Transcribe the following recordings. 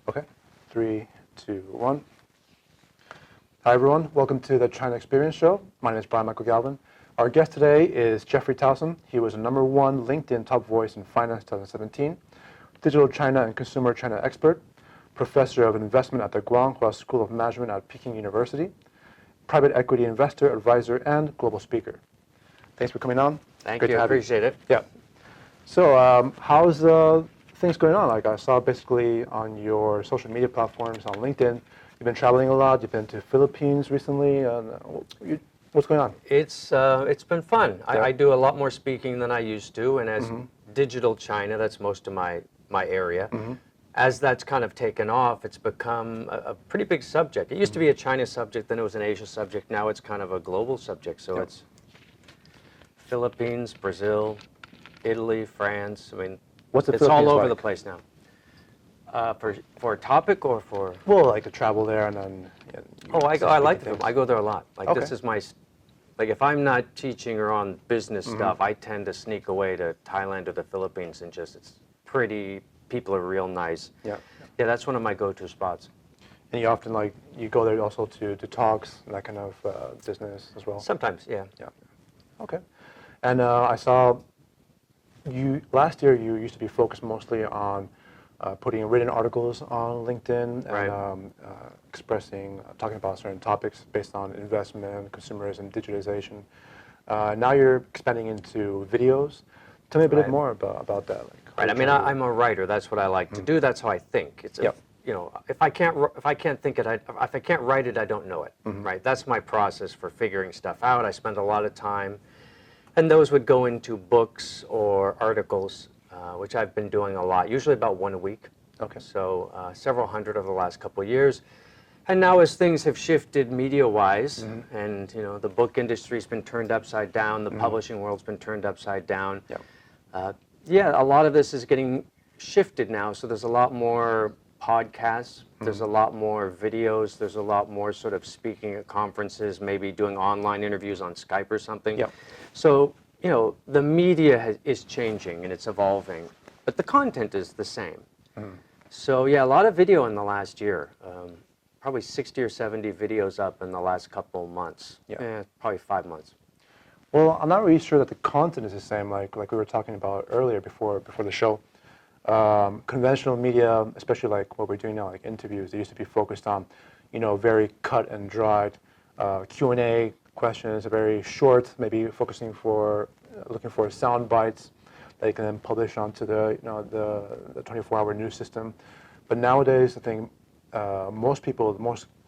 Okay, 3, 2, 1. Hi everyone, welcome to the China Experience Show. My name is Brian Michael Galvin. Our guest today is Jeffrey Towson. He was a #1 LinkedIn top voice in finance 2017, digital China and consumer China expert, professor of investment at the Guanghua School of Management at Peking University, private equity investor, advisor, and global speaker. Thanks for coming on. Thank you, I appreciate it. Yeah. So how's things going on? Like I saw basically on your social media platforms on LinkedIn, you've been traveling a lot. You've been to Philippines recently. What's going on? It's been fun. Yeah. I do a lot more speaking than I used to, and as digital China, that's most of my area. As that's kind of taken off, it's become a pretty big subject. It used to be a China subject, then it was an Asia subject. Now it's kind of a global subject. So it's Philippines, Brazil, Italy, France. I mean, it's all over the place now. For a topic or for? Well, like to travel there and then. I like them. I go there a lot. Like this is my, like if I'm not teaching or on business stuff, I tend to sneak away to Thailand or the Philippines and just it's pretty. People are real nice. Yeah, that's one of my go-to spots. And you often you go there also to talks and that kind of business as well. Sometimes, yeah. Yeah. Okay. And I saw you last year. You used to be focused mostly on putting written articles on LinkedIn and talking about certain topics based on investment, consumerism, digitalization. Now you're expanding into videos. Tell me a bit more about that. Right. I mean, I'm a writer. That's what I like to do. That's how I think. It's if I can't think it, if I can't write it, I don't know it. Right. That's my process for figuring stuff out. I spend a lot of time, and those would go into books or articles, which I've been doing a lot. Usually about one a week. Okay. So several hundred over the last couple of years. And now as things have shifted media-wise, and the book industry's been turned upside down, the publishing world's been turned upside down. A lot of this is getting shifted now. So there's a lot more podcasts, there's a lot more videos, there's a lot more sort of speaking at conferences, maybe doing online interviews on Skype or something. So, the media is changing and it's evolving, but the content is the same. So a lot of video in the last year. Probably 60 or 70 videos up in the last couple of months. Probably 5 months. Well, I'm not really sure that the content is the same. Like we were talking about earlier before the show. Conventional media, especially like what we're doing now, like interviews, they used to be focused on, very cut and dried Q&A questions, very short, maybe looking for sound bites that you can then publish onto the 24-hour news system. But nowadays, I think most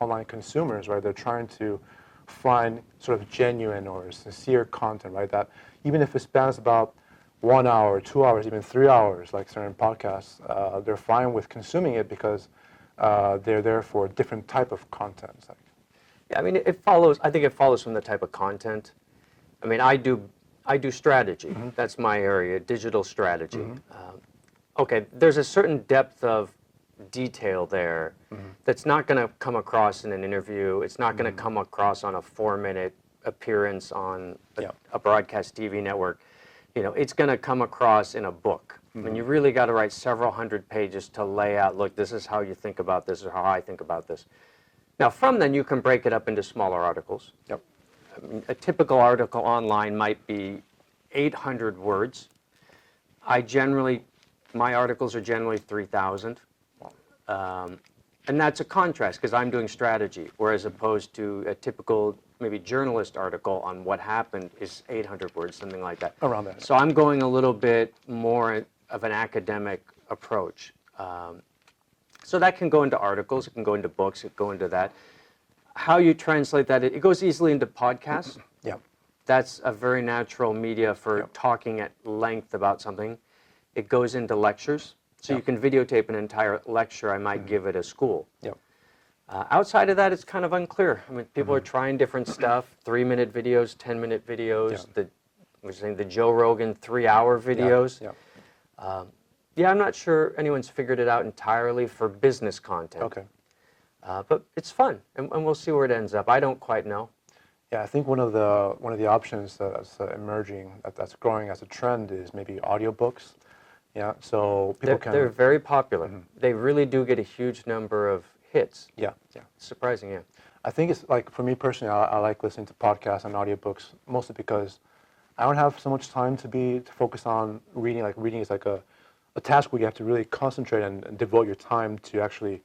online consumers, right, they're trying to find sort of genuine or sincere content, right, that even if it spans about 1 hour, 2 hours, even 3 hours, like certain podcasts, they're fine with consuming it because they're there for a different type of content. Yeah, I mean, I think it follows from the type of content. I mean, I do strategy. That's my area, digital strategy. Okay, there's a certain depth of detail there that's not going to come across in an interview. It's not going to come across on a 4-minute appearance on a broadcast TV network. It's going to come across in a book. I mean, you really got to write several hundred pages to lay out, look, this is how you think about this, or how I think about this. Now, from then, you can break it up into smaller articles. I mean, a typical article online might be 800 words. My articles are generally 3,000. And that's a contrast because I'm doing strategy, whereas opposed to a typical maybe journalist article on what happened is 800 words, something like that. Around that. So I'm going a little bit more of an academic approach. So that can go into articles, it can go into books, it can go into that. How you translate that, it goes easily into podcasts. That's a very natural media for talking at length about something. It goes into lectures. So you can videotape an entire lecture I might give at a school. Outside of that, it's kind of unclear. I mean, people are trying different stuff, 3-minute videos, 10-minute videos, the Joe Rogan 3-hour videos. I'm not sure anyone's figured it out entirely for business content. But it's fun, and we'll see where it ends up. I don't quite know. Yeah, I think one of the options that's emerging, that's growing as a trend is maybe audiobooks. Yeah, so people can. They're very popular. They really do get a huge number of hits. Yeah, yeah. Surprising, yeah. I think it's like, for me personally, I like listening to podcasts and audiobooks mostly because I don't have so much time to focus on reading. Like, reading is like a task where you have to really concentrate and devote your time to actually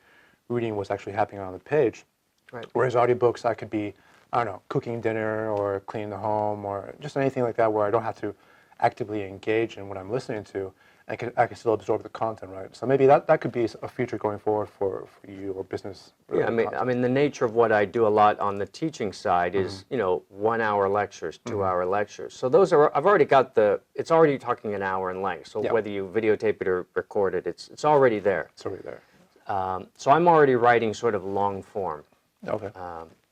reading what's actually happening on the page. Right. Whereas audiobooks, I could be, I don't know, cooking dinner or cleaning the home or just anything like that where I don't have to actively engage in what I'm listening to. I can still absorb the content, right? So maybe that could be a future going forward for you or business. Yeah, I mean, the nature of what I do a lot on the teaching side is, 1 hour lectures, 2 hour lectures. So those are, I've already got it's already talking an hour in length. So whether you videotape it or record it, it's already there. It's already there. So I'm already writing sort of long form. Okay.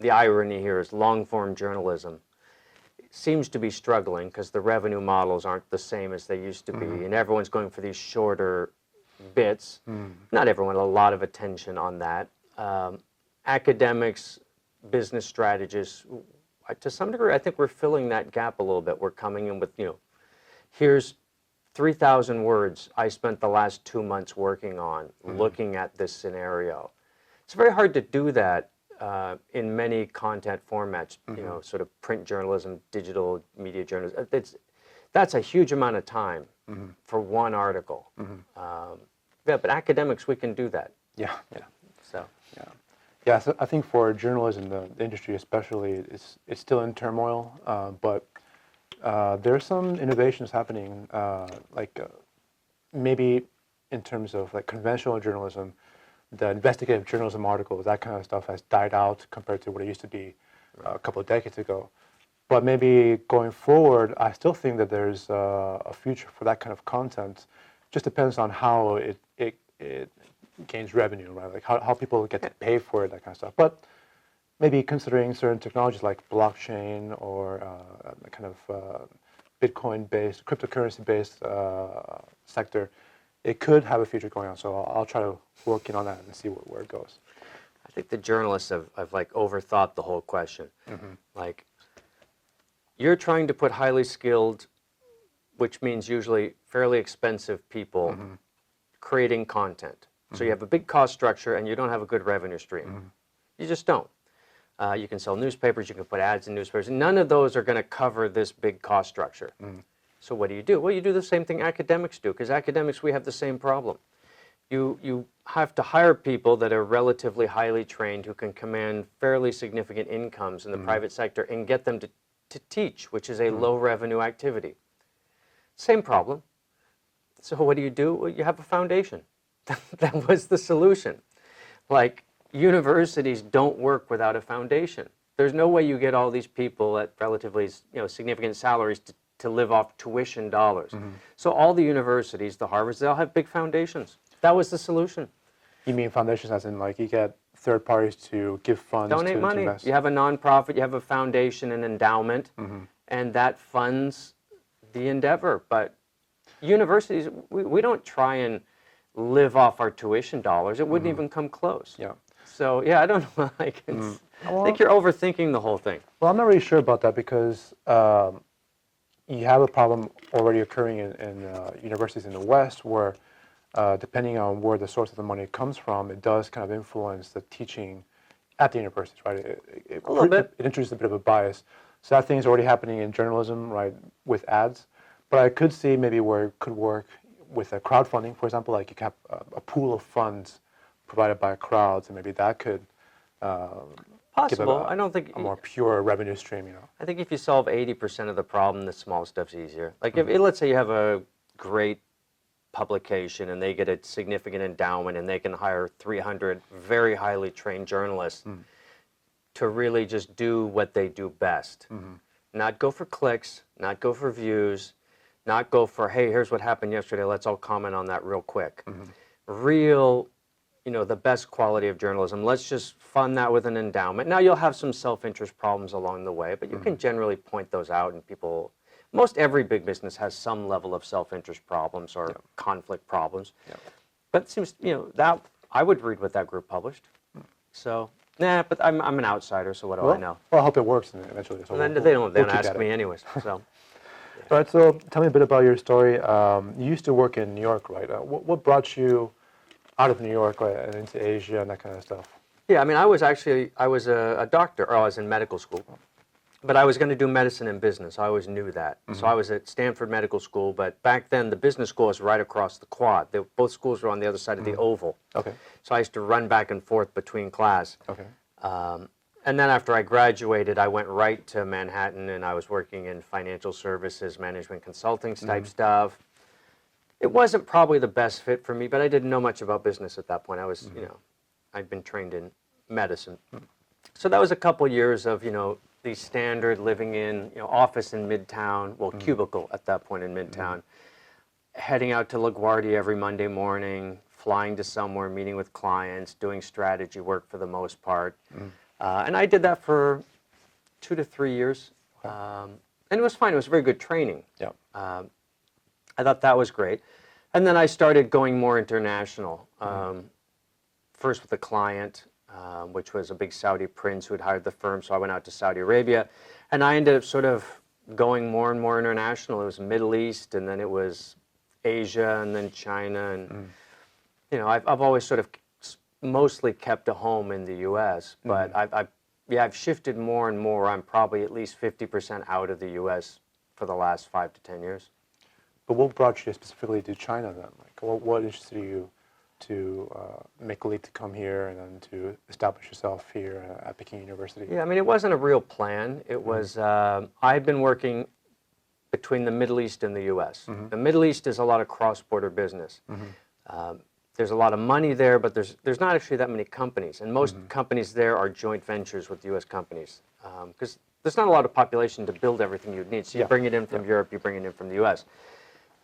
The irony here is long form journalism seems to be struggling because the revenue models aren't the same as they used to be, and everyone's going for these shorter bits. Not everyone, a lot of attention on that. Academics, business strategists, to some degree, I think we're filling that gap a little bit. We're coming in with, here's 3,000 words I spent the last 2 months working on, looking at this scenario. It's very hard to do that in many content formats, sort of print journalism, digital media journalism. That's a huge amount of time for one article. Yeah, but academics, we can do that. Yeah, yeah. So. Yeah, so I think for journalism, the industry especially, it's still in turmoil, but there's some innovations happening, maybe in terms of like conventional journalism, the investigative journalism articles, that kind of stuff has died out compared to what it used to be a couple of decades ago. But maybe going forward, I still think that there's a future for that kind of content. Just depends on how it gains revenue, right? Like how people get to pay for it, that kind of stuff. But maybe considering certain technologies like blockchain or kind of Bitcoin-based, cryptocurrency-based sector, it could have a future going on. So I'll try to work in on that and see where it goes. I think the journalists have like overthought the whole question. Like, you're trying to put highly skilled, which means usually fairly expensive people, creating content. So you have a big cost structure and you don't have a good revenue stream. You just don't. You can sell newspapers, you can put ads in newspapers. None of those are going to cover this big cost structure. So what do? Well, you do the same thing academics do, because academics, we have the same problem. You have to hire people that are relatively highly trained who can command fairly significant incomes in the private sector and get them to teach, which is a low revenue activity. Same problem. So what do? Well, you have a foundation. That was the solution. Like, universities don't work without a foundation. There's no way you get all these people at relatively significant salaries to live off tuition dollars. So all the universities, the Harvards, they all have big foundations. That was the solution. You mean foundations as in like you get third parties to give funds Donate money. invest? You have a nonprofit, you have a foundation, an endowment, and that funds the endeavor. But universities, we don't try and live off our tuition dollars. It wouldn't even come close. Yeah. So yeah, I don't know. I think you're overthinking the whole thing. Well, I'm not really sure about that because you have a problem already occurring in universities in the West where depending on where the source of the money comes from, it does kind of influence the teaching at the universities, right? A little bit. It introduces a bit of a bias. So that thing is already happening in journalism, right, with ads. But I could see maybe where it could work with a crowdfunding, for example, like you have a pool of funds provided by crowds, and maybe that could Possible. give I don't think a more pure revenue stream, I think if you solve 80% of the problem, the small stuff's easier. Like if let's say you have a great publication and they get a significant endowment and they can hire 300 very highly trained journalists to really just do what they do best. Not go for clicks, not go for views, not go for, hey, here's what happened yesterday, let's all comment on that real quick. Real, the best quality of journalism. Let's just fund that with an endowment. Now you'll have some self-interest problems along the way, but you can generally point those out, and most every big business has some level of self-interest problems or conflict problems. But it seems, that I would read what that group published. So, but I'm an outsider, so what do I know? Well, I hope it works and eventually. So And then they don't ask me anyways. So, All right, so tell me a bit about your story. You used to work in New York, right? What brought you out of New York, right, and into Asia and that kind of stuff? Yeah, I mean, I was a doctor, or I was in medical school, but I was going to do medicine and business. I always knew that. So I was at Stanford Medical School, but back then the business school was right across the quad. Both schools were on the other side of the oval. Okay. So I used to run back and forth between class. Okay. And then after I graduated, I went right to Manhattan, and I was working in financial services, management consulting type stuff. It wasn't probably the best fit for me, but I didn't know much about business at that point. I was, I'd been trained in medicine. So that was a couple years of, the standard living in, office in Midtown, well, cubicle at that point in Midtown, heading out to LaGuardia every Monday morning, flying to somewhere, meeting with clients, doing strategy work for the most part. And I did that for 2 to 3 years. And it was fine. It was very good training. Yeah. I thought that was great. And then I started going more international. First with a client, which was a big Saudi prince who had hired the firm. So I went out to Saudi Arabia. And I ended up sort of going more and more international. It was Middle East, and then it was Asia, and then China. And, I've always sort of mostly kept a home in the U.S., but I've shifted more and more. I'm probably at least 50% out of the U.S. for the last 5 to 10 years. But what brought you specifically to China then? Like, what interested you to make a leap to come here and then to establish yourself here at Peking University? Yeah, I mean, it wasn't a real plan. It was, I've been working between the Middle East and the U.S. The Middle East is a lot of cross-border business. There's a lot of money there, but there's not actually that many companies. And most companies there are joint ventures with U.S. companies because there's not a lot of population to build everything you'd need. So you bring it in from Europe, you bring it in from the U.S.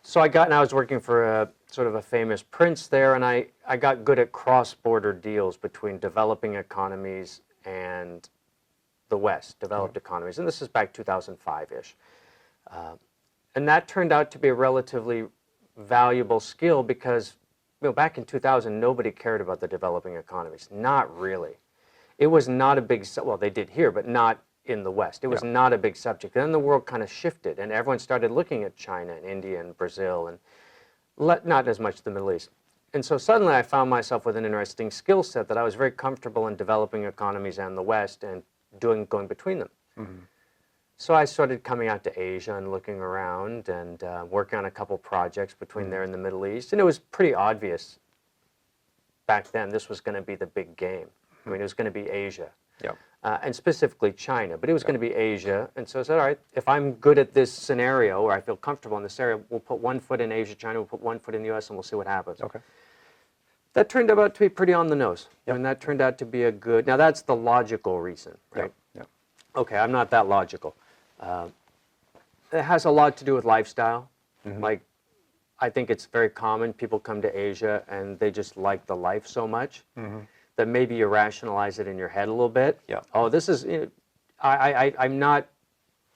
So I was working for a sort of a famous prince there, and I got good at cross-border deals between developing economies and the West, developed economies. And this is back 2005-ish. And that turned out to be a relatively valuable skill because back in 2000, nobody cared about the developing economies. Not really. It was not a big, well, they did here, but not in the West. It was not a big subject. Then the world kind of shifted, and everyone started looking at China and India and Brazil, and not as much the Middle East. And so suddenly I found myself with an interesting skill set that I was very comfortable in developing economies and the West and going between them. So I started coming out to Asia and looking around and working on a couple projects between there and the Middle East. And it was pretty obvious back then this was going to be the big game. I mean, it was going to be Asia. And specifically China, but it was going to be Asia. And so I said, all right, if I'm good at this scenario, or I feel comfortable in this area, we'll put one foot in Asia, China, we'll put one foot in the U.S., and we'll see what happens. Okay. That turned out to be pretty on the nose. And that turned out to be a good, now that's the logical reason, right? Okay, I'm not that logical. It has a lot to do with lifestyle. Like, I think it's very common. People come to Asia and they just like the life so much that maybe you rationalize it in your head a little bit. Oh, this is, I'm not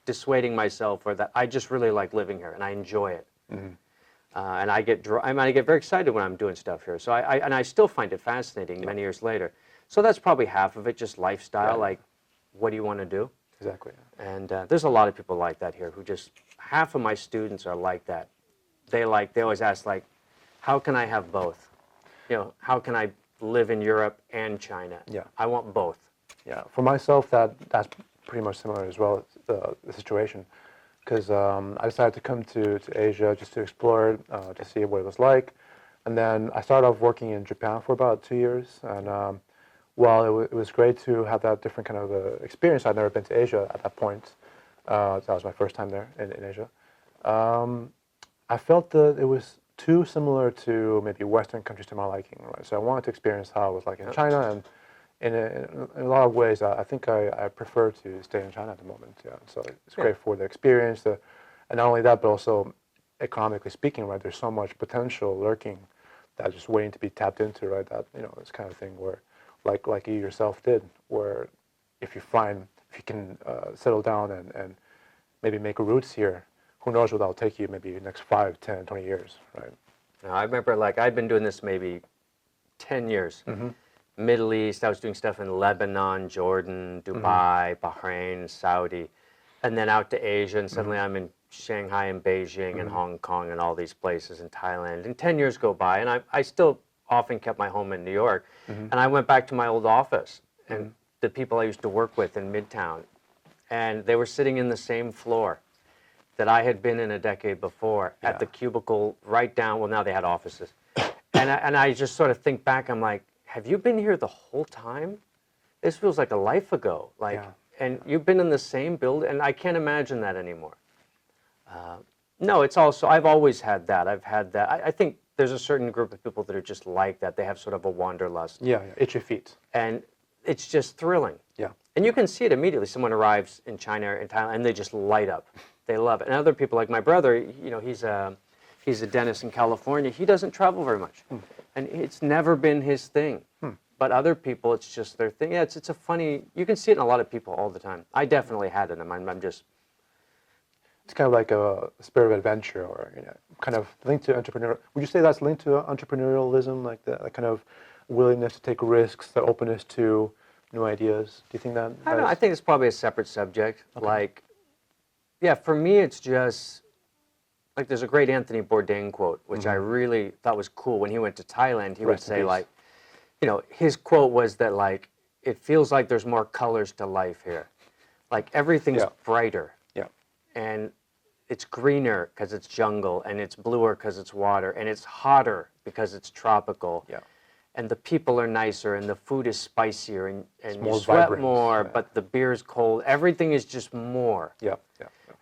dissuading myself or that. I just really like living here and I enjoy it. And I get very excited when I'm doing stuff here. So I still find it fascinating many years later. So that's probably half of it, just lifestyle. Like, what do you want to do? Exactly. And there's a lot of people like that here who just, half of my students are like that. They always ask, like, how can I have both? How can I live in Europe and China? I want both. For myself, that's pretty much similar as well, the situation. Because I decided to come to Asia just to explore it, to see what it was like. And then I started off working in Japan for about 2 years. And while it was great to have that different kind of experience, I'd never been to Asia at that point. That was my first time there in Asia. I felt that it was too similar to maybe Western countries to my liking, right? So I wanted to experience how it was like in China, and in a lot of ways, I think I prefer to stay in China at the moment. So it's great for the experience, and not only that, but also economically speaking, right? There's so much potential lurking that's just waiting to be tapped into, right? That this kind of thing where, like you yourself did, where if you can settle down and maybe make roots here, who knows what that'll take you maybe the next 5, 10, 20 years, right? Now, I remember, like, I've been doing this maybe 10 years. Middle East, I was doing stuff in Lebanon, Jordan, Dubai, Bahrain, Saudi, and then out to Asia, and suddenly I'm in Shanghai and Beijing and Hong Kong and all these places in Thailand. And 10 years go by, and I still often kept my home in New York. And I went back to my old office and the people I used to work with in Midtown, and they were sitting in the same floor that I had been in a decade before at the cubicle right down. Well, now they had offices. And I just sort of think back, I'm like, have you been here the whole time? This feels like a life ago. Like, and you've been in the same building, and I can't imagine that anymore. No, it's also, I've always had that. I've had that. I think there's a certain group of people that are just like that. They have sort of a wanderlust. Yeah, itchy feet. And it's just thrilling. Yeah. And you can see it immediately. Someone arrives in China or in Thailand, and they just light up. They love it. And other people, like my brother, you know, he's a dentist in California. He doesn't travel very much. And it's never been his thing. But other people, it's just their thing. Yeah, it's a funny, you can see it in a lot of people all the time. I definitely had it in them. I'm just... It's kind of like a spirit of adventure, or kind of linked to entrepreneurial. Would you say that's linked to entrepreneurialism, like that kind of willingness to take risks, that openness to new ideas? Do you think that? I don't know. I think it's probably a separate subject. Okay. Like, yeah, for me, it's just like there's a great Anthony Bourdain quote, which I really thought was cool. When he went to Thailand, he would say, like, you know, his quote was that, like, it feels like there's more colors to life here. Like, everything's brighter. Yeah. And it's greener because it's jungle, and it's bluer because it's water, and it's hotter because it's tropical. Yeah. And the people are nicer, and the food is spicier, and you sweat vibrant. More, but the beer is cold. Everything is just more. Yeah.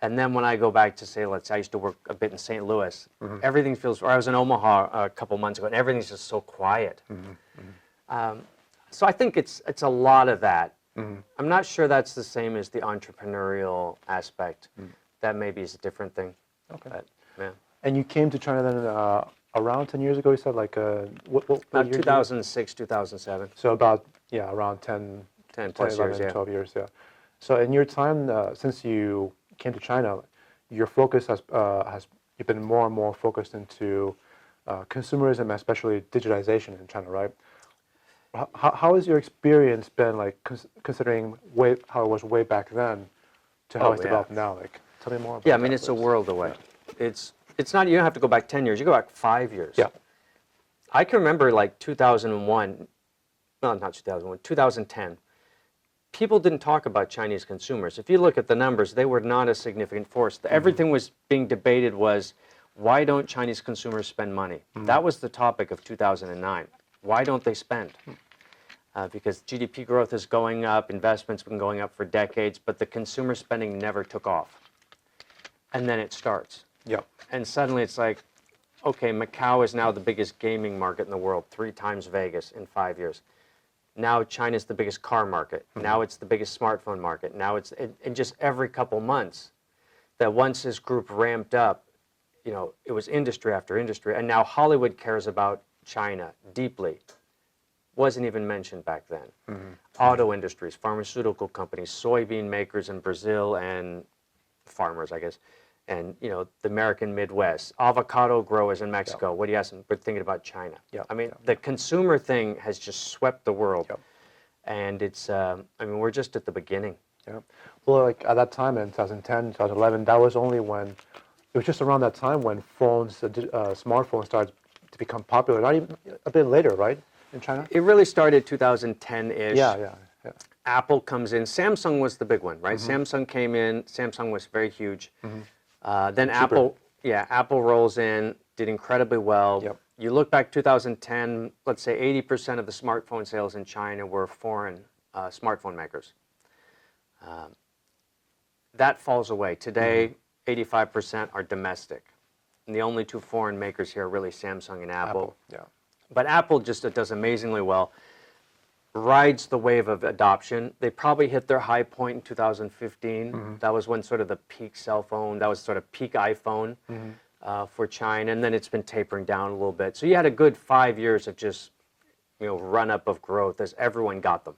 And then when I go back to, say, I used to work a bit in St. Louis, everything feels, or I was in Omaha a couple months ago, and everything's just so quiet. So I think it's a lot of that. I'm not sure that's the same as the entrepreneurial aspect. That maybe is a different thing. Okay. But, yeah. And you came to China then around 10 years ago, you said, like, what about 2006, 2007. So about, around 10 plus 11, years, 12 years, So in your time, since you came to China, your focus has you've been more and more focused into consumerism, especially digitalization in China, right? How has your experience been, like, considering how it was way back then to how it's developed now? Like, tell me more about that. Yeah, I mean, it's a world away. It's not, you don't have to go back 10 years, you go back 5 years. Yeah. I can remember, like, 2001, no, not 2001, 2010. People didn't talk about Chinese consumers. If you look at the numbers, they were not a significant force. Everything was being debated was, why don't Chinese consumers spend money? That was the topic of 2009. Why don't they spend? Because GDP growth is going up, investment's been going up for decades, but the consumer spending never took off. And then it starts. Yeah. And suddenly it's like, okay, Macau is now the biggest gaming market in the world, 3 times Vegas in 5 years. Now China's the biggest car market. Now it's the biggest smartphone market. Now it's, in just every couple months, that once this group ramped up, you know, it was industry after industry. And now Hollywood cares about China deeply. Wasn't even mentioned back then. Auto industries, pharmaceutical companies, soybean makers in Brazil, and farmers, I guess, and, you know, the American Midwest, avocado growers in Mexico. What do you ask them? We're thinking about China. I mean, the consumer thing has just swept the world, and it's, I mean, we're just at the beginning. Yeah. Well, like, at that time in 2010, 2011, that was only when, it was just around that time when phones, smartphones started to become popular. Not even a bit later, right, in China? It really started 2010-ish. Yeah. Apple comes in. Samsung was the big one, right? Samsung came in. Samsung was very huge. Then cheaper. Apple rolls in, did incredibly well. Yep. You look back 2010, let's say 80% of the smartphone sales in China were foreign smartphone makers. That falls away. Today, 85% are domestic. And the only 2 foreign makers here are really Samsung and Apple. But Apple just does amazingly well. Rides the wave of adoption. They probably hit their high point in 2015. That was when sort of the peak cell phone, that was sort of peak iPhone for China, and then it's been tapering down a little bit. So you had a good 5 years of just, you know, run up of growth as everyone got them.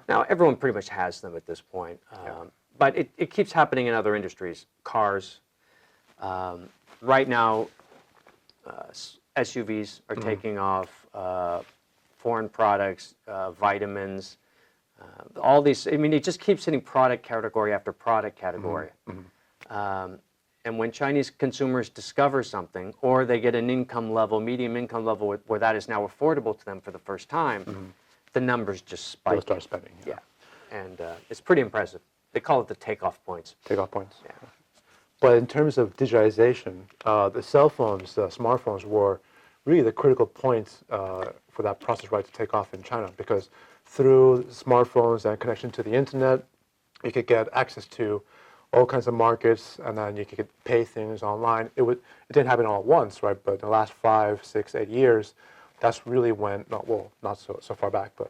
Now everyone pretty much has them at this point, but it keeps happening in other industries. Cars. Right now, SUVs are taking off. Foreign products, vitamins, all these. I mean, it just keeps hitting product category after product category. And when Chinese consumers discover something, or they get an income level, medium income level, where that is now affordable to them for the first time, the numbers just spike. They'll start spending. Yeah. And it's pretty impressive. They call it the takeoff points. Takeoff points. Yeah. But in terms of digitalization, the cell phones, the smartphones were really the critical points for that process, right, to take off in China, because through smartphones and connection to the internet, you could get access to all kinds of markets, and then you could pay things online. It didn't happen all at once, right? But in the last 5, 6, 8 years, that's really when, not so far back, but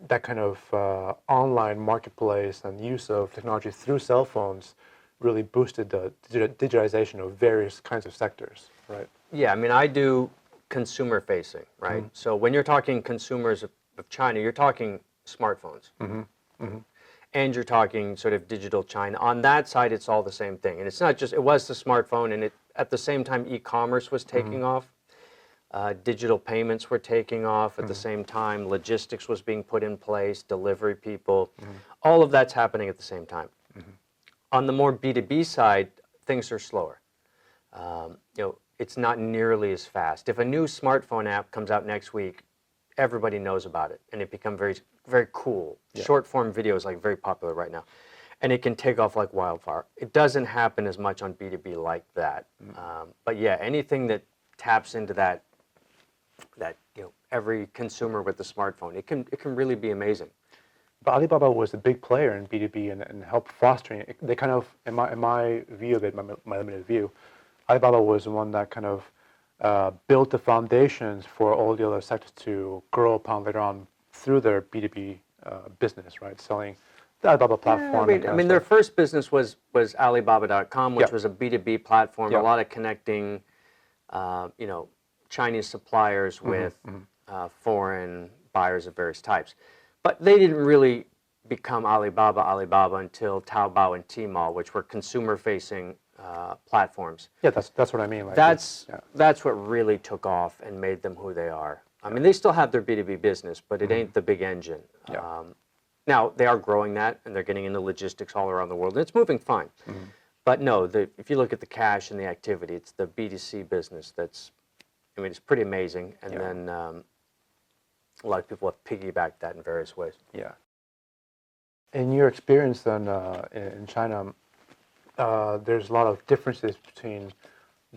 that kind of online marketplace and use of technology through cell phones really boosted the digitalization of various kinds of sectors, right? Yeah, I mean, I do consumer facing, right? So when you're talking consumers of China, you're talking smartphones. And you're talking sort of digital China. On that side, it's all the same thing. And it's not just, it was the smartphone, and at the same time, e-commerce was taking off. Digital payments were taking off at the same time. Logistics was being put in place, delivery people. All of that's happening at the same time. On the more B2B side, things are slower. It's not nearly as fast. If a new smartphone app comes out next week, everybody knows about it, and it becomes very, very cool. Yeah. Short form video is like very popular right now, and it can take off like wildfire. It doesn't happen as much on B2B like that, but yeah, anything that taps into that every consumer with the smartphone, it can really be amazing. But Alibaba was a big player in B2B and helped fostering it. They kind of, in my view of it, my limited view, Alibaba was the one that kind of built the foundations for all the other sectors to grow upon later on through their B2B business, right? Selling the Alibaba platform. I mean their first business was Alibaba.com, which was a B2B platform, a lot of connecting, Chinese suppliers with foreign buyers of various types. But they didn't really become Alibaba until Taobao and Tmall, which were consumer-facing platforms. Yeah, that's what I mean. Like that's what really took off and made them who they are. I mean, they still have their B2B business, but it ain't the big engine. Now, they are growing that, and they're getting into logistics all around the world, and it's moving fine. But no, if you look at the cash and the activity, it's the B2C business that's, I mean, it's pretty amazing. And then a lot of people have piggybacked that in various ways. Yeah. In your experience then in China, there's a lot of differences between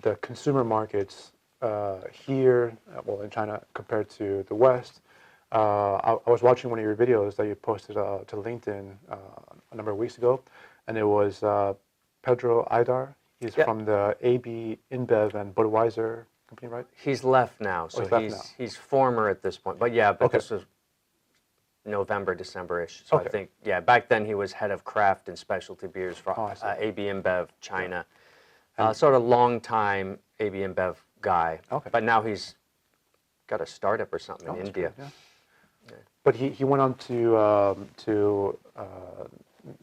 the consumer markets here, in China, compared to the West. I was watching one of your videos that you posted to LinkedIn a number of weeks ago, and it was Pedro Aidar. He's from the AB InBev and Budweiser company, right? He's left now, so he's former at this point. But this was November, December-ish. So I think, back then he was head of craft and specialty beers for AB InBev China. Sort of long-time AB InBev guy. But now he's got a startup or something in India. Great, But he went on to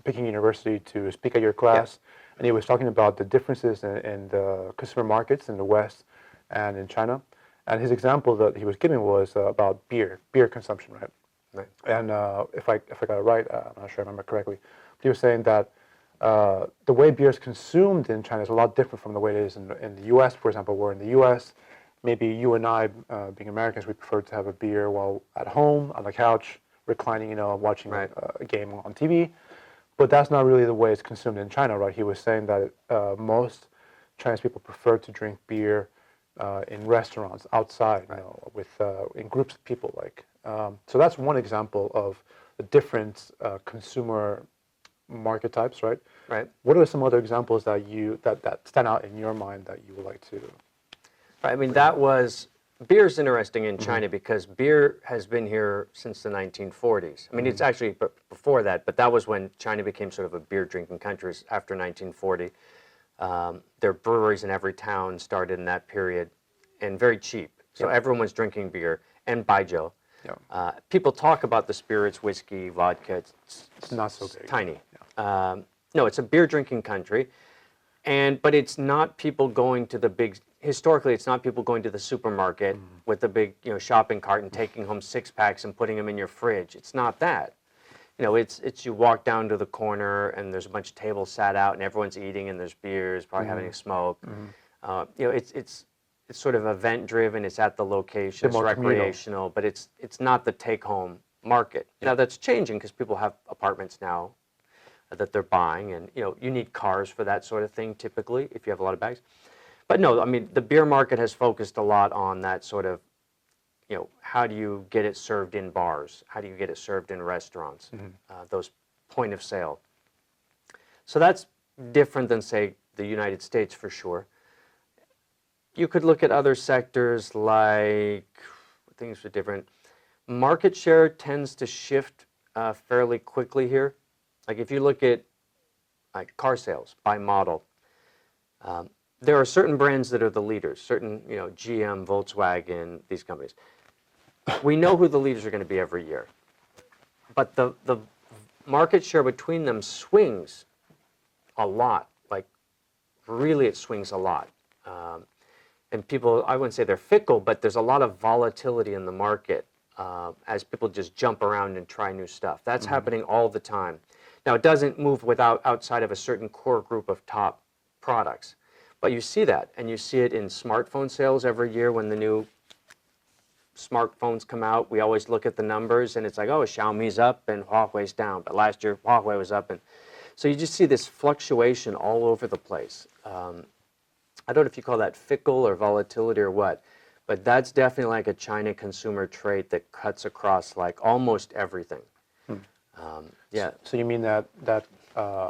Peking University to speak at your class, and he was talking about the differences in the consumer markets in the West and in China. And his example that he was giving was about beer consumption, right? Right. And if I got it right, I'm not sure I remember correctly, but he was saying that the way beer is consumed in China is a lot different from the way it is in the U.S., for example, where in the U.S., maybe you and I, being Americans, we prefer to have a beer while at home, on the couch, reclining, watching a game on TV. But that's not really the way it's consumed in China, right? He was saying that most Chinese people prefer to drink beer in restaurants, outside, in groups of people, like. So that's one example of the different consumer market types, right? Right. What are some other examples that that stand out in your mind that you would like to? Right. I mean, beer's interesting in China because beer has been here since the 1940s. I mean, it's actually before that, but that was when China became sort of a beer drinking country after 1940. There are breweries in every town started in that period, and very cheap. So everyone was drinking beer and baijiu. People talk about the spirits, whiskey, vodka. It's not so big. Tiny. No, it's a beer drinking country, but it's not people going to the big. Historically, it's not people going to the supermarket with the big shopping cart and taking home 6-packs and putting them in your fridge. It's not that. it's you walk down to the corner and there's a bunch of tables sat out and everyone's eating and there's beers, probably having a smoke. It's sort of event driven. It's at the location. It's recreational, but it's not the take home market. Now that's changing because people have apartments now that they're buying, and you need cars for that sort of thing typically if you have a lot of bags. But no, I mean the beer market has focused a lot on that sort of, how do you get it served in bars? How do you get it served in restaurants? Those point of sale. So that's different than, say, the United States for sure. You could look at other sectors like, things are different. Market share tends to shift fairly quickly here. Like if you look at like car sales by model, there are certain brands that are the leaders, certain, GM, Volkswagen, these companies. We know who the leaders are going to be every year. But the market share between them swings a lot. Like really it swings a lot. And people, I wouldn't say they're fickle, but there's a lot of volatility in the market as people just jump around and try new stuff. That's happening all the time. Now, it doesn't move outside of a certain core group of top products. But you see that, and you see it in smartphone sales every year when the new smartphones come out. We always look at the numbers, and it's like, oh, Xiaomi's up and Huawei's down. But last year, Huawei was up. And so you just see this fluctuation all over the place. I don't know if you call that fickle or volatility or what, but that's definitely like a China consumer trait that cuts across like almost everything. Yeah. So you mean that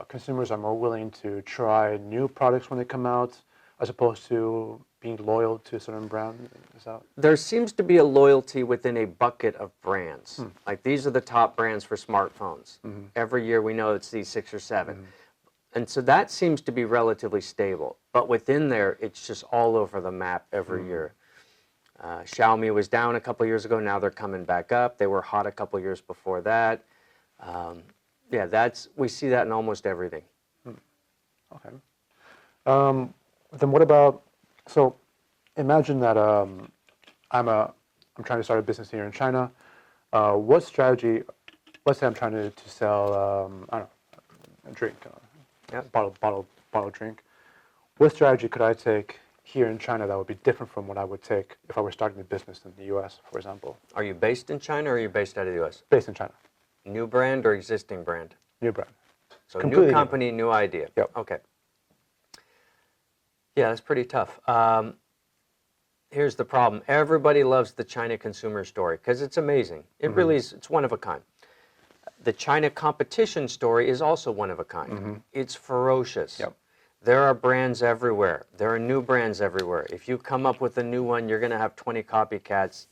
consumers are more willing to try new products when they come out, as opposed to being loyal to a certain brand? Is that? There seems to be a loyalty within a bucket of brands. Like these are the top brands for smartphones. Every year we know it's these 6 or 7. And so that seems to be relatively stable. But within there, it's just all over the map every year. Xiaomi was down a couple years ago. Now they're coming back up. They were hot a couple years before that. Yeah, we see that in almost everything. Okay. Then what about, so imagine that I'm trying to start a business here in China. What strategy, let's say I'm trying to sell, I don't know, a drink, bottle drink. What strategy could I take here in China that would be different from what I would take if I were starting a business in the U.S., for example? Are you based in China or are you based out of the U.S.? Based in China. New brand or existing brand? New brand. So completely new company, new idea. Yep. Okay. Yeah, that's pretty tough. Here's the problem. Everybody loves the China consumer story because it's amazing. It really is. It's one of a kind. The China competition story is also one of a kind. It's ferocious. Yep. There are brands everywhere. There are new brands everywhere. If you come up with a new one, you're going to have 20 copycats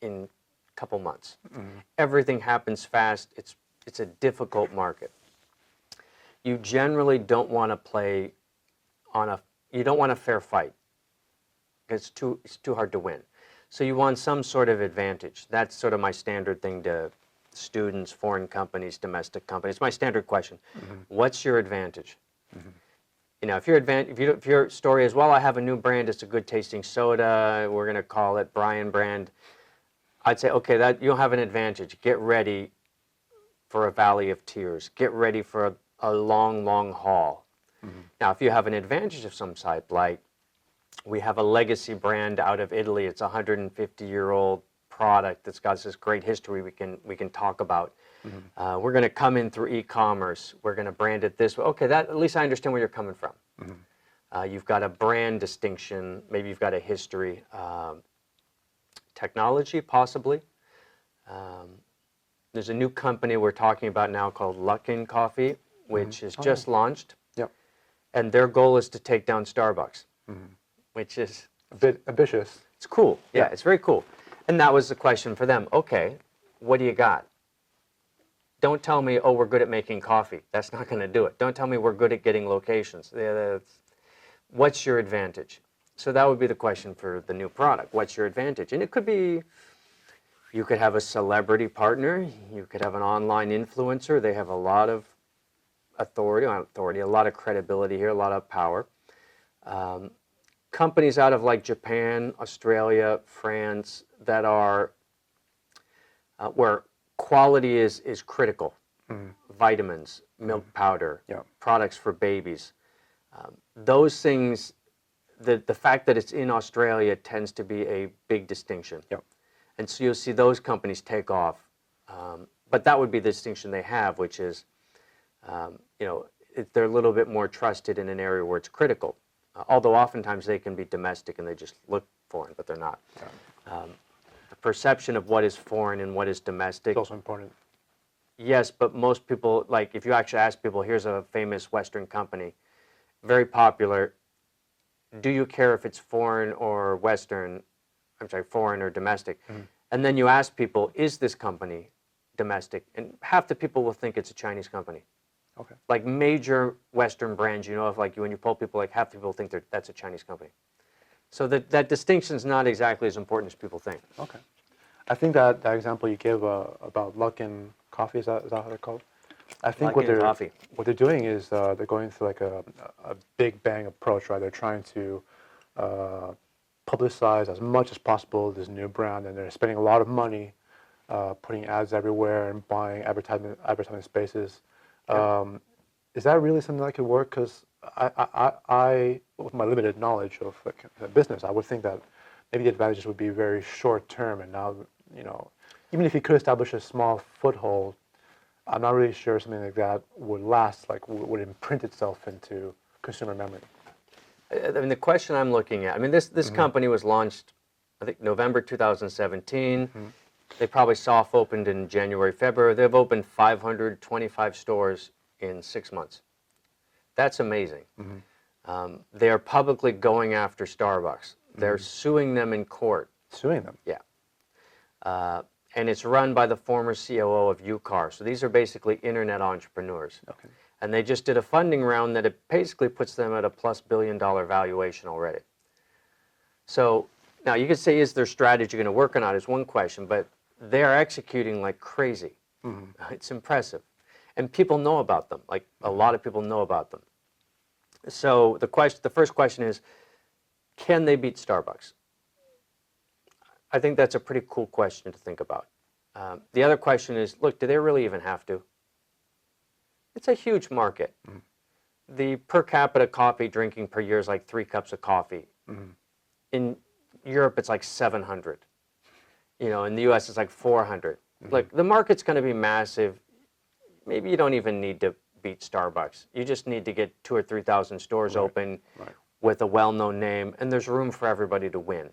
in a couple months. Everything happens fast. It's a difficult market. You generally don't want to play you don't want a fair fight. It's too hard to win. So you want some sort of advantage. That's sort of my standard thing to students, foreign companies, domestic companies. My standard question. What's your advantage? If your story is, well, I have a new brand, it's a good tasting soda, we're going to call it Brian brand, I'd say, okay, that you don't have an advantage. Get ready for a valley of tears. Get ready for a long, long haul. Now, if you have an advantage of some type, like we have a legacy brand out of Italy, it's a 150-year-old product that's got this great history we can talk about. We're going to come in through e-commerce. We're going to brand it this way. Okay, at least I understand where you're coming from. You've got a brand distinction. Maybe you've got a history. Technology, possibly. There's a new company we're talking about now called Luckin Coffee, which has just launched. Yep. And their goal is to take down Starbucks, which is a bit ambitious. It's cool. Yeah, it's very cool. And that was the question for them. Okay, what do you got? Don't tell me, oh, we're good at making coffee. That's not going to do it. Don't tell me we're good at getting locations. What's your advantage? So that would be the question for the new product. What's your advantage? And it could be, you could have a celebrity partner. You could have an online influencer. They have a lot of authority, a lot of credibility here, a lot of power. Companies out of like Japan, Australia, France that are where quality is critical. vitamins, milk powder, Yeah. products for babies. Those things, the fact that it's in Australia tends to be a big distinction. Yeah. And so you'll see those companies take off. But that would be the distinction they have, which is, they're a little bit more trusted in an area where it's critical. Although oftentimes they can be domestic and they just look foreign, but they're not. Yeah. The perception of what is foreign and what is domestic. It's also important. Yes, but most people, like if you actually ask people, here's a famous Western company, very popular. Do you care if it's foreign or Western? I'm sorry, foreign or domestic? And then you ask people, is this company domestic? And half the people will think it's a Chinese company. Okay. Like major Western brands, if like when you poll people, like half the people think that's a Chinese company. So that distinction is not exactly as important as people think. Okay. I think that example you gave about Luckin Coffee, is that how they're called? I think what they're doing is they're going through like a big bang approach, right? They're trying to publicize as much as possible this new brand, and they're spending a lot of money putting ads everywhere and buying advertisement spaces. Is that really something that could work? Because I, with my limited knowledge of the business, I would think that maybe the advantages would be very short term, and now, even if you could establish a small foothold, I'm not really sure something like that would last, like would imprint itself into consumer memory. I mean, the question I'm looking at, this company was launched, I think, November 2017. They probably soft opened in January, February. They've opened 525 stores in 6 months. That's amazing. They are publicly going after Starbucks. They're suing them in court. Suing them? Yeah. And it's run by the former COO of UCAR. So these are basically internet entrepreneurs. Okay. And they just did a funding round that it basically puts them at a plus $1 billion valuation already. So now you could say, is their strategy going to work or not, is one question, but they are executing like crazy. It's impressive. And people know about them, like a lot of people know about them. So the first question is, can they beat Starbucks? I think that's a pretty cool question to think about. The other question is, look, do they really even have to? It's a huge market. The per capita coffee drinking per year is like 3 cups of coffee. In Europe, it's like 700. In the US, it's like 400. Like, the market's going to be massive. Maybe you don't even need to beat Starbucks. You just need to get 2,000 or 3,000 stores open with a well-known name, and there's room for everybody to win.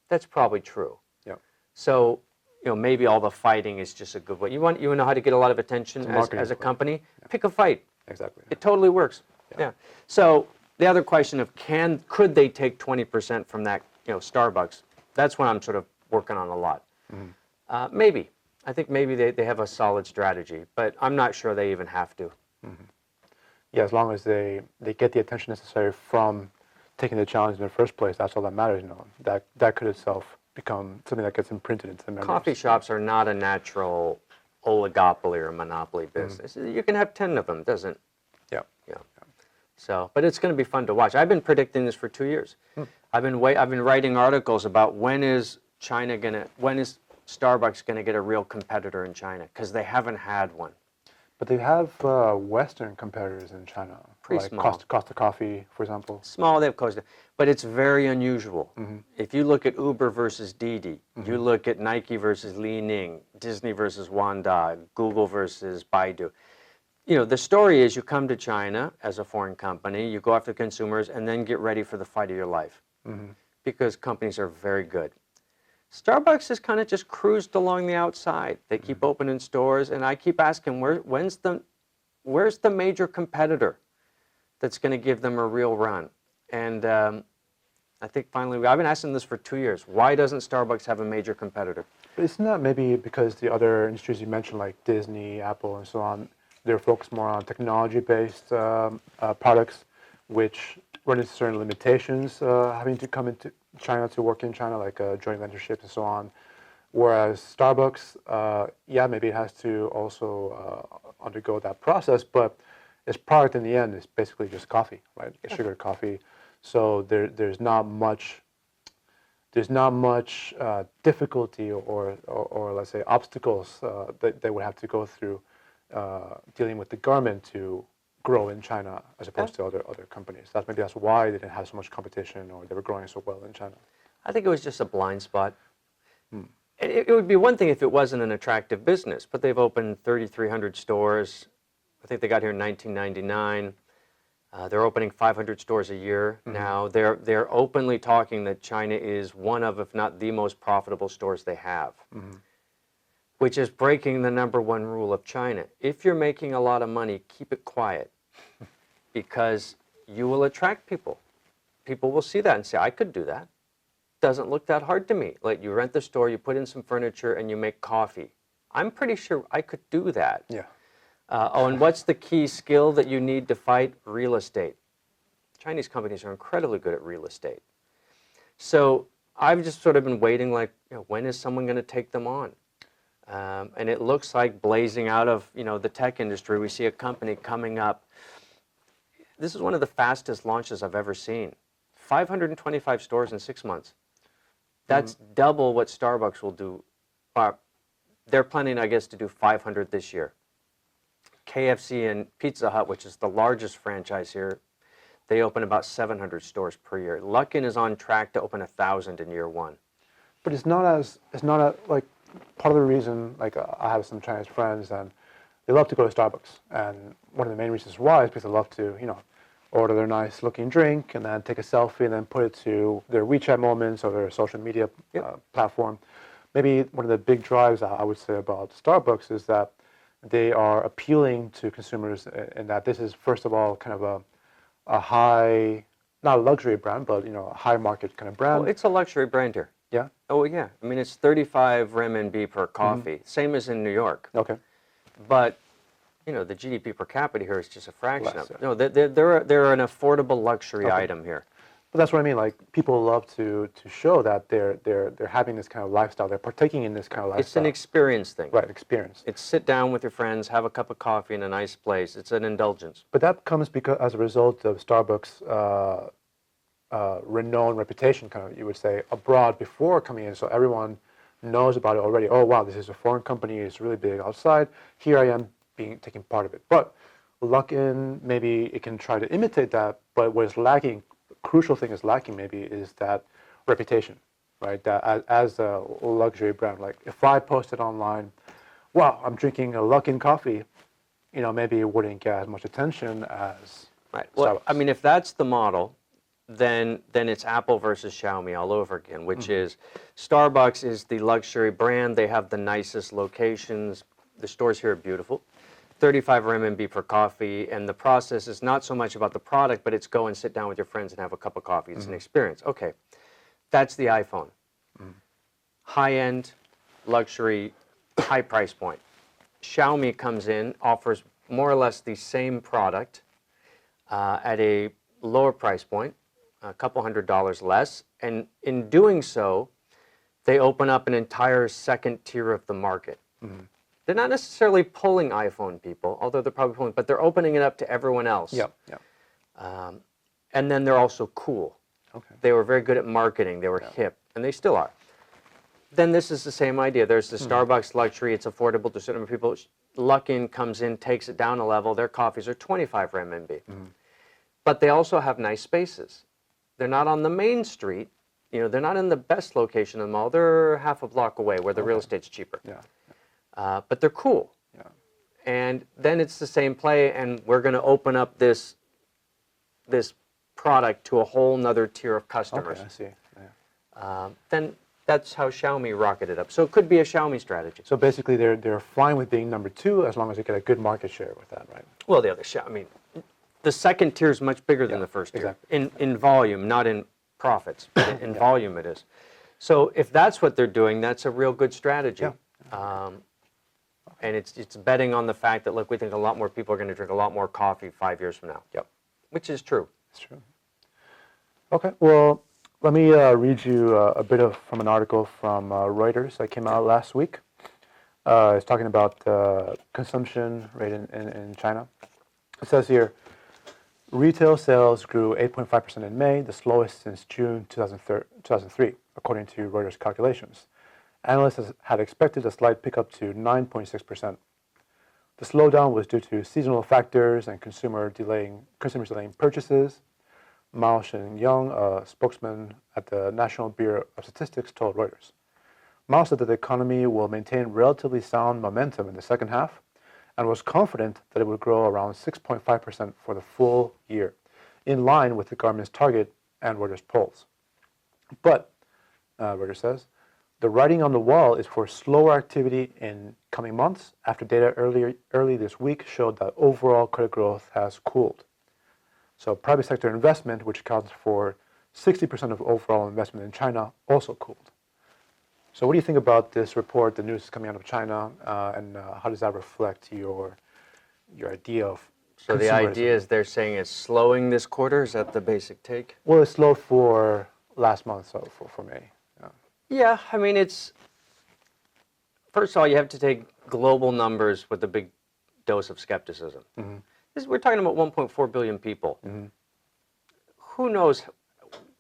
That's probably true. Yeah. So, maybe all the fighting is just a good way. You want to know how to get a lot of attention as a company? Yeah. Pick a fight. Exactly. It totally works. Yeah. So the other question of could they take 20% from that, Starbucks? That's what I'm sort of working on a lot. Maybe. I think maybe they have a solid strategy, but I'm not sure they even have to. Yeah, as long as they get the attention necessary from taking the challenge in the first place, that's all that matters. That could itself become something that gets imprinted into the memories. Coffee shops are not a natural oligopoly or monopoly business. You can have 10 of them, doesn't? Yeah. So, but it's going to be fun to watch. I've been predicting this for 2 years. I've been writing articles about when is Starbucks going to get a real competitor in China, because they haven't had one. But they have Western competitors in China, pretty like small. Costa Coffee, for example. Small, they have Costa, but it's very unusual. If you look at Uber versus Didi, you look at Nike versus Li Ning, Disney versus Wanda, Google versus Baidu. The story is you come to China as a foreign company, you go after consumers, and then get ready for the fight of your life, because companies are very good. Starbucks has kind of just cruised along the outside. They keep opening stores, and I keep asking, where's the major competitor that's going to give them a real run? And I think finally, I've been asking this for 2 years. Why doesn't Starbucks have a major competitor? But isn't that maybe because the other industries you mentioned, like Disney, Apple, and so on, they're focused more on technology-based products, which run into certain limitations, having to come into China to work in China, like joint ventureships and so on. Whereas Starbucks, maybe it has to also undergo that process, but its product in the end is basically just coffee, right? Sugared coffee. So there's not much difficulty or let's say obstacles that they would have to go through dealing with the government to grow in China as opposed to other companies. That's why they didn't have so much competition, or they were growing so well in China. I think it was just a blind spot. It would be one thing if it wasn't an attractive business, but they've opened 3,300 stores. I think they got here in 1999. They're opening 500 stores a year now. They're openly talking that China is one of, if not the most profitable stores they have, which is breaking the #1 rule of China. If you're making a lot of money, keep it quiet, because you will attract people. People will see that and say, I could do that. Doesn't look that hard to me. Like, you rent the store, you put in some furniture, and you make coffee. I'm pretty sure I could do that. Yeah. And what's the key skill that you need to fight? Real estate. Chinese companies are incredibly good at real estate. So I've just sort of been waiting, like, when is someone going to take them on? And it looks like blazing out of, the tech industry, we see a company coming up. This is one of the fastest launches I've ever seen. 525 stores in 6 months. That's double what Starbucks will do. They're planning, I guess, to do 500 this year. KFC and Pizza Hut, which is the largest franchise here, they open about 700 stores per year. Luckin is on track to open 1,000 in year 1. But it's not like, part of the reason, like, I have some Chinese friends, and they love to go to Starbucks. And one of the main reasons why is because they love to, order their nice looking drink and then take a selfie and then put it to their WeChat moments or their social media platform. Maybe one of the big drives I would say about Starbucks is that they are appealing to consumers in that this is, first of all, kind of a high, not a luxury brand, but a high market kind of brand. Well, it's a luxury brand here. Yeah? Oh, yeah. I mean, it's 35 renminbi per coffee, same as in New York. Okay. But the GDP per capita here is just a fraction of it. No, they're an affordable luxury item here. But that's what I mean. Like, people love to show that they're having this kind of lifestyle. They're partaking in this kind of lifestyle. It's an experience thing. Right, experience. It's sit down with your friends, have a cup of coffee in a nice place. It's an indulgence. But that comes as a result of Starbucks' renowned reputation, kind of, you would say, abroad before coming in. So everyone knows about it already. Oh, wow, this is a foreign company. It's really big outside. Here I am taking part of it. But Luckin, maybe it can try to imitate that, but what is lacking, crucial thing is lacking maybe, is that reputation, right? That as a luxury brand, like, if I posted online, wow, I'm drinking a Luckin coffee, maybe it wouldn't get as much attention as Right. Well, Starbucks. I mean, if that's the model, then it's Apple versus Xiaomi all over again, which is Starbucks is the luxury brand. They have the nicest locations. The stores here are beautiful. 35 RMB per coffee, and the process is not so much about the product, but it's go and sit down with your friends and have a cup of coffee. It's an experience. Okay, that's the iPhone. High-end, luxury, high price point. Xiaomi comes in, offers more or less the same product at a lower price point, a couple $100 less, and in doing so, they open up an entire second tier of the market. They're not necessarily pulling iPhone people, although they're probably pulling, but they're opening it up to everyone else. Yep. And then they're also cool. Okay. They were very good at marketing. They were hip, and they still are. Then this is the same idea. There's the Starbucks luxury. It's affordable to certain people. Luckin comes in, takes it down a level. Their coffees are 25 renminbi. But they also have nice spaces. They're not on the main street. They're not in the best location of the mall. They're half a block away where the real estate's cheaper. Yeah. But they're cool. Yeah. And then it's the same play, and we're going to open up this product to a whole nother tier of customers. Okay, I see. Yeah. Then that's how Xiaomi rocketed up. So it could be a Xiaomi strategy. So basically, they're fine with being number 2 as long as they get a good market share with that, right? Well, the other Xiaomi, the second tier is much bigger than the first tier. Exactly. In volume, not in profits, but in volume it is. So if that's what they're doing, that's a real good strategy. Yeah. And it's betting on the fact that, look, we think a lot more people are going to drink a lot more coffee 5 years from now. Yep. Which is true. It's true. Okay, well, let me read you a bit from an article from Reuters that came out last week. It's talking about consumption rate in China. It says here, retail sales grew 8.5% in May, the slowest since June 2003, according to Reuters calculations. Analysts had expected a slight pickup to 9.6%. The slowdown was due to seasonal factors and consumers delaying purchases. Mao Shen-yong, a spokesman at the National Bureau of Statistics, told Reuters. Mao said that the economy will maintain relatively sound momentum in the second half and was confident that it would grow around 6.5% for the full year, in line with the government's target and Reuters polls. But, Reuters says, the writing on the wall is for slower activity in coming months after data early this week showed that overall credit growth has cooled. So private sector investment, which accounts for 60% of overall investment in China, also cooled. So what do you think about this report, the news coming out of China, and how does that reflect your idea of So the consumerism? idea is they're saying it's slowing this quarter? Is that the basic take? Well, it's slow for last month, so for May. Yeah, I mean, first of all, you have to take global numbers with a big dose of skepticism. We're talking about 1.4 billion people. Who knows?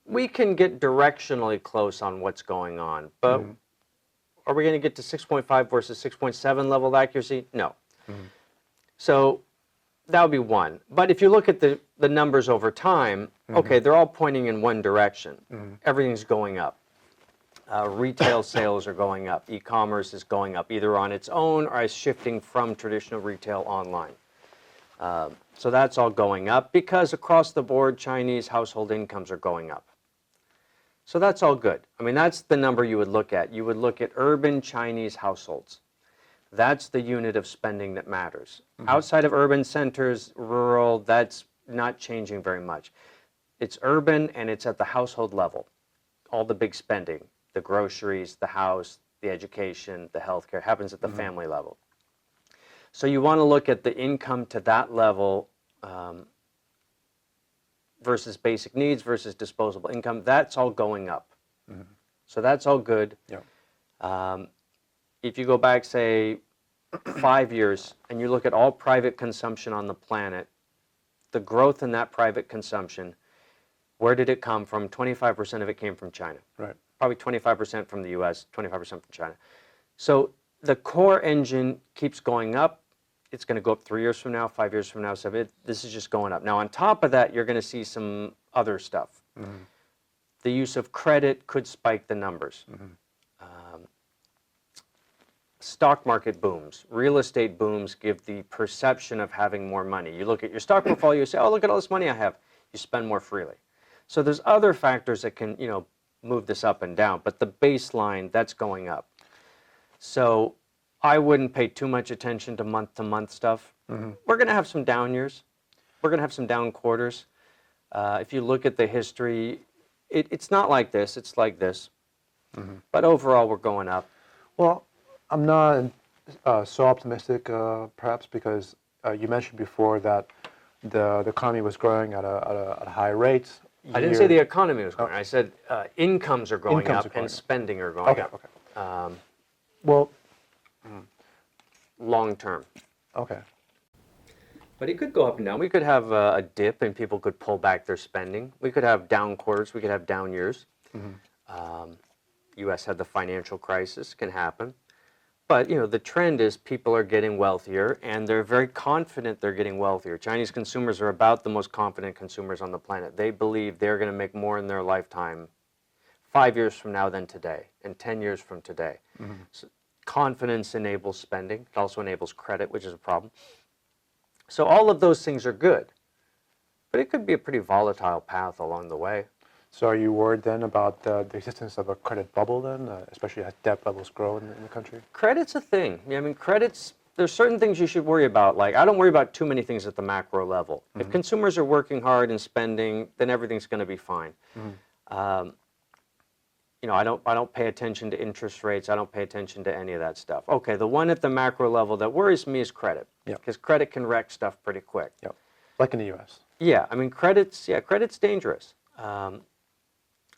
We can get directionally close on what's going on, but are we going to get to 6.5 versus 6.7 level of accuracy? No. So that would be one. But if you look at the numbers over time, okay, they're all pointing in one direction. Everything's going up. Retail sales are going up. E-commerce is going up, either on its own or is shifting from traditional retail online. So that's all going up because across the board, Chinese household incomes are going up. So that's all good. I mean, that's the number you would look at. You would look at urban Chinese households. That's the unit of spending that matters. Outside of urban centers, rural, that's not changing very much. It's urban and it's at the household level. All the big spending, the groceries, the house, the education, the healthcare, happens at the family level. So you want to look at the income to that level versus basic needs versus disposable income. That's all going up. So that's all good. If you go back, say, 5 years, and you look at all private consumption on the planet, the growth in that private consumption, where did it come from? 25% of it came from China. Right. Probably 25% from the US, 25% from China. So the core engine keeps going up. It's going to go up 3 years from now, 5 years from now. So this is just going up. Now, on top of that, you're going to see some other stuff. The use of credit could spike the numbers. Stock market booms, real estate booms give the perception of having more money. You look at your stock portfolio, you say, oh, look at all this money I have. You spend more freely. So there's other factors that can, move this up and down, but the baseline, that's going up. So I wouldn't pay too much attention to month stuff. We're going to have some down years. We're going to have some down quarters. If you look at the history, it's not like this, it's like this. But overall, we're going up. Well, I'm not so optimistic, perhaps, because you mentioned before that the economy was growing at a high rate. I didn't say the economy was growing. I said incomes are going up and spending are going up. Okay. Well, long term. Okay. But it could go up and down. We could have a dip and people could pull back their spending. We could have down quarters. We could have down years. U.S. had the financial crisis. Can happen. But, the trend is people are getting wealthier, and they're very confident they're getting wealthier. Chinese consumers are about the most confident consumers on the planet. They believe they're going to make more in their lifetime 5 years from now than today, and 10 years from today. So confidence enables spending. It also enables credit, which is a problem. So all of those things are good. But it could be a pretty volatile path along the way. So are you worried then about the existence of a credit bubble then, especially as debt levels grow in the country? Credit's a thing. I mean, there's certain things you should worry about. Like, I don't worry about too many things at the macro level. If consumers are working hard and spending, then everything's going to be fine. I don't pay attention to interest rates. I don't pay attention to any of that stuff. Okay, the one at the macro level that worries me is credit. Because credit can wreck stuff pretty quick. Like in the U.S. Yeah, I mean, credit's dangerous.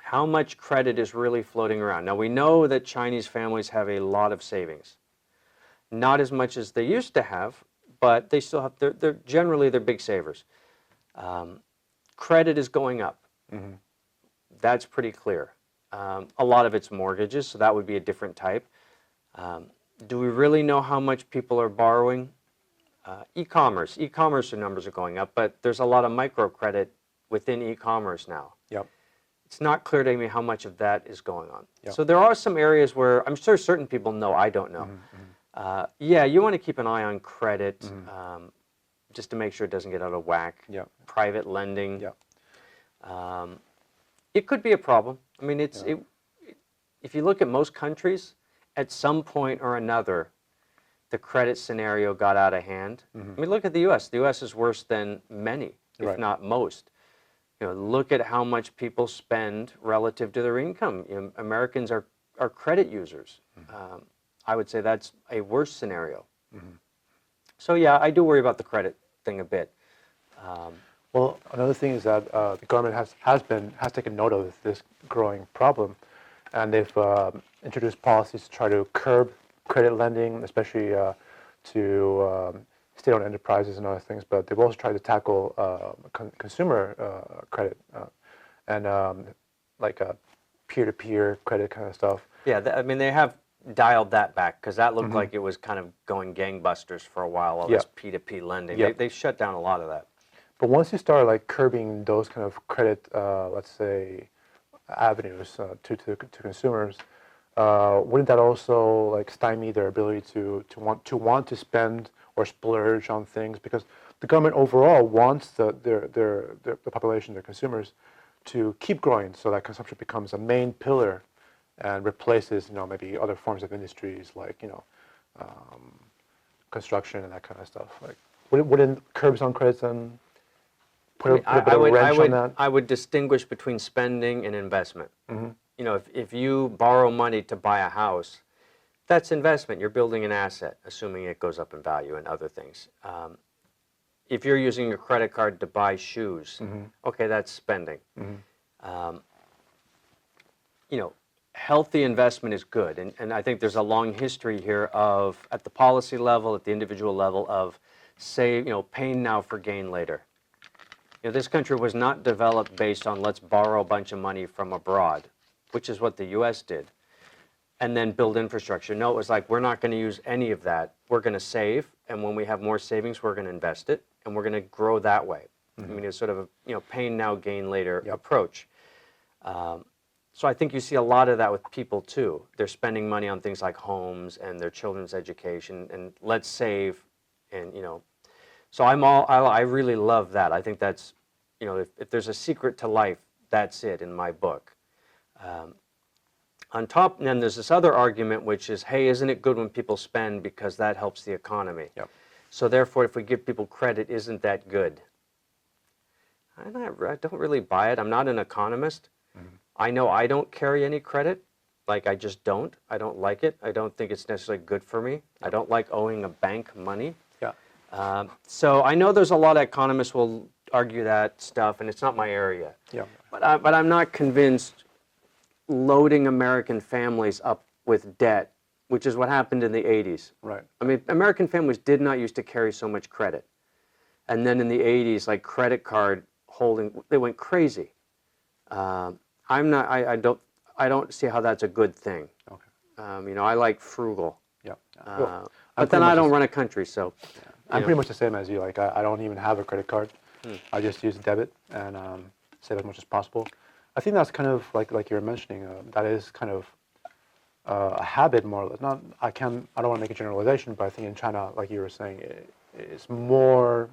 How much credit is really floating around? Now, we know that Chinese families have a lot of savings. Not as much as they used to have, but they still have, they're generally big savers. Credit is going up. That's pretty clear. A lot of it's mortgages, so that would be a different type. Do we really know how much people are borrowing? E-commerce numbers are going up, but there's a lot of microcredit within e-commerce now. Yep. It's not clear to me how much of that is going on. Yep. So there are some areas where I'm sure certain people know, I don't know. Yeah, you want to keep an eye on credit just to make sure it doesn't get out of whack. Yep. Private lending. Yep. It could be a problem. I mean, if you look at most countries, at some point or another, the credit scenario got out of hand. I mean, look at the U.S. The U.S. is worse than many, if not most. You know, look at how much people spend relative to their income. You know, Americans are credit users. I would say that's a worse scenario. So yeah, I do worry about the credit thing a bit. Well, another thing is that the government has taken note of this growing problem, and they've introduced policies to try to curb credit lending, especially to state-owned enterprises and other things. But they've also tried to tackle consumer credit and like peer-to-peer credit kind of stuff. Yeah, I mean, they have dialed that back because that looked like it was kind of going gangbusters for a while, all this P2P lending. They shut down a lot of that. But once you start like curbing those kind of credit, let's say, avenues to consumers, wouldn't that also like stymie their ability to want to spend or splurge on things? Because the government overall wants their population, their consumers, to keep growing, so that consumption becomes a main pillar and replaces, you know, maybe other forms of industries like, you know, construction and that kind of stuff. Like, wouldn't curbs on credits then put a bit of a wrench on that? I would distinguish between spending and investment. You know, if you borrow money to buy a house, that's investment. You're building an asset, assuming it goes up in value and other things. If you're using your credit card to buy shoes, okay, that's spending. You know, healthy investment is good, and I think there's a long history here of, at the policy level, at the individual level, of pain now for gain later. You know, this country was not developed based on let's borrow a bunch of money from abroad, which is what the U.S. did, and then build infrastructure. No, it was like, we're not going to use any of that. We're going to save, and when we have more savings, we're going to invest it, and we're going to grow that way. I mean, it's sort of a pain now, gain later approach. So I think you see a lot of that with people too. They're spending money on things like homes and their children's education, and let's save, and So I really love that. I think that's, if there's a secret to life, that's it in my book. On top, and then there's this other argument, which is, hey, isn't it good when people spend because that helps the economy? Yep. So therefore, if we give people credit, isn't that good? I don't really buy it. I'm not an economist. I know I don't carry any credit. Like, I just don't. I don't like it. I don't think it's necessarily good for me. I don't like owing a bank money. Yeah. So I know there's a lot of economists will argue that stuff, and it's not my area. Yeah. But I'm not convinced loading American families up with debt, which is what happened in the 80s. Right. I mean, American families did not used to carry so much credit. And then in the 80s, like credit card holding, they went crazy. I don't see how that's a good thing. Okay. I like frugal. Yeah. But then I don't run a country, so. Yeah. I'm pretty much the same as you. Like, I don't even have a credit card. I just use debit and save as much as possible. I think that's kind of like you were mentioning. That is kind of a habit, more or less. I don't want to make a generalization, but I think in China, like you were saying, it's more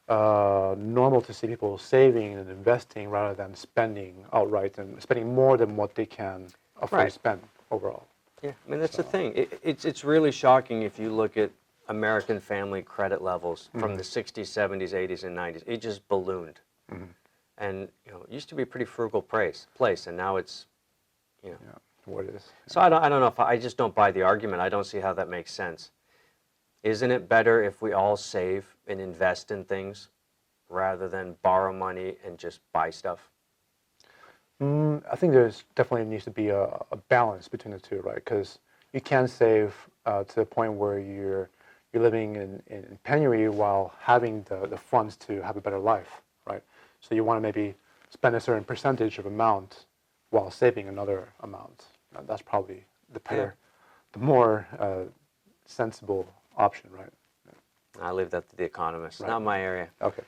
normal to see people saving and investing rather than spending outright and spending more than what they can afford to spend overall. Yeah, I mean, that's the thing. It's really shocking if you look at American family credit levels from the 60s, 70s, 80s, and 90s. It just ballooned. And, it used to be a pretty frugal place, and now it's, Yeah, what it is. So I don't know if I just don't buy the argument. I don't see how that makes sense. Isn't it better if we all save and invest in things rather than borrow money and just buy stuff? I think there's definitely needs to be a balance between the two, right? Because you can save to the point where you're living in penury while having the funds to have a better life, right? So you want to maybe spend a certain percentage of amount while saving another amount. That's probably the more sensible option, right? I leave that to the economists, Right. not my area. Okay.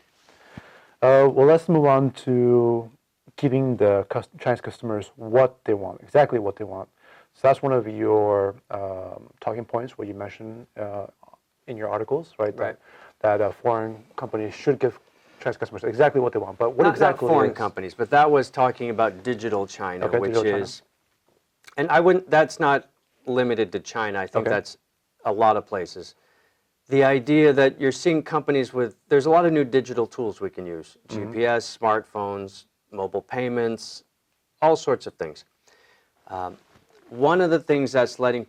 Well, let's move on to giving the Chinese customers what they want, exactly what they want. So that's one of your talking points where you mentioned in your articles, right? Right. That foreign companies should give Chinese customers exactly what they want. But what Not exactly foreign is companies, but that was talking about digital China, okay? which Digital China. is, and I wouldn't. That's not limited to China. I think Okay. that's a lot of places. The idea that you're seeing companies with, there's a lot of new digital tools we can use, GPS, smartphones, mobile payments, all sorts of things. One of the things that's letting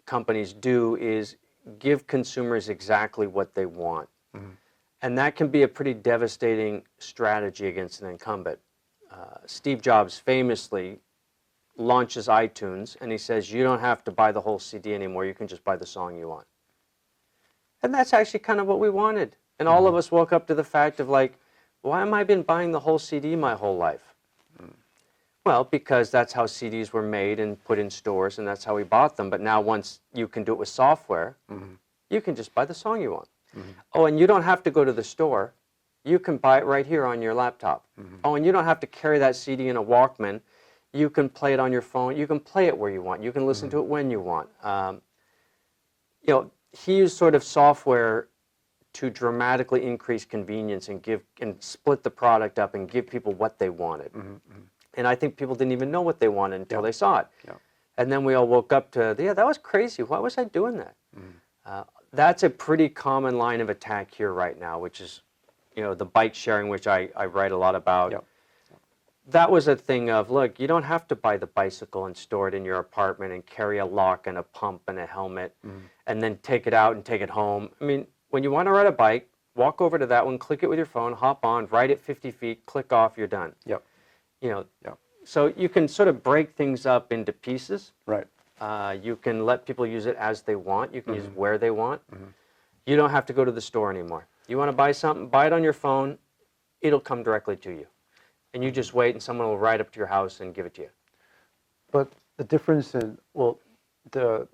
companies do is give consumers exactly what they want. And that can be a pretty devastating strategy against an incumbent. Steve Jobs famously launches iTunes and he says, you don't have to buy the whole CD anymore, you can just buy the song you want. And that's actually kind of what we wanted. And all of us woke up to the fact of like, why am I been buying the whole CD my whole life? Well, because that's how CDs were made and put in stores, and that's how we bought them. But now once you can do it with software, you can just buy the song you want. Oh, and you don't have to go to the store. You can buy it right here on your laptop. Oh, and you don't have to carry that CD in a Walkman. You can play it on your phone. You can play it where you want. You can listen to it when you want. You know, he used sort of software to dramatically increase convenience and split the product up and give people what they wanted. And I think people didn't even know what they wanted until they saw it. Yeah. And then we all woke up to, yeah, that was crazy. Why was I doing that? That's a pretty common line of attack here right now, which is, you know, the bike sharing, which I write a lot about. Yep. That was a thing of, look, you don't have to buy the bicycle and store it in your apartment and carry a lock and a pump and a helmet and then take it out and take it home. I mean, when you want to ride a bike, walk over to that one, click it with your phone, hop on, ride it 50 feet, click off, you're done. Yep. You know, Yep. so you can sort of break things up into pieces. Right. You can let people use it as they want. You can use it where they want. You don't have to go to the store anymore. You want to buy something, buy it on your phone. It'll come directly to you. And you just wait and someone will ride up to your house and give it to you. But the difference in, well, the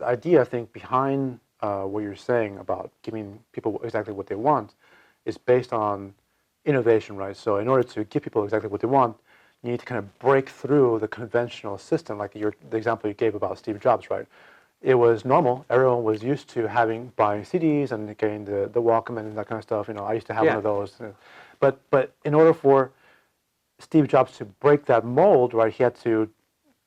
idea, I think, behind what you're saying about giving people exactly what they want is based on innovation, right? So in order to give people exactly what they want, you need to kind of break through the conventional system, like the example you gave about Steve Jobs, right? It was normal. Everyone was used to buying CDs and getting the Walkman and that kind of stuff. You know, I used to have one of those. But in order for Steve Jobs to break that mold, right, he had to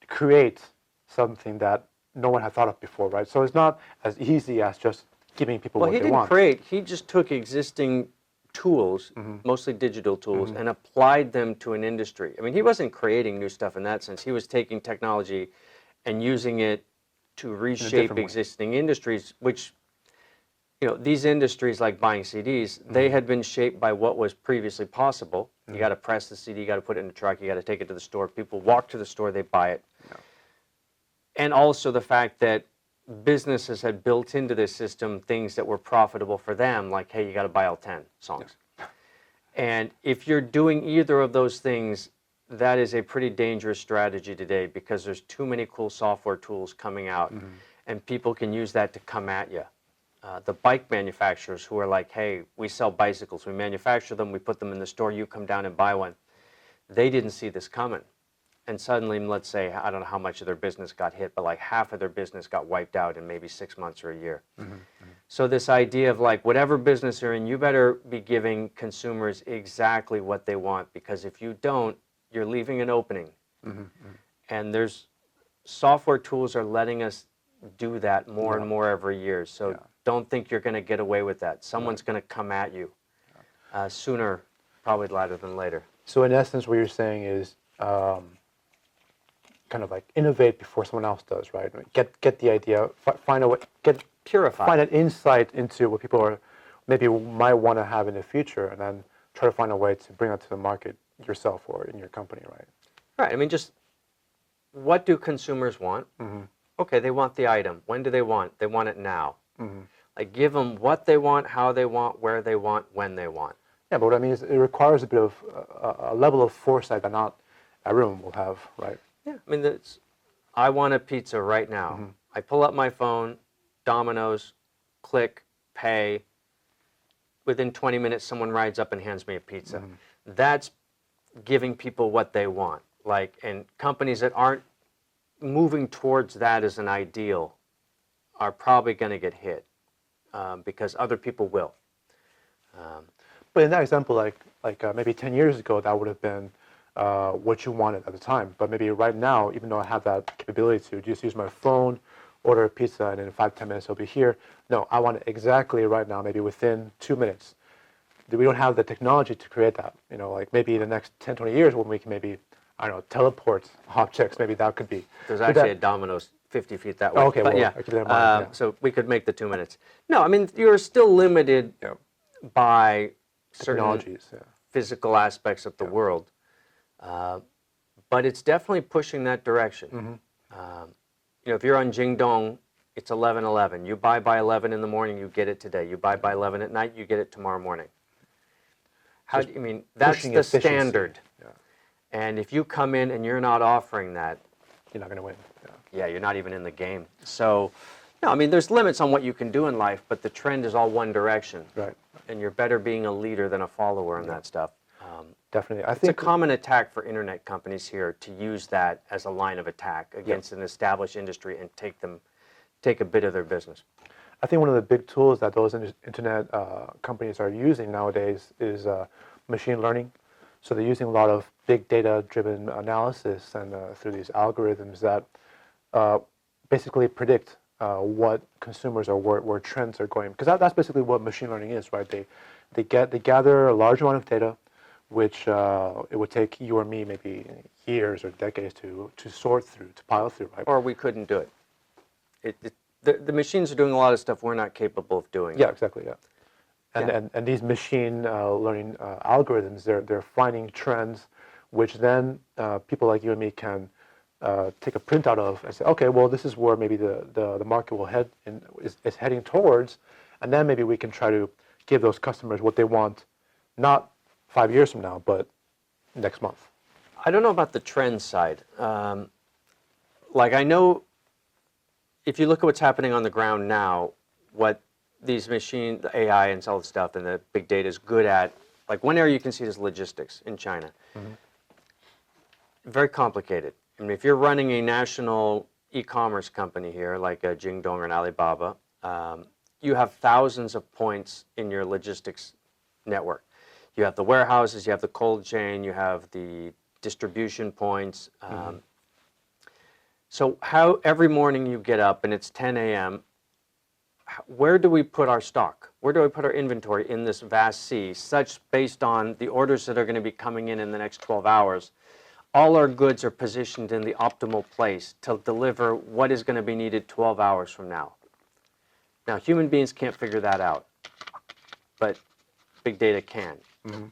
create something that no one had thought of before, right? So it's not as easy as just giving people what they want. Well, he didn't create. He just took existing tools, mostly digital tools, and applied them to an industry. I mean, he wasn't creating new stuff in that sense. He was taking technology and using it to reshape existing industries, which, you know, these industries like buying CDs, they had been shaped by what was previously possible. You got to press the CD, you got to put it in a truck, you got to take it to the store. People walk to the store, they buy it. Yeah. And also the fact that businesses had built into this system things that were profitable for them, like, hey, you got to buy all 10 songs. Yeah. And if you're doing either of those things, that is a pretty dangerous strategy today because there's too many cool software tools coming out, and people can use that to come at you. The bike manufacturers who are like, hey, we sell bicycles, we manufacture them, we put them in the store, you come down and buy one. They didn't see this coming. And suddenly, let's say, I don't know how much of their business got hit, but like half of their business got wiped out in maybe 6 months or a year. So this idea of like, whatever business you're in, you better be giving consumers exactly what they want, because if you don't, you're leaving an opening. And there's software tools are letting us do that more and more every year. So don't think you're going to get away with that. Someone's going to come at you sooner, probably later than later. So in essence, what you're saying is kind of like innovate before someone else does, right? Get the idea, find a way, Purify. Find an insight into what people are maybe might want to have in the future, and then try to find a way to bring that to the market yourself or in your company, right? Right. I mean, just what do consumers want? Okay, they want the item. When do they want? They want it now. Like, give them what they want, how they want, where they want, when they want. Yeah, but what I mean is it requires a bit of a level of foresight that not everyone will have, right? Yeah. I mean, I want a pizza right now. I pull up my phone, Dominos, click, pay, within 20 minutes, someone rides up and hands me a pizza. That's giving people what they want. Like, and companies that aren't moving towards that as an ideal are probably going to get hit because other people will. But in that example, maybe 10 years ago, that would have been what you wanted at the time. But maybe right now, even though I have that capability to just use my phone, order a pizza, and in 5-10 minutes it'll be here. No, I want it exactly right now, maybe within 2 minutes. We don't have the technology to create that. Like maybe in the next 10-20 years when we can maybe, I don't know, teleport objects, maybe that could be. There's actually a Domino's 50 feet that way. Oh, okay, but well, yeah. I keep that in mind, yeah. So we could make the 2 minutes. No, I mean, you're still limited by certain Technologies, physical aspects of the world. But it's definitely pushing that direction. If you're on Jingdong, it's 11:11. You buy by 11 in the morning, you get it today. You buy by 11 at night, you get it tomorrow morning. That's the standard. And if you come in and you're not offering that, you're not going to win. Yeah, you're not even in the game. So, no, I mean, there's limits on what you can do in life, but the trend is all one direction. Right. And you're better being a leader than a follower in that stuff. Definitely. It's a common attack for internet companies here to use that as a line of attack against an established industry and take a bit of their business. I think one of the big tools that those internet companies are using nowadays is machine learning. So they're using a lot of big data-driven analysis and through these algorithms that basically predict what consumers or where trends are going. Because that's basically what machine learning is, right? They gather a large amount of data, which it would take you or me maybe years or decades to sort through, to pile through, right? Or we couldn't do it. The machines are doing a lot of stuff we're not capable of doing. Yeah, exactly, yeah. And these machine learning algorithms, they're finding trends, which then people like you and me can take a printout of and say, okay, well, this is where maybe the market will head is heading towards, and then maybe we can try to give those customers what they want, not 5 years from now, but next month. I don't know about the trend side. I know if you look at what's happening on the ground now, what these machines, the AI and all the stuff and the big data is good at, like one area you can see is logistics in China. Very complicated. I mean, if you're running a national e-commerce company here, like a Jingdong or an Alibaba, you have thousands of points in your logistics network. You have the warehouses, you have the cold chain, you have the distribution points. So how every morning you get up and it's 10 a.m., where do we put our stock? Where do we put our inventory in this vast sea, such based on the orders that are going to be coming in the next 12 hours? All our goods are positioned in the optimal place to deliver what is going to be needed 12 hours from now. Now, human beings can't figure that out, but big data can.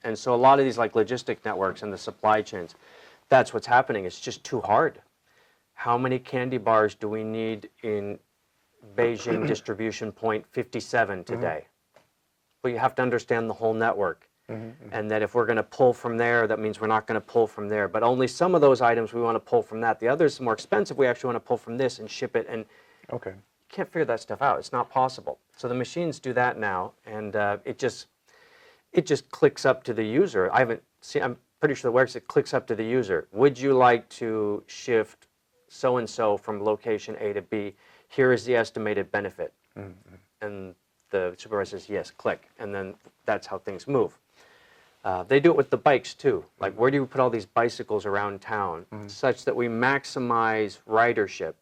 And so a lot of these like logistic networks and the supply chains, that's what's happening. It's just too hard. How many candy bars do we need in Beijing distribution point 57 today? Well, you have to understand the whole network. And that if we're going to pull from there, that means we're not going to pull from there. But only some of those items we want to pull from that. The others are more expensive. We actually want to pull from this and ship it. And you can't figure that stuff out. It's not possible. So the machines do that now, and it just clicks up to the user. I'm pretty sure the works. It clicks up to the user. Would you like to shift so-and-so from location A to B? Here is the estimated benefit. And the supervisor says, yes, click. And then that's how things move. They do it with the bikes, too. Like, where do we put all these bicycles around town such that we maximize ridership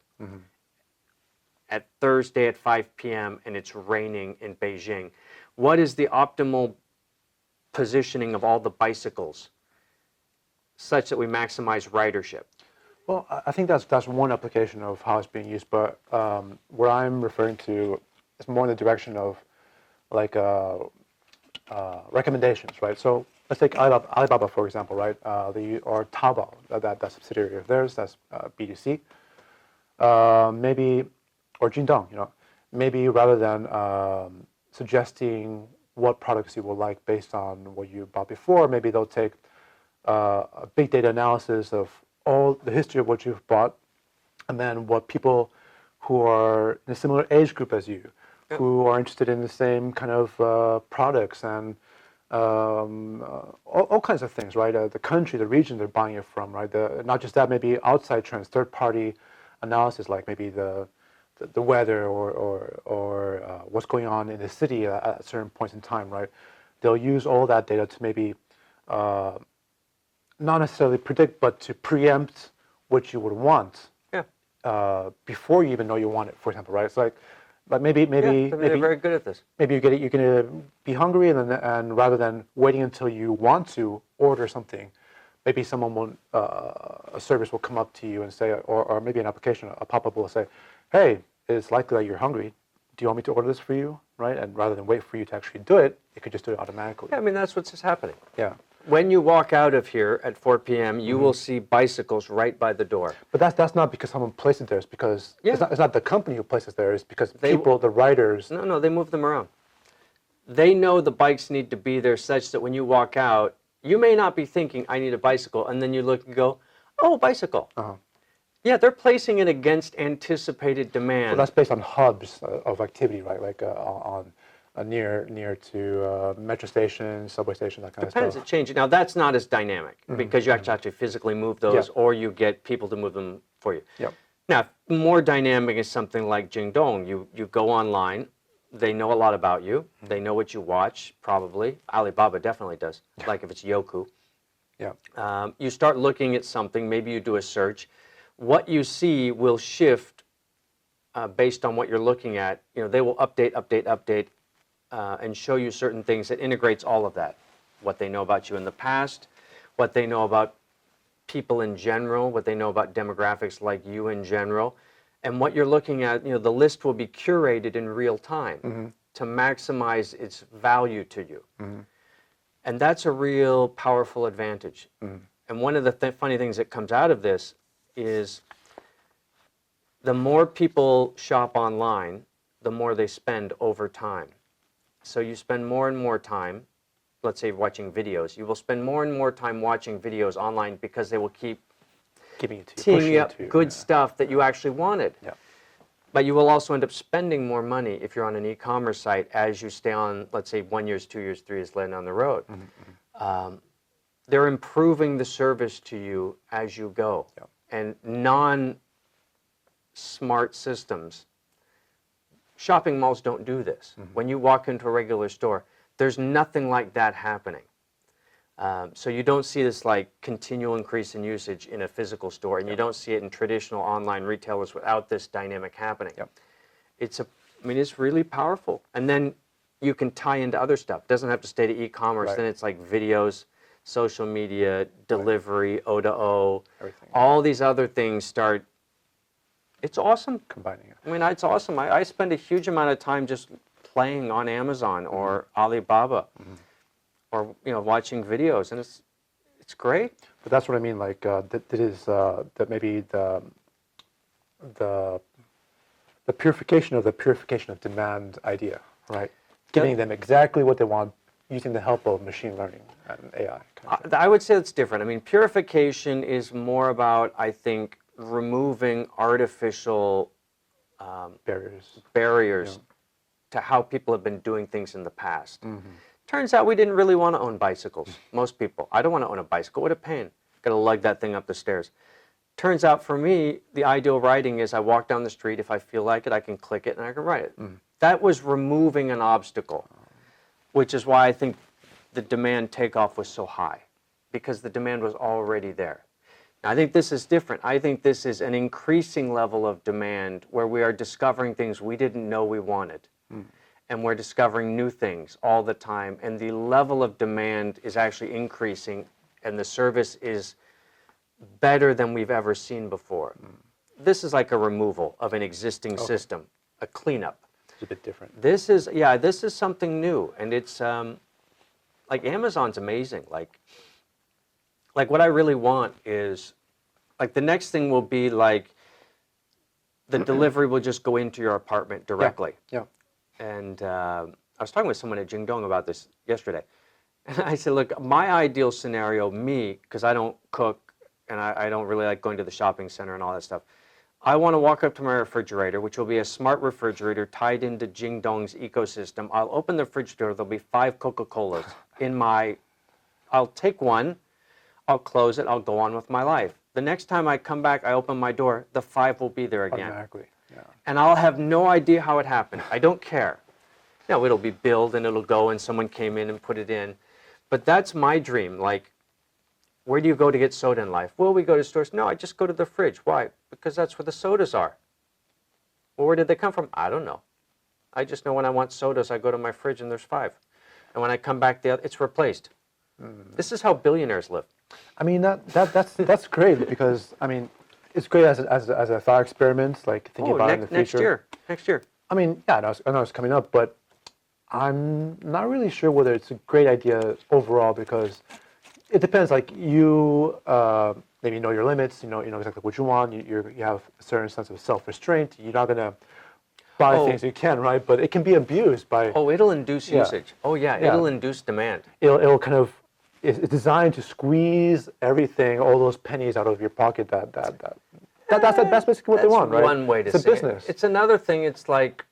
at Thursday at 5 p.m. and it's raining in Beijing? What is the optimal positioning of all the bicycles such that we maximize ridership? Well, I think that's one application of how it's being used, but what I'm referring to is more in the direction of like recommendations, right? So let's take Alibaba for example, right? Or Taobao, that subsidiary of theirs, that's B2C. Maybe, or Jingdong, maybe rather than suggesting what products you will like based on what you bought before, maybe they'll take a big data analysis of all the history of what you've bought, and then what people who are in a similar age group as you, who are interested in the same kind of products and all kinds of things, right? The country, the region they're buying it from, right? Not just that, maybe outside trends, third-party analysis, like maybe the weather or what's going on in the city at certain points in time, right? They'll use all that data to maybe not necessarily predict, but to preempt what you would want before you even know you want it, for example, right? It's like maybe they're very good at this. Maybe you're gonna be hungry, and rather than waiting until you want to order something, maybe someone will a service will come up to you and say, or maybe an application, a pop-up will say, "Hey, it's likely that you're hungry. Do you want me to order this for you?" Right? And rather than wait for you to actually do it, it could just do it automatically. Yeah, I mean, that's what's just happening. Yeah. When you walk out of here at 4 p.m., you will see bicycles right by the door. But that's not because someone placed it there. It's because it's not the company who places it there. It's because the riders. No, they move them around. They know the bikes need to be there such that when you walk out, you may not be thinking, I need a bicycle, and then you look and go, oh, bicycle. Uh-huh. Yeah, they're placing it against anticipated demand. So that's based on hubs of activity, right? Like on near to metro stations, subway stations, that kind of stuff. Depends, it changes. Now, that's not as dynamic because you actually physically move those or you get people to move them for you. Yep. Now, more dynamic is something like Jingdong. You go online. They know a lot about you. They know what you watch, probably. Alibaba definitely does, like if it's Youku. Yeah. You start looking at something, maybe you do a search. What you see will shift based on what you're looking at. You know, they will update, and show you certain things that integrates all of that. What they know about you in the past, what they know about people in general, what they know about demographics like you in general. And what you're looking at, you know, the list will be curated in real time to maximize its value to you. And that's a real powerful advantage. And one of the funny things that comes out of this is the more people shop online, the more they spend over time. So you spend more and more time, let's say watching videos, you will spend more and more time watching videos online because they will keep giving it to you, teeing pushing you it up to you. good stuff that you actually wanted. Yeah. But you will also end up spending more money if you're on an e-commerce site as you stay on, let's say, 1 year, 2 years, 3 years later down the road. They're improving the service to you as you go. Yeah. And non-smart systems, shopping malls don't do this. When you walk into a regular store, there's nothing like that happening. So you don't see this like continual increase in usage in a physical store, and you don't see it in traditional online retailers without this dynamic happening. Yep. I mean, it's really powerful. And then you can tie into other stuff. It doesn't have to stay to e-commerce. Right. Then it's like videos, social media, delivery, O2O. Everything. All these other things start. It's awesome. Combining it. I mean, it's awesome. I spend a huge amount of time just playing on Amazon or Alibaba, or watching videos, and it's great. But that's what I mean. Like that maybe the purification of demand idea, right? Giving them exactly what they want using the help of machine learning and AI. I would say it's different. I mean, purification is more about, I think, removing artificial barriers to how people have been doing things in the past. Turns out we didn't really want to own bicycles, most people. I don't want to own a bicycle. What a pain. Got to lug that thing up the stairs. Turns out for me, the ideal riding is I walk down the street. If I feel like it, I can click it and I can ride it. That was removing an obstacle, which is why I think the demand takeoff was so high, because the demand was already there. Now, I think this is different. I think this is an increasing level of demand where we are discovering things we didn't know we wanted. And we're discovering new things all the time. And the level of demand is actually increasing, and the service is better than we've ever seen before. This is like a removal of an existing system, a cleanup. It's a bit different. This is something new, and it's like Amazon's amazing. Like what I really want is, like, the next thing will be like the delivery will just go into your apartment directly. Yeah. And I was talking with someone at Jingdong about this yesterday. And I said, look, my ideal scenario, because I don't cook and I don't really like going to the shopping center and all that stuff, I want to walk up to my refrigerator, which will be a smart refrigerator tied into Jingdong's ecosystem. I'll open the fridge door. There'll be 5 Coca-Colas in my. I'll take one. I'll close it. I'll go on with my life. The next time I come back, I open my door. The 5 will be there again. Automatically. Yeah. And I'll have no idea how it happened. I don't care. Now, it'll be billed and it'll go and someone came in and put it in. But that's my dream. Like, where do you go to get soda in life? Well, we go to stores. No, I just go to the fridge. Why? Because that's where the sodas are. Well, where did they come from? I don't know. I just know when I want sodas, I go to my fridge and there's 5. And when I come back, it's replaced. This is how billionaires live. I mean, that's great because, I mean, it's great as a thought experiment, like thinking about it in the future. Next year. I mean, yeah, I know it's coming up, but I'm not really sure whether it's a great idea overall because it depends. Like you maybe know your limits. You know exactly what you want. You have a certain sense of self-restraint. You're not gonna buy things you can, right? But it can be abused by. Oh, it'll induce usage. Oh yeah, it'll induce demand. It'll kind of. It's designed to squeeze everything, all those pennies out of your pocket. That's basically what they want, right? One way to say it's a business. It's another thing. It's like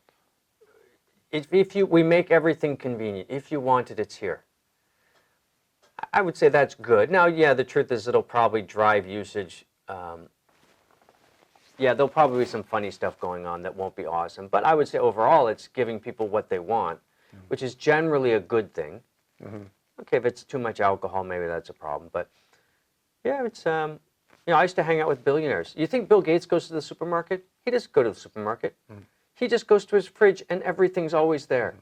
we make everything convenient. If you want it, it's here. I would say that's good. Now, yeah, the truth is it'll probably drive usage. Yeah, there'll probably be some funny stuff going on that won't be awesome. But I would say overall, it's giving people what they want, which is generally a good thing. Okay, if it's too much alcohol, maybe that's a problem. But yeah, it's I used to hang out with billionaires. You think Bill Gates goes to the supermarket? He doesn't go to the supermarket. He just goes to his fridge and everything's always there.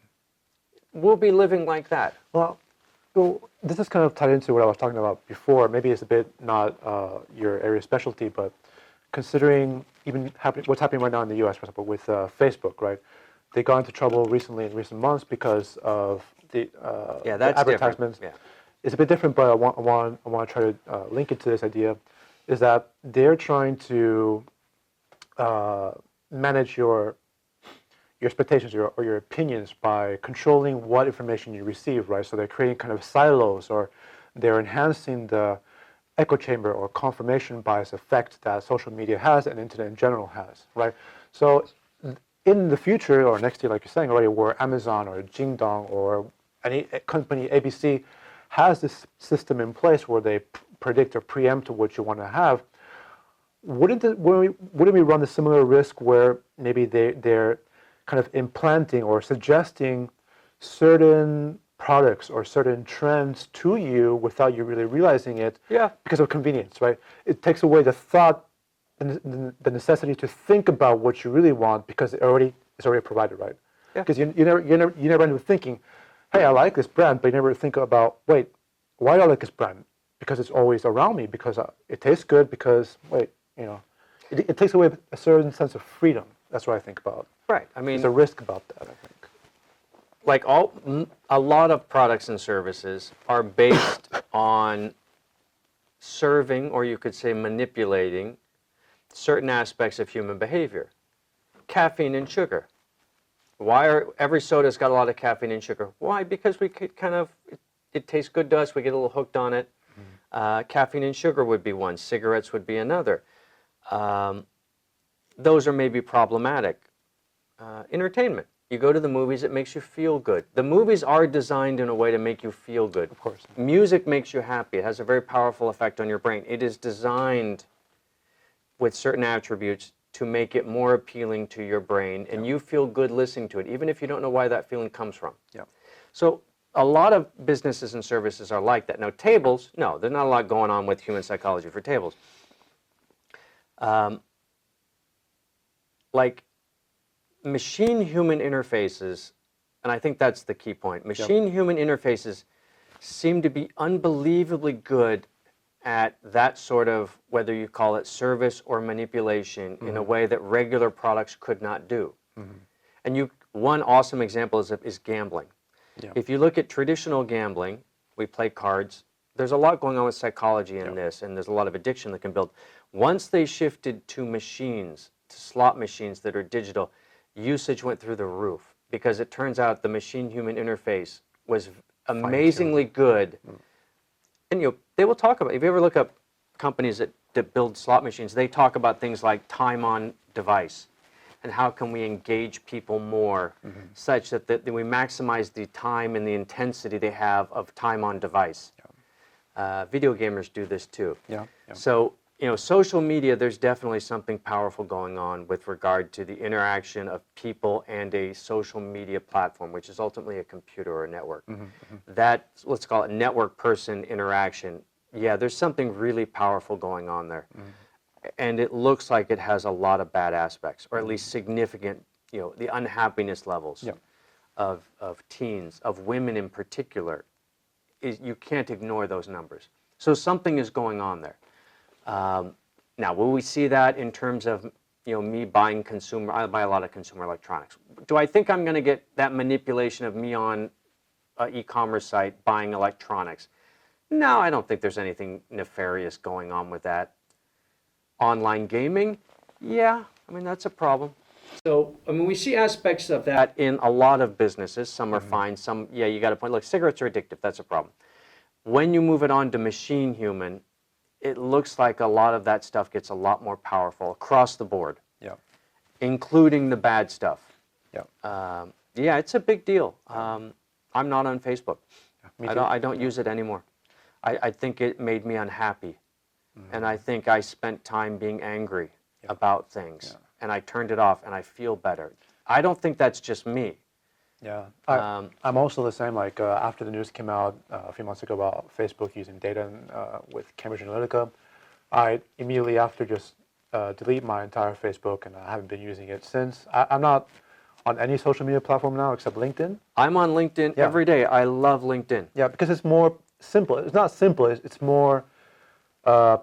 We'll be living like that. Well, this is kind of tied into what I was talking about before. Maybe it's a bit not your area of specialty, but considering even what's happening right now in the U.S., for example, with Facebook, right? They got into trouble recently in recent months because of the advertisements. Yeah. It's a bit different, but I want to try to link it to this idea, is that they're trying to manage your expectations or your opinions by controlling what information you receive, right? So they're creating kind of silos, or they're enhancing the echo chamber or confirmation bias effect that social media has and internet in general has, right? So in the future or next year, like you're saying already, where Amazon or Jingdong or any company, ABC, has this system in place where they predict or preempt what you want to have, wouldn't we run a similar risk where maybe they're kind of implanting or suggesting certain products or certain trends to you without you really realizing it? Yeah. Because of convenience, right? It takes away the thought, the necessity to think about what you really want because it's already provided, right? Yeah. Because you never end up thinking, hey, I like this brand, but you never think about, wait, why do I like this brand? Because it's always around me, because it tastes good, because, it takes away a certain sense of freedom. That's what I think about. Right. I mean, there's a risk about that, I think. Like a lot of products and services are based on serving, or you could say manipulating, certain aspects of human behavior. Caffeine and sugar. Every soda's got a lot of caffeine and sugar? Why? Because we could it tastes good to us, we get a little hooked on it. Caffeine and sugar would be one, cigarettes would be another. Those are maybe problematic. Entertainment. You go to the movies, it makes you feel good. The movies are designed in a way to make you feel good. Of course. Music makes you happy. It has a very powerful effect on your brain. It is designed with certain attributes to make it more appealing to your brain, and you feel good listening to it, even if you don't know why that feeling comes from. Yeah. So a lot of businesses and services are like that. Now, tables, no, there's not a lot going on with human psychology for tables. Like machine-human interfaces, and I think that's the key point, machine-human interfaces seem to be unbelievably good at that sort of, whether you call it service or manipulation, in a way that regular products could not do. And one awesome example is gambling. Yeah. If you look at traditional gambling, we play cards, there's a lot going on with psychology in this, and there's a lot of addiction that can build. Once they shifted to machines, to slot machines that are digital, usage went through the roof, because it turns out the machine-human interface was amazingly good. And they will talk about, if you ever look up companies that that build slot machines, they talk about things like time on device and how can we engage people more such that we maximize the time and the intensity they have of time on device. Video gamers do this too. So, social media, there's definitely something powerful going on with regard to the interaction of people and a social media platform, which is ultimately a computer or a network. That, let's call it network person interaction. Yeah, there's something really powerful going on there. And it looks like it has a lot of bad aspects, or at least significant, the unhappiness levels of teens, of women in particular. You can't ignore those numbers. So something is going on there. Now, will we see that in terms of me buying I buy a lot of consumer electronics. Do I think I'm going to get that manipulation of me on an e-commerce site buying electronics? No, I don't think there's anything nefarious going on with that. Online gaming, yeah, that's a problem. So, we see aspects of that in a lot of businesses. Some are fine, some, you got a point. Look, cigarettes are addictive, that's a problem. When you move it on to machine human, it looks like a lot of that stuff gets a lot more powerful across the board, including the bad stuff. It's a big deal. I'm not on Facebook. I don't use it anymore. I think it made me unhappy. And I think I spent time being angry about things. And I turned it off, and I feel better. I don't think that's just me. I'm also the same. Like after the news came out a few months ago about Facebook using data with Cambridge Analytica, I immediately after just delete my entire Facebook, and I haven't been using it since. I'm not on any social media platform now except LinkedIn. I'm on LinkedIn every day. I love LinkedIn. Yeah, because it's more simple. It's not simple. It's more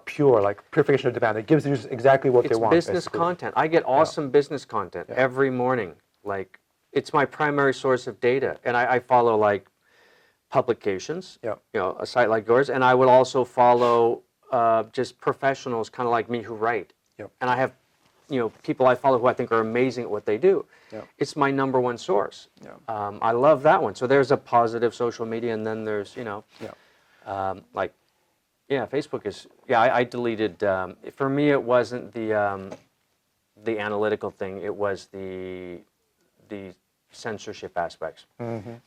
pure, like purification of demand. It gives users exactly what they want. It's business content. I get awesome business content every morning. Like, it's my primary source of data, and I follow like publications, a site like yours, and I would also follow just professionals, kind of like me, who write. And I have, people I follow who I think are amazing at what they do. It's my number one source. I love that one. So there's a positive social media, and then there's, Facebook is, I deleted, for me it wasn't the analytical thing, it was the censorship aspects,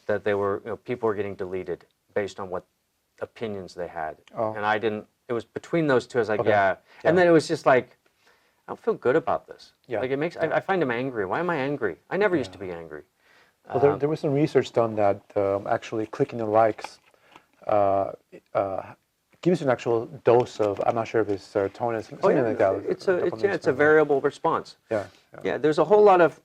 that they were, people were getting deleted based on what opinions they had. And I didn't, it was between those two, I was like, and then it was just like, I don't feel good about this. Like it makes, I find them angry. Why am I angry? I never used to be angry. Well, there was some research done that actually clicking the likes gives you an actual dose of, I'm not sure if it's serotonin, something like that. It's a variable response. There's a whole lot of,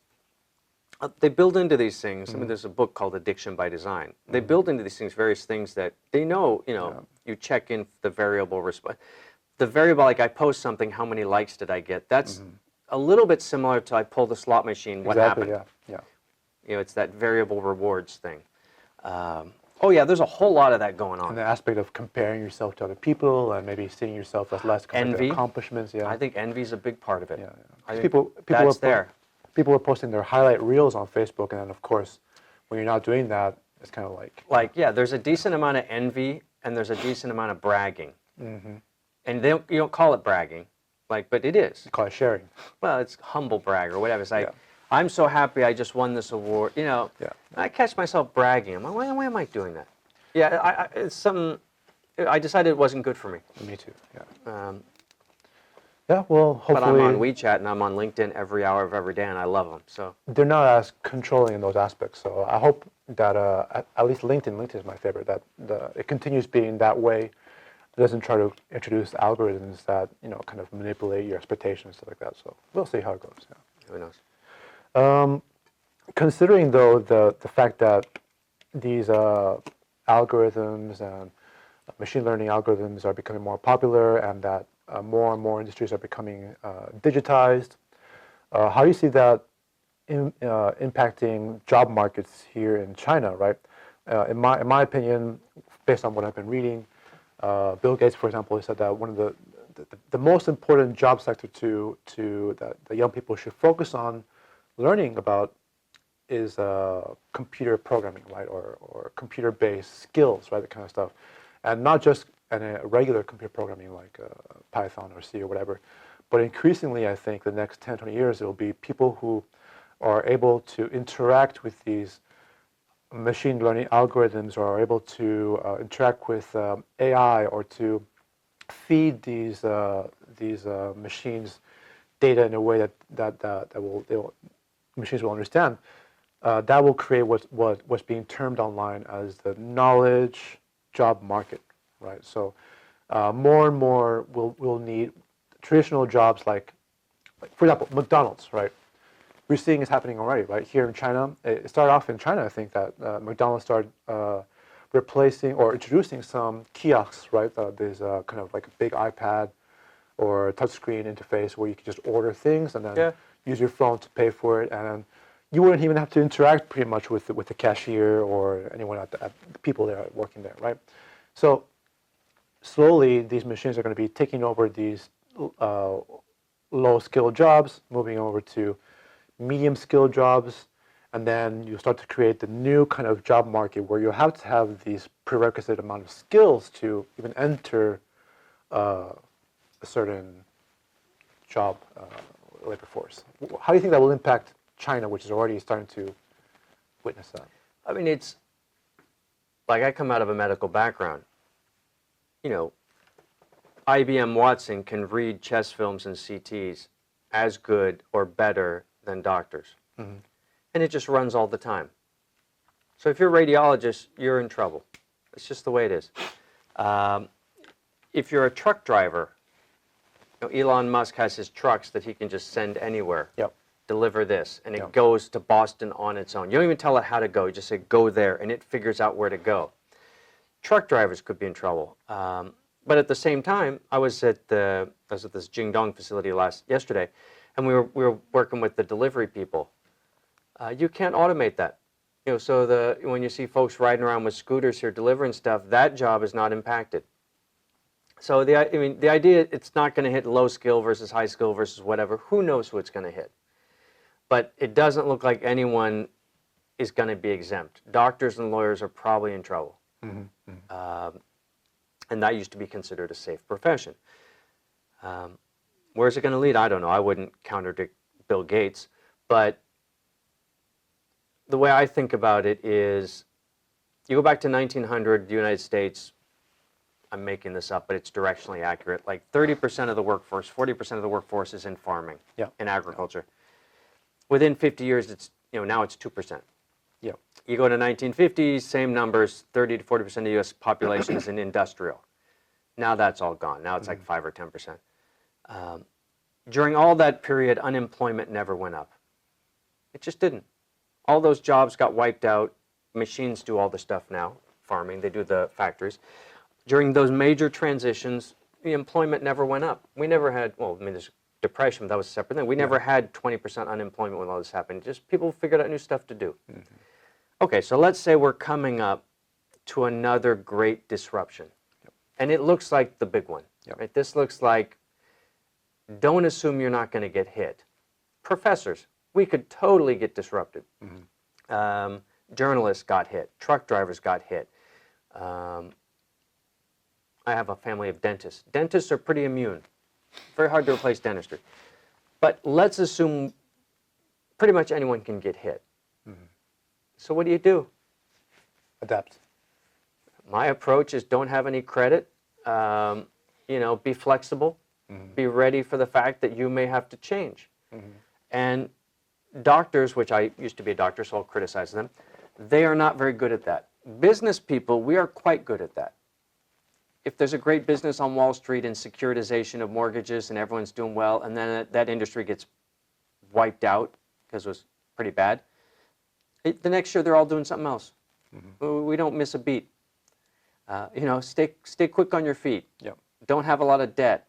they build into these things. There's a book called Addiction by Design. They build into these things various things that they know, you check in the variable response. The variable, like I post something, how many likes did I get? That's a little bit similar to I pull the slot machine, what happened? It's that variable rewards thing. There's a whole lot of that going on. And the aspect of comparing yourself to other people and maybe seeing yourself as less compared to accomplishments. I think envy is a big part of it. People are posting their highlight reels on Facebook, and then of course, when you're not doing that, it's kind of like there's a decent amount of envy and there's a decent amount of bragging. And you don't call it bragging, but it is. You call it sharing. Well, it's humble brag or whatever. It's like, I'm so happy I just won this award. I catch myself bragging. I'm like, why am I doing that? It's something. I decided it wasn't good for me. Me too. Well, hopefully. But I'm on WeChat and I'm on LinkedIn every hour of every day, and I love them. So they're not as controlling in those aspects. So I hope that at least LinkedIn is my favorite. That it continues being that way. It doesn't try to introduce algorithms that kind of manipulate your expectations and stuff like that. So we'll see how it goes. Who knows? Considering though the fact that these algorithms and machine learning algorithms are becoming more popular, and that more and more industries are becoming digitized, how do you see that impacting job markets here in China? Right? In my opinion, based on what I've been reading, Bill Gates, for example, he said that one of the most important job sector that the young people should focus on learning about is computer programming, right, or computer-based skills, right, that kind of stuff, and not just and a regular computer programming like Python or C or whatever. But increasingly, I think the next 10, 20 years, it will be people who are able to interact with these machine learning algorithms, or are able to interact with AI, or to feed these machines data in a way that machines will understand. That will create what's being termed online as the knowledge job market, right? So more and more we'll need traditional jobs like, for example, McDonald's, right? We're seeing it's happening already, right? Here in China, it started off in China, I think, that McDonald's started replacing or introducing some kiosks, right? There's kind of like a big iPad or touchscreen interface where you can just order things and then use your phone to pay for it, and then you wouldn't even have to interact pretty much with the cashier or anyone at the people there working there, right? So slowly, these machines are going to be taking over these low-skilled jobs, moving over to medium-skilled jobs, and then you start to create the new kind of job market where you have to have these prerequisite amount of skills to even enter a certain job labor force. How do you think that will impact China, which is already starting to witness that? I mean, it's like, I come out of a medical background. You know, IBM Watson can read chest films and CTs as good or better than doctors. Mm-hmm. And it just runs all the time. So if you're a radiologist, you're in trouble. It's just the way it is. If you're a truck driver, you know, Elon Musk has his trucks that he can just send anywhere. Yep. Deliver this, and it goes to Boston on its own. You don't even tell it how to go. You just say, go there, and it figures out where to go. Truck drivers could be in trouble. But at the same time, I was at this Jingdong facility yesterday, and we were working with the delivery people. You can't automate that. You know, so when you see folks riding around with scooters here delivering stuff, that job is not impacted. So the idea, it's not going to hit low skill versus high skill versus whatever. Who knows who it's going to hit? But it doesn't look like anyone is going to be exempt. Doctors and lawyers are probably in trouble. Mm-hmm. Mm-hmm. And that used to be considered a safe profession. Where's it going to lead? I don't know. I wouldn't contradict Bill Gates. But the way I think about it is, you go back to 1900, the United States, I'm making this up, but it's directionally accurate, like 30% of the workforce, 40% of the workforce is in farming, in agriculture. Within 50 years, now it's 2%. Yeah. You go to 1950s, same numbers, 30 to 40% of the U.S. population is in industrial. Now that's all gone. Now it's like 5 or 10%. During all that period, unemployment never went up. It just didn't. All those jobs got wiped out. Machines do all the stuff now, farming, they do the factories. During those major transitions, the employment never went up. We never had, there's depression, that was a separate thing. We never had 20% unemployment when all this happened. Just people figured out new stuff to do. Mm-hmm. Okay, so let's say we're coming up to another great disruption. Yep. And it looks like the big one. Yep. Right? This looks like, don't assume you're not going to get hit. Professors, we could totally get disrupted. Mm-hmm. Journalists got hit. Truck drivers got hit. I have a family of dentists. Dentists are pretty immune. Very hard to replace dentistry. But let's assume pretty much anyone can get hit. Mm-hmm. So what do? Adapt. My approach is, don't have any credit. Be flexible. Mm-hmm. Be ready for the fact that you may have to change. Mm-hmm. And doctors, which I used to be a doctor, so I'll criticize them, they are not very good at that. Business people, we are quite good at that. If there's a great business on Wall Street and securitization of mortgages and everyone's doing well, and then that industry gets wiped out because it was pretty bad, the next year they're all doing something else. Mm-hmm. We don't miss a beat. Stay quick on your feet. Yep. Don't have a lot of debt.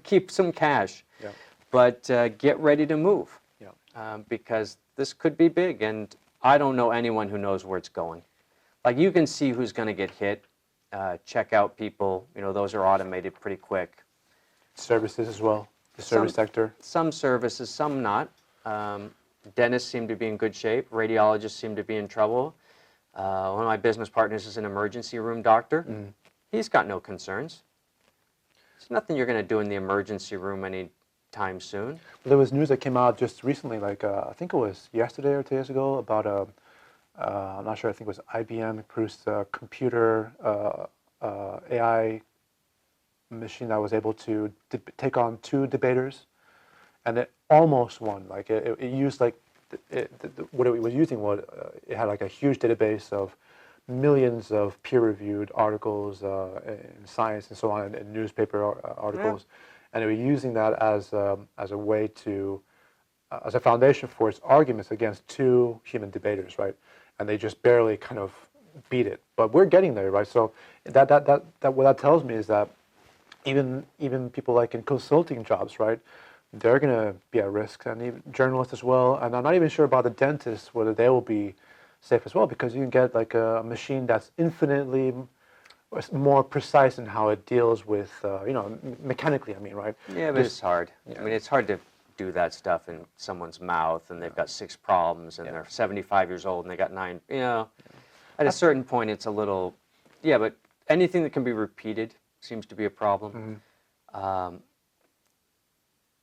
Keep some cash. Yep. But get ready to move. Yep. Because this could be big, and I don't know anyone who knows where it's going. Like, you can see who's going to get hit. Checkout people, those are automated pretty quick. Services as well, the service sector. Some services, some not. Dentists seem to be in good shape. Radiologists seem to be in trouble. One of my business partners is an emergency room doctor. Mm. He's got no concerns. There's nothing you're going to do in the emergency room anytime soon. There was news that came out just recently, like I think it was yesterday or 2 days ago, about I'm not sure, I think it was IBM produced a computer AI machine that was able to take on 2 debaters, and it almost won. Like it used like what it was using was it had like a huge database of millions of peer-reviewed articles in science and so on, and newspaper articles, and it was using that as a way to as a foundation for its arguments against 2 human debaters, right? And they just barely kind of beat it. But we're getting there, right? So that what that tells me is that even people like in consulting jobs, right? They're going to be at risk, and even journalists as well. And I'm not even sure about the dentists, whether they will be safe as well, because you can get like a machine that's infinitely more precise in how it deals with, mechanically, I mean, right? Yeah, but it's hard. I mean, it's hard to do that stuff in someone's mouth, and they've got 6 problems, and they're 75 years old, and they got 9, At a certain point, it's a little, but anything that can be repeated seems to be a problem.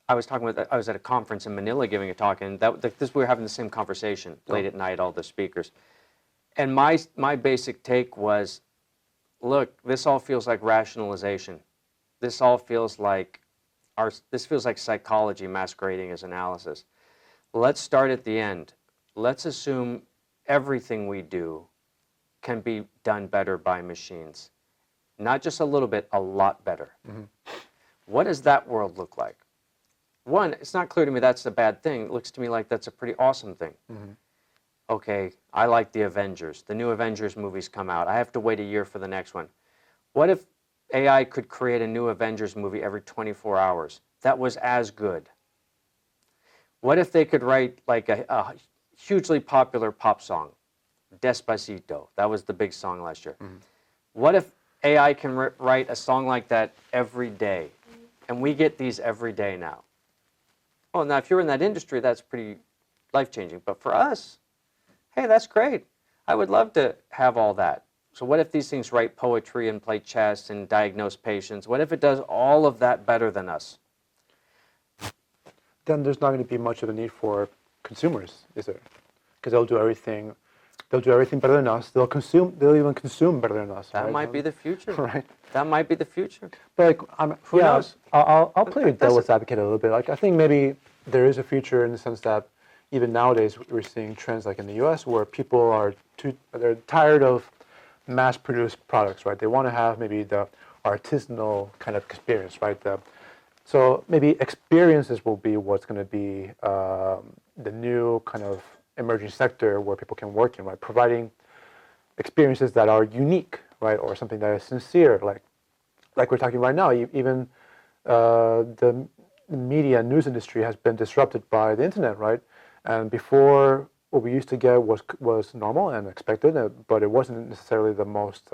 I was at a conference in Manila giving a talk, and we were having the same conversation late at night, all the speakers. And my basic take was, look, this all feels like rationalization. This all feels like psychology masquerading as analysis. Let's start at the end. Let's assume everything we do can be done better by machines. Not just a little bit, a lot better. What does that world look like? One, it's not clear to me that's a bad thing. It looks to me like that's a pretty awesome thing. Okay, I like the Avengers. The new Avengers movies come out. I have to wait a year for the next one. What if AI could create a new Avengers movie every 24 hours? That was as good. What if they could write like a hugely popular pop song? Despacito. That was the big song last year. What if AI can write a song like that every day? And we get these every day now. Oh, now if you're in that industry, that's pretty life-changing. But for us, hey, that's great. I would love to have all that. So what if these things write poetry and play chess and diagnose patients? What if it does all of that better than us? Then there's not going to be much of a need for consumers, is there? Because they'll do everything better than us. They'll even consume better than us. That might be the future. Right. That might be the future. But Who knows? I'll play devil's advocate a little bit. Like I think maybe there is a future in the sense that even nowadays we're seeing trends like in the U.S. where people they're tired of mass-produced products, right? They want to have maybe the artisanal kind of experience, right? So maybe experiences will be what's going to be the new kind of emerging sector where people can work in, right? Providing experiences that are unique, right? Or something that is sincere, like we're talking right now. Even the media news industry has been disrupted by the internet, right? And before, what we used to get was normal and expected, but it wasn't necessarily the most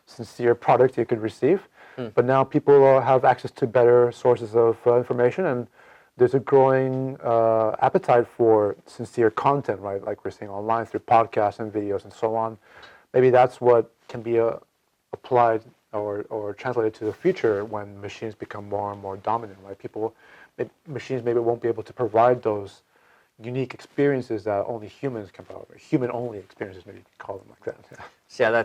sincere product you could receive. But now people have access to better sources of information, and there's a growing appetite for sincere content, right? Like we're seeing online through podcasts and videos and so on. Maybe that's what can be applied or translated to the future when machines become more and more dominant, right? Machines maybe won't be able to provide those unique experiences that only humans can provide. Human-only experiences, maybe you could call them like that. Yeah,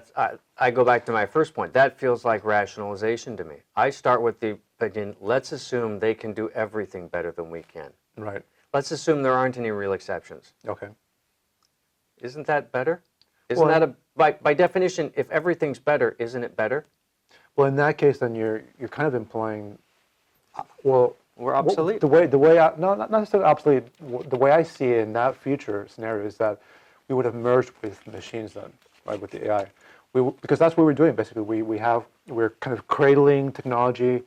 I go back to my first point. That feels like rationalization to me. I start with the opinion, let's assume they can do everything better than we can. Right. Let's assume there aren't any real exceptions. Okay. Isn't that better? By definition, if everything's better, isn't it better? Well, in that case, then you're kind of implying, we're obsolete. Not necessarily obsolete. The way I see it in that future scenario is that we would have merged with machines then, right, with the AI. Because that's what we're doing basically. We're kind of cradling technology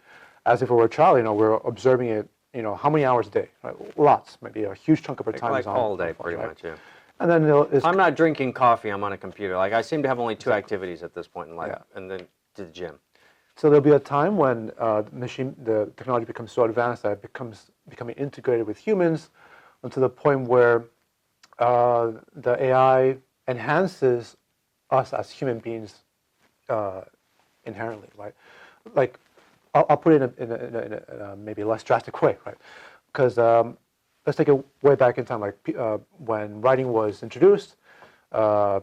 as if it were a child. We're observing it. How many hours a day? Right? Lots, maybe a huge chunk of our time is on all day, phones, pretty right? much. Yeah. And then if I'm not drinking coffee, I'm on a computer. Like I seem to have only 2 activities at this point in life, and then to the gym. So there'll be a time when the technology becomes so advanced that it becomes becoming integrated with humans, until the point where the AI enhances us as human beings inherently, right? Like, I'll put it in a maybe less drastic way, right? Because let's take it way back in time, like when writing was introduced, the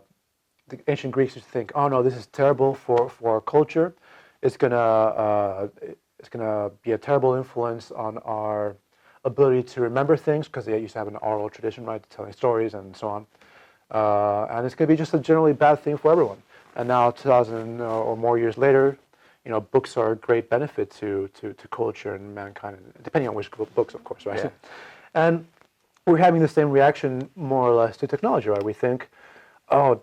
ancient Greeks used to think, oh no, this is terrible for our culture. It's gonna be a terrible influence on our ability to remember things, because they used to have an oral tradition, right, telling stories and so on. And it's gonna be just a generally bad thing for everyone. And now, 2,000 or more years later, books are a great benefit to culture and mankind, depending on which books, of course, right? Yeah. And we're having the same reaction more or less to technology, right? We think, oh,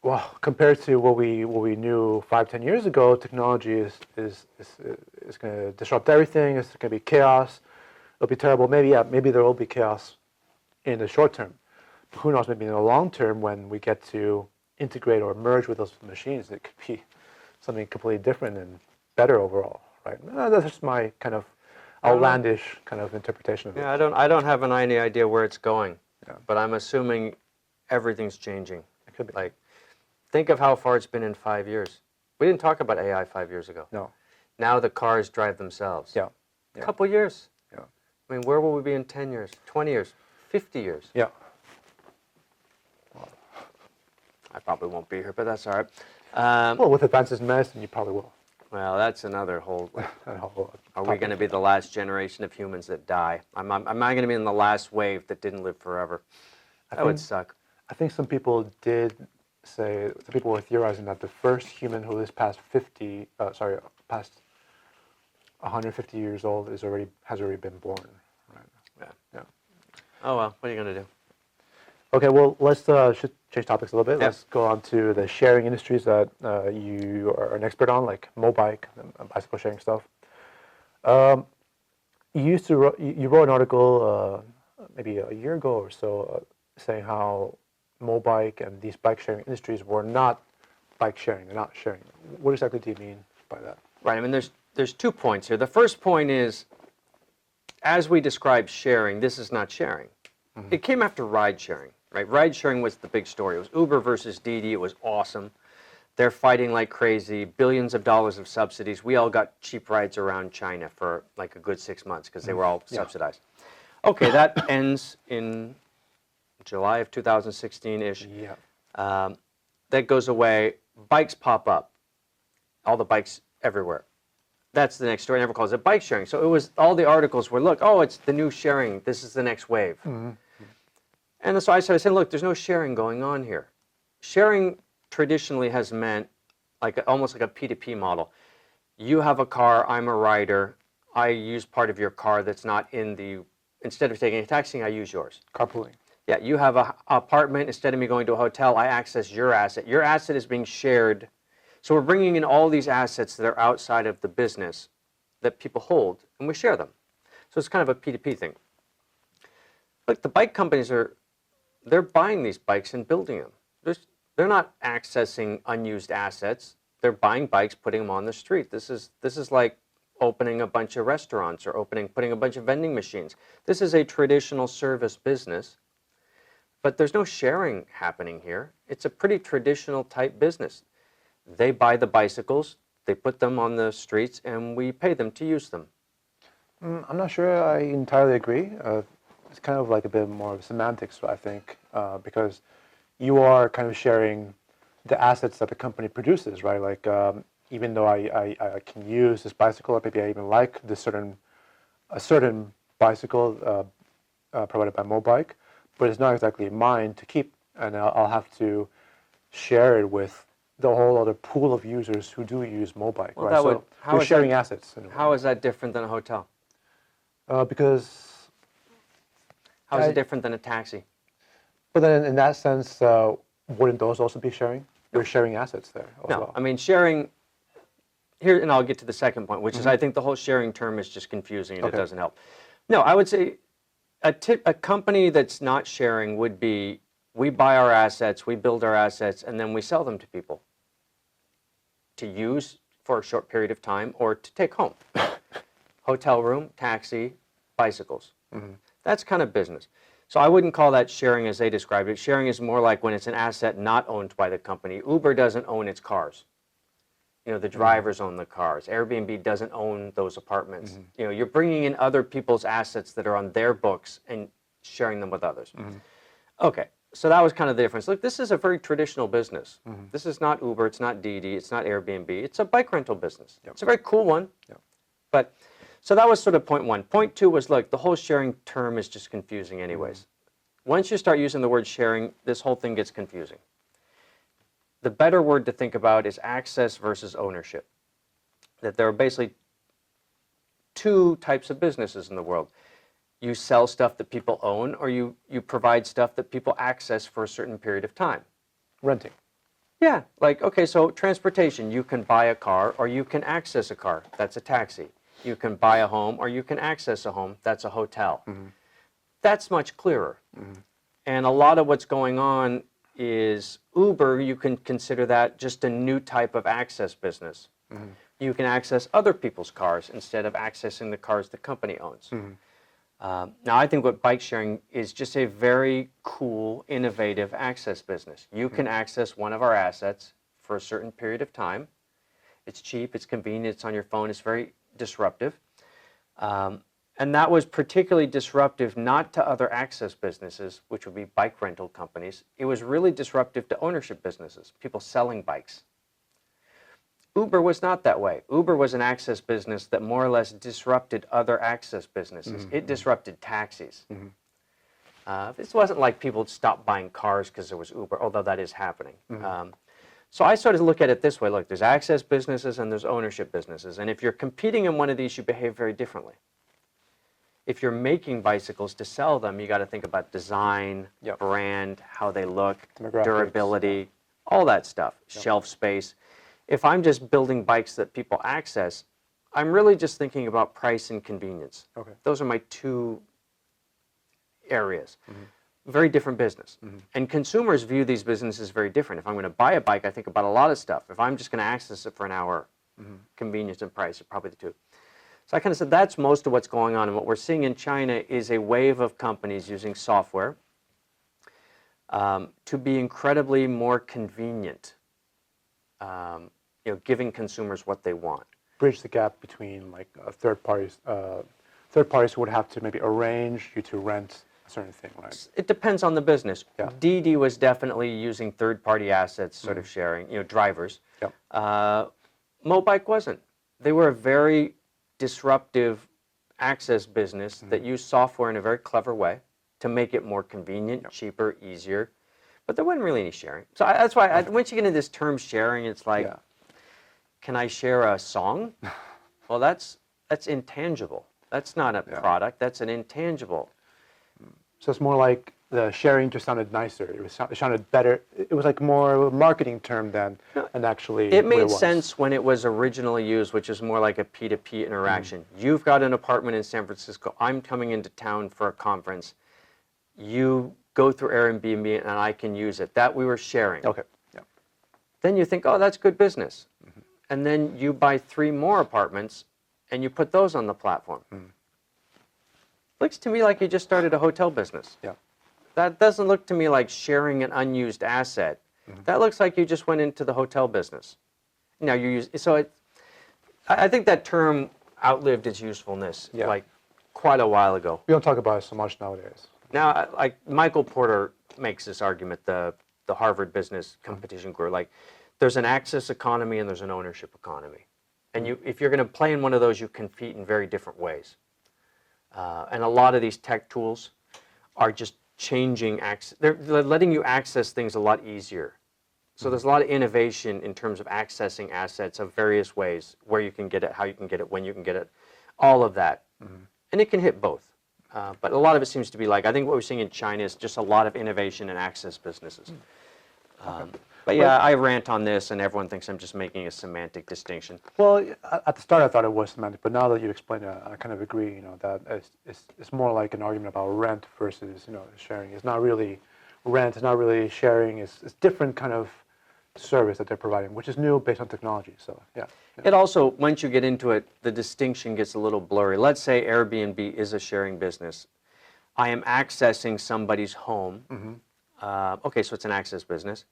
well, compared to what we knew 5-10 years ago, technology is going to disrupt everything. It's going to be chaos. It'll be terrible. Maybe there will be chaos in the short term. But who knows? Maybe in the long term, when we get to integrate or merge with those machines, it could be something completely different and better overall, right? That's just my kind of outlandish kind of interpretation of it. Yeah, I don't have any idea where it's going, Yeah. but I'm assuming everything's changing. It could be. Like, think of how far it's been in 5 years. We didn't talk about AI 5 years ago. No. Now the cars drive themselves. Yeah. A couple years. Yeah. I mean, where will we be in 10 years, 20 years, 50 years? Yeah. I probably won't be here, but that's all right. Well, with advances in medicine, you probably will. Well, that's another whole... Are we going to be the last generation of humans that die? Am I going to be in the last wave that didn't live forever? That would suck. I think some people did say, some people were theorizing that the first human who is past 150 years old has already been born. Right? Yeah. Oh well, what are you going to do? Okay, well, let's should change topics a little bit. Yeah. Let's go on to the sharing industries that you are an expert on, like mobike and bicycle sharing stuff. You wrote an article maybe a year ago or so saying how mobike and these bike sharing industries were not bike sharing. They're not sharing. What exactly do you mean by that? Right. I mean, there's 2 points here. The first point is, as we describe sharing, this is not sharing. Mm-hmm. It came after ride sharing, right? Ride sharing was the big story. It was Uber versus Didi. It was awesome. They're fighting like crazy, billions of dollars of subsidies. We all got cheap rides around China for like a good 6 months because they were all subsidized. Okay, that ends in July of 2016-ish. Yeah. That goes away. Bikes pop up. All the bikes everywhere. That's the next story. Never calls it bike sharing. So it was, all the articles were, look, oh, it's the new sharing. This is the next wave. Mm-hmm. And so I started saying, look, there's no sharing going on here. Sharing traditionally has meant almost like a P2P model. You have a car, I'm a rider. I use part of your car that's not in the, instead of taking a taxi, I use yours. Carpooling. Yeah, you have an apartment. Instead of me going to a hotel, I access your asset. Your asset is being shared. So we're bringing in all these assets that are outside of the business that people hold, and we share them. So it's kind of a P2P thing. Look, the bike companies they're buying these bikes and building them. They're not accessing unused assets. They're buying bikes, putting them on the street. This is like opening a bunch of restaurants or putting a bunch of vending machines. This is a traditional service business, but there's no sharing happening here. It's a pretty traditional type business. They buy the bicycles, they put them on the streets, and we pay them to use them. I'm not sure I entirely agree. It's kind of like a bit more of semantics, I think, because you are kind of sharing the assets that the company produces, right? Like, even though I can use this bicycle, or maybe I even like a certain bicycle provided by Mobike, but it's not exactly mine to keep, and I'll have to share it with the whole other pool of users who do use Mobike, Well, right? So we're sharing assets. How is that different than a hotel? Because... How is it different than a taxi? But then in that sense, wouldn't those also be sharing? You're sharing assets there as well. I mean, sharing, here, and I'll get to the second point, which is I think the whole sharing term is just confusing and it doesn't help. No, I would say a company that's not sharing would be, we buy our assets, we build our assets, and then we sell them to people to use for a short period of time or to take home. Hotel room, taxi, bicycles. That's kind of business. So I wouldn't call that sharing as they described it. Sharing is more like when it's an asset not owned by the company. Uber doesn't own its cars. the drivers own the cars. Airbnb doesn't own those apartments. You're bringing in other people's assets that are on their books and sharing them with others. Okay, so that was kind of the difference. Look, this is a very traditional business. This is not Uber, it's not Didi, it's not Airbnb. It's a bike rental business. It's a very cool one. But so that was sort of point one. Point two was, look, the whole sharing term is just confusing anyways. Once you start using the word sharing, this whole thing gets confusing. The better word to think about is access versus ownership. That there are basically two types of businesses in the world. You sell stuff that people own, or you provide stuff that people access for a certain period of time. Renting. Yeah, like, okay, so transportation, you can buy a car or you can access a car. That's a taxi. You can buy a home or you can access a home. That's a hotel. That's much clearer. And a lot of what's going on is Uber, you can consider that just a new type of access business. You can access other people's cars instead of accessing the cars the company owns. Now, I think what bike sharing is just a very cool, innovative access business. You can access one of our assets for a certain period of time. It's cheap, it's convenient, it's on your phone, it's very disruptive. And that was particularly disruptive not to other access businesses, which would be bike rental companies. It was really disruptive to ownership businesses, people selling bikes. Uber was not that way. Uber was an access business that more or less disrupted other access businesses. It disrupted taxis. This wasn't like people stopped buying cars because there was Uber, although that is happening. So I sort of look at it this way. Look, there's access businesses and there's ownership businesses. And if you're competing in one of these, you behave very differently. If you're making bicycles to sell them, you got to think about design, brand, how they look, durability, all that stuff, shelf space. If I'm just building bikes that people access, I'm really just thinking about price and convenience. Those are my two areas. Very different business. And consumers view these businesses very different. If I'm going to buy a bike, I think about a lot of stuff. If I'm just going to access it for an hour, convenience and price are probably the two. So I kind of said that's most of what's going on. And what we're seeing in China is a wave of companies using software to be incredibly more convenient, giving consumers what they want. Bridge the gap between like third parties who would have to maybe arrange you to rent a certain thing, right? It depends on the business. Didi was definitely using third-party assets, sort of sharing, drivers. Mobike wasn't. They were a very disruptive access business that used software in a very clever way to make it more convenient, cheaper, easier. But there wasn't really any sharing. So that's why once you get into this term sharing, it's like, can I share a song? Well, that's intangible. That's not a product. That's an intangible. So it's more like the sharing just sounded nicer. It sounded better. It was like more of a marketing term than and actually. It made sense when it was originally used, which is more like a P2P interaction. You've got an apartment in San Francisco. I'm coming into town for a conference. You go through Airbnb and I can use it. That we were sharing. Then you think, oh, that's good business. And then you buy 3 more apartments and you put those on the platform. Looks to me like you just started a hotel business. That doesn't look to me like sharing an unused asset. That looks like you just went into the hotel business. Now you use I think that term outlived its usefulness like quite a while ago. We don't talk about it so much nowadays. Now, like Michael Porter makes this argument, the Harvard Business Competition Guru, like there's an access economy and there's an ownership economy. And if you're going to play in one of those, you compete in very different ways. And a lot of these tech tools are just changing access. They're letting you access things a lot easier. So there's a lot of innovation in terms of accessing assets of various ways, where you can get it, how you can get it, when you can get it, all of that. And it can hit both. But a lot of it seems to be like, I think what we're seeing in China is just a lot of innovation in access businesses. But yeah, I rant on this and everyone thinks I'm just making a semantic distinction. Well, at the start I thought it was semantic, but now that you explained it, I kind of agree, that it's more like an argument about rent versus, sharing. It's not really rent, it's not really sharing, it's different kind of service that they're providing, which is new based on technology, so yeah. It also, once you get into it, the distinction gets a little blurry. Let's say Airbnb is a sharing business. I am accessing somebody's home. Okay, so it's an access business.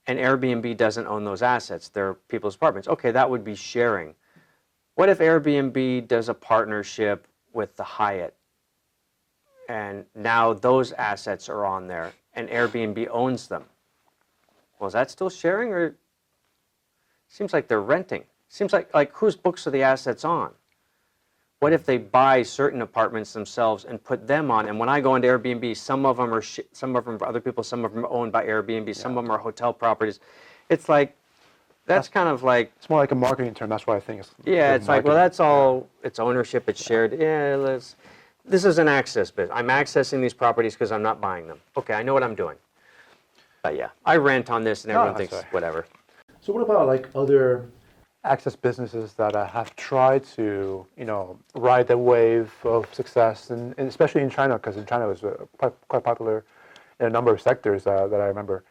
and Airbnb doesn't own those assets. They're people's apartments. Okay, that would be sharing. What if Airbnb does a partnership with the Hyatt, and now those assets are on there, and Airbnb owns them? Well, is that still sharing, or seems like they're renting? Seems like whose books are the assets on? What if they buy certain apartments themselves and put them on? And when I go into Airbnb, some of them are for other people, some of them are owned by Airbnb, some of them are hotel properties. It's like that's kind of like It's more like a marketing term. That's why I think it's it's like, well, that's all. It's ownership. It's shared. Yeah, this is an access bit. I'm accessing these properties because I'm not buying them. Okay, I know what I'm doing. But yeah, I rant on this, and everyone thinks whatever. So what about like other access businesses that have tried to, ride the wave of success, and especially in China, because in China it was quite popular in a number of sectors that I remember.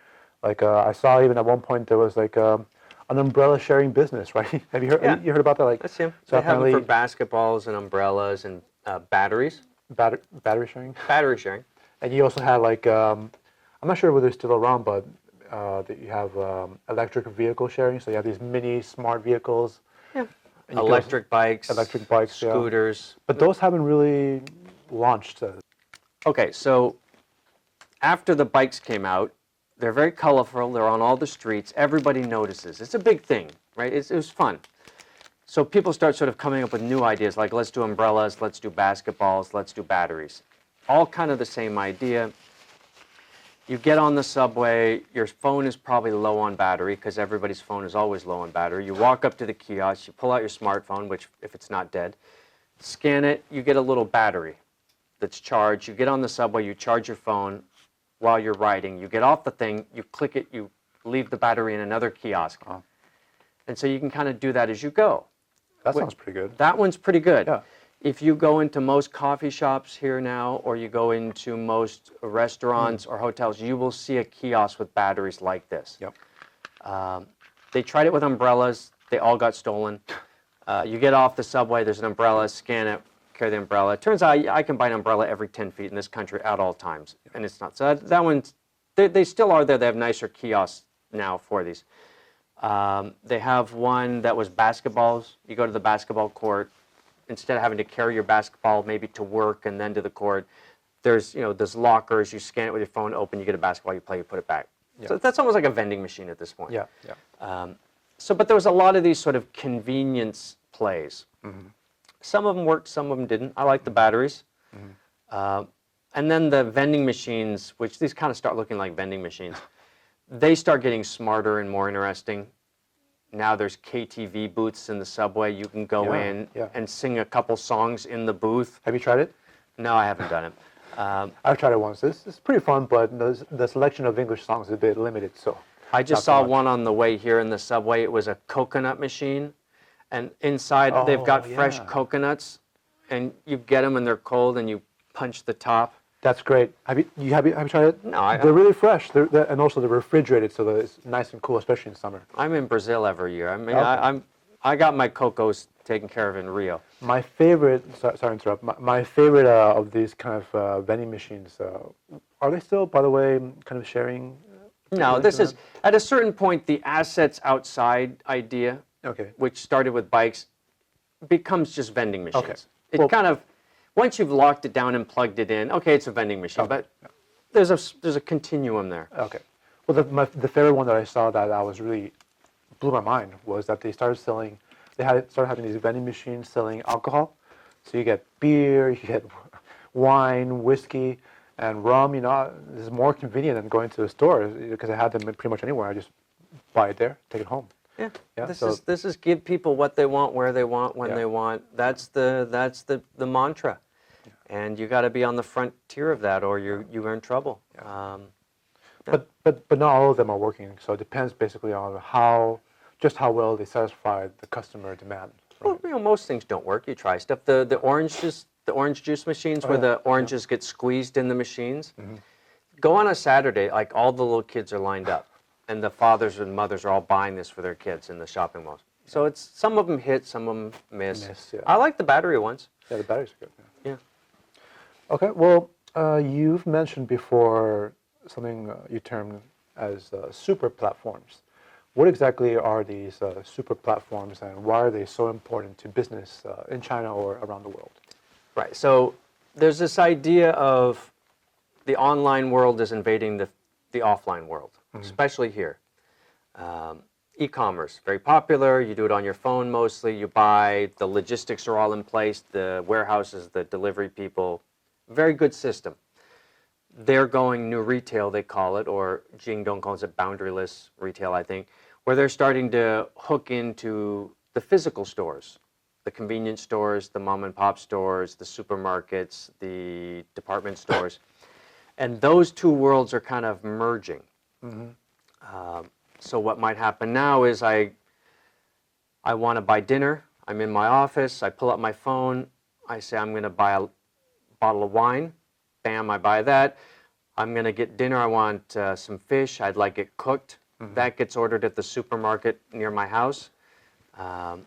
Like I saw even at one point there was like an umbrella sharing business, right? Have you heard? Yeah. You heard about that? Like That's him. So they have them for basketballs and umbrellas and batteries. battery sharing. Battery sharing. And you also had like I'm not sure whether it's still around, but that you have electric vehicle sharing. So you have these mini smart vehicles. Yeah. Electric bikes, scooters. But those haven't really launched. Okay, so after the bikes came out, they're very colorful. They're on all the streets. Everybody notices. It's a big thing, right? It was fun. So people start sort of coming up with new ideas, like let's do umbrellas, let's do basketballs, let's do batteries. All kind of the same idea. You get on the subway, your phone is probably low on battery because everybody's phone is always low on battery. You walk up to the kiosk, you pull out your smartphone, which if it's not dead, scan it, you get a little battery that's charged. You get on the subway, you charge your phone while you're riding. You get off the thing, you click it, you leave the battery in another kiosk. Oh. And so you can kind of do that as you go. That sounds pretty good. That one's pretty good. Yeah. If you go into most coffee shops here now, or you go into most restaurants or hotels, you will see a kiosk with batteries like this. Yep. They tried it with umbrellas. They all got stolen. You get off the subway, there's an umbrella, scan it, carry the umbrella. It turns out I can buy an umbrella every 10 feet in this country at all times, and it's not. So that one, they still are there. They have nicer kiosks now for these. They have one that was basketballs. You go to the basketball court. Instead of having to carry your basketball maybe to work and then to the court, there's lockers. You scan it with your phone, open, you get a basketball, you play, you put it back. Yeah. So that's almost like a vending machine at this point. Yeah, yeah. But there was a lot of these sort of convenience plays. Mm-hmm. Some of them worked, some of them didn't. I like the batteries. Mm-hmm. And then the vending machines, which these kind of start looking like vending machines, they start getting smarter and more interesting. Now there's KTV booths in the subway. You can go in and sing a couple songs in the booth. Have you tried it? No, I haven't done it. I've tried it once. It's pretty fun, but the selection of English songs is a bit limited. So I just saw one on the way here in the subway. It was a coconut machine, and inside they've got fresh coconuts, and you get them and they're cold, and you punch the top. That's great. Have you tried it? No, they're really fresh. And also they're refrigerated, so that it's nice and cool, especially in summer. I'm in Brazil every year. I mean, I got my cocos taken care of in Rio. My favorite. Sorry to interrupt. My favorite of these kind of vending machines. Are they still, by the way, kind of sharing? No, this is at a certain point the assets outside idea, which started with bikes, becomes just vending machines. Okay. It kind of. Once you've locked it down and plugged it in, okay, it's a vending machine, but there's a continuum there. Okay. Well, the favorite one that I saw that was really blew my mind was that they started having these vending machines selling alcohol. So you get beer, you get wine, whiskey, and rum. This is more convenient than going to a store because I had them pretty much anywhere. I just buy it there, take it home. Yeah. This is give people what they want, where they want, when they want. That's the mantra, and you got to be on the frontier of that, or you're in trouble. Yeah. But not all of them are working. So it depends basically on how well they satisfy the customer demand. Right? Well, most things don't work. You try stuff. The orange juice machines where the oranges get squeezed in the machines. Mm-hmm. Go on a Saturday, like all the little kids are lined up. And the fathers and mothers are all buying this for their kids in the shopping malls. So it's some of them hit, some of them miss. I like the battery ones. Yeah, the batteries are good. Yeah. Okay. Well, you've mentioned before something you termed as super platforms. What exactly are these super platforms, and why are they so important to business in China or around the world? Right. So there's this idea of the online world is invading the offline world, especially here. E-commerce, very popular. You do it on your phone mostly. You buy, the logistics are all in place, the warehouses, the delivery people. Very good system. They're going new retail, they call it, or Jingdong calls it boundaryless retail, I think, where they're starting to hook into the physical stores, the convenience stores, the mom and pop stores, the supermarkets, the department stores. And those two worlds are kind of merging. So what might happen now is I want to buy dinner. I'm in my office. I pull up my phone. I say I'm going to buy a bottle of wine. Bam, I buy that. I'm going to get dinner. I want some fish. I'd like it cooked. That gets ordered at the supermarket near my house. Let's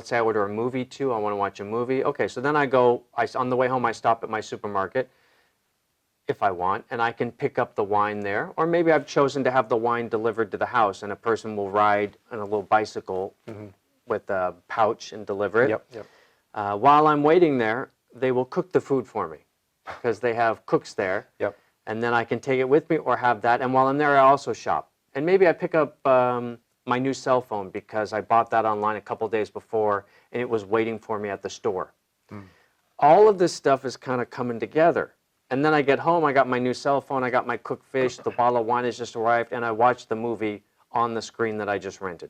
say I order a movie too. I want to watch a movie. Okay, so then on the way home, I stop at my supermarket if I want, and I can pick up the wine there. Or maybe I've chosen to have the wine delivered to the house, and a person will ride on a little bicycle with a pouch and deliver it. Yep. While I'm waiting there, they will cook the food for me because they have cooks there. Yep. And then I can take it with me or have that. And while I'm there, I also shop. And maybe I pick up my new cell phone because I bought that online a couple days before, and it was waiting for me at the store. All of this stuff is kind of coming together. And then I get home, I got my new cell phone, I got my cooked fish, the bottle of wine has just arrived, and I watch the movie on the screen that I just rented.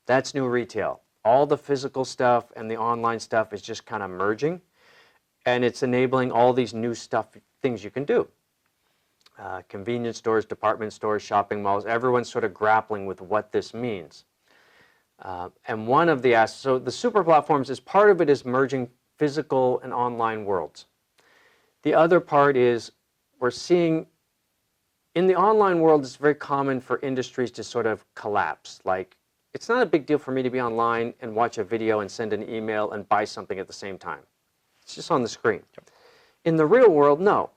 That's new retail. All the physical stuff and the online stuff is just kind of merging, and it's enabling all these new things you can do. Convenience stores, department stores, shopping malls, everyone's sort of grappling with what this means. And one of the so the super platforms, is part of it is merging physical and online worlds. The other part is we're seeing in the online world, it's very common for industries to sort of collapse. Like, it's not a big deal for me to be online and watch a video and send an email and buy something at the same time. It's just on the screen. In the real world, no.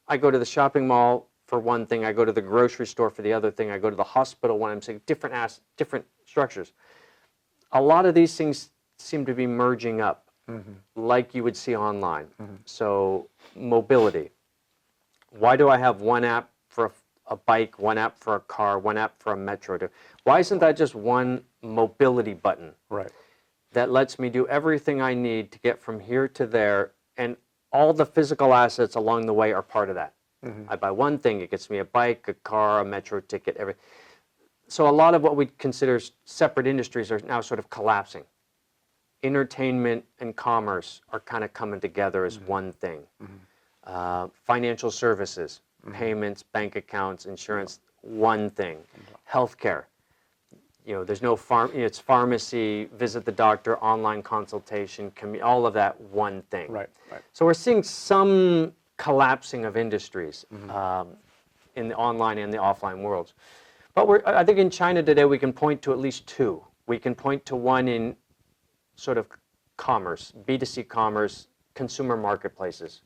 I go to the shopping mall for one thing. I go to the grocery store for the other thing. I go to the hospital when I'm saying different structures. A lot of these things seem to be merging up, like you would see online. So mobility. Why do I have one app for a bike, one app for a car, one app for a metro? Why isn't that just one mobility button? Right. That lets me do everything I need to get from here to there, and all the physical assets along the way are part of that. I buy one thing, it gets me a bike, a car, a metro ticket, everything. So a lot of what we consider separate industries are now sort of collapsing. Entertainment and commerce are kind of coming together as one thing. Financial services, payments, bank accounts, insurance, one thing. Healthcare. There's no it's pharmacy, visit the doctor, online consultation, all of that one thing. Right. So we're seeing some collapsing of industries in the online and the offline worlds. But I think in China today we can point to at least two. We can point to one in sort of commerce, B2C commerce, consumer marketplaces.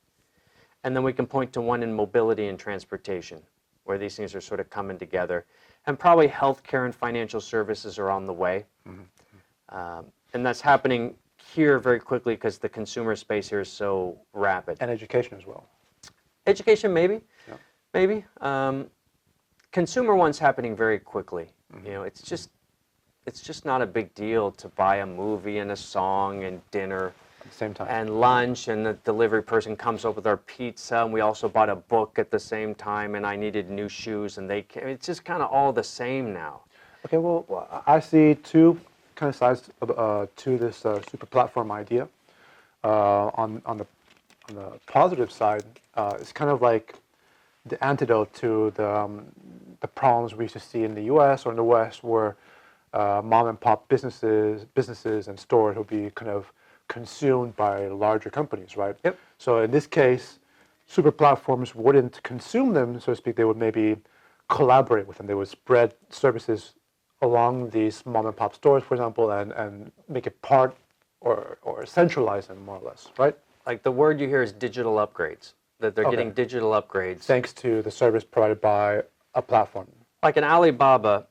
And then we can point to one in mobility and transportation, where these things are sort of coming together. And probably healthcare and financial services are on the way. And that's happening here very quickly because the consumer space here is so rapid. And education as well. Education, maybe. Yeah. Maybe. Consumer one's happening very quickly. It's just not a big deal to buy a movie and a song and dinner At the same time. and lunch, and the delivery person comes up with our pizza, and we also bought a book at the same time, and I needed new shoes, and it's just kind of all the same now. Okay, well, I see two kind of sides to this super platform idea. On the positive side, it's kind of like the antidote to the problems we used to see in the U.S. or in the West, where mom and pop businesses and stores will be kind of consumed by larger companies, right? Yep. So in this case, super platforms wouldn't consume them, so to speak. They would maybe collaborate with them. They would spread services along these mom and pop stores, for example, and make it part or centralize them more or less, right? Like the word you hear is digital upgrades, that they're getting digital upgrades. Thanks to the service provided by a platform. Like an Alibaba,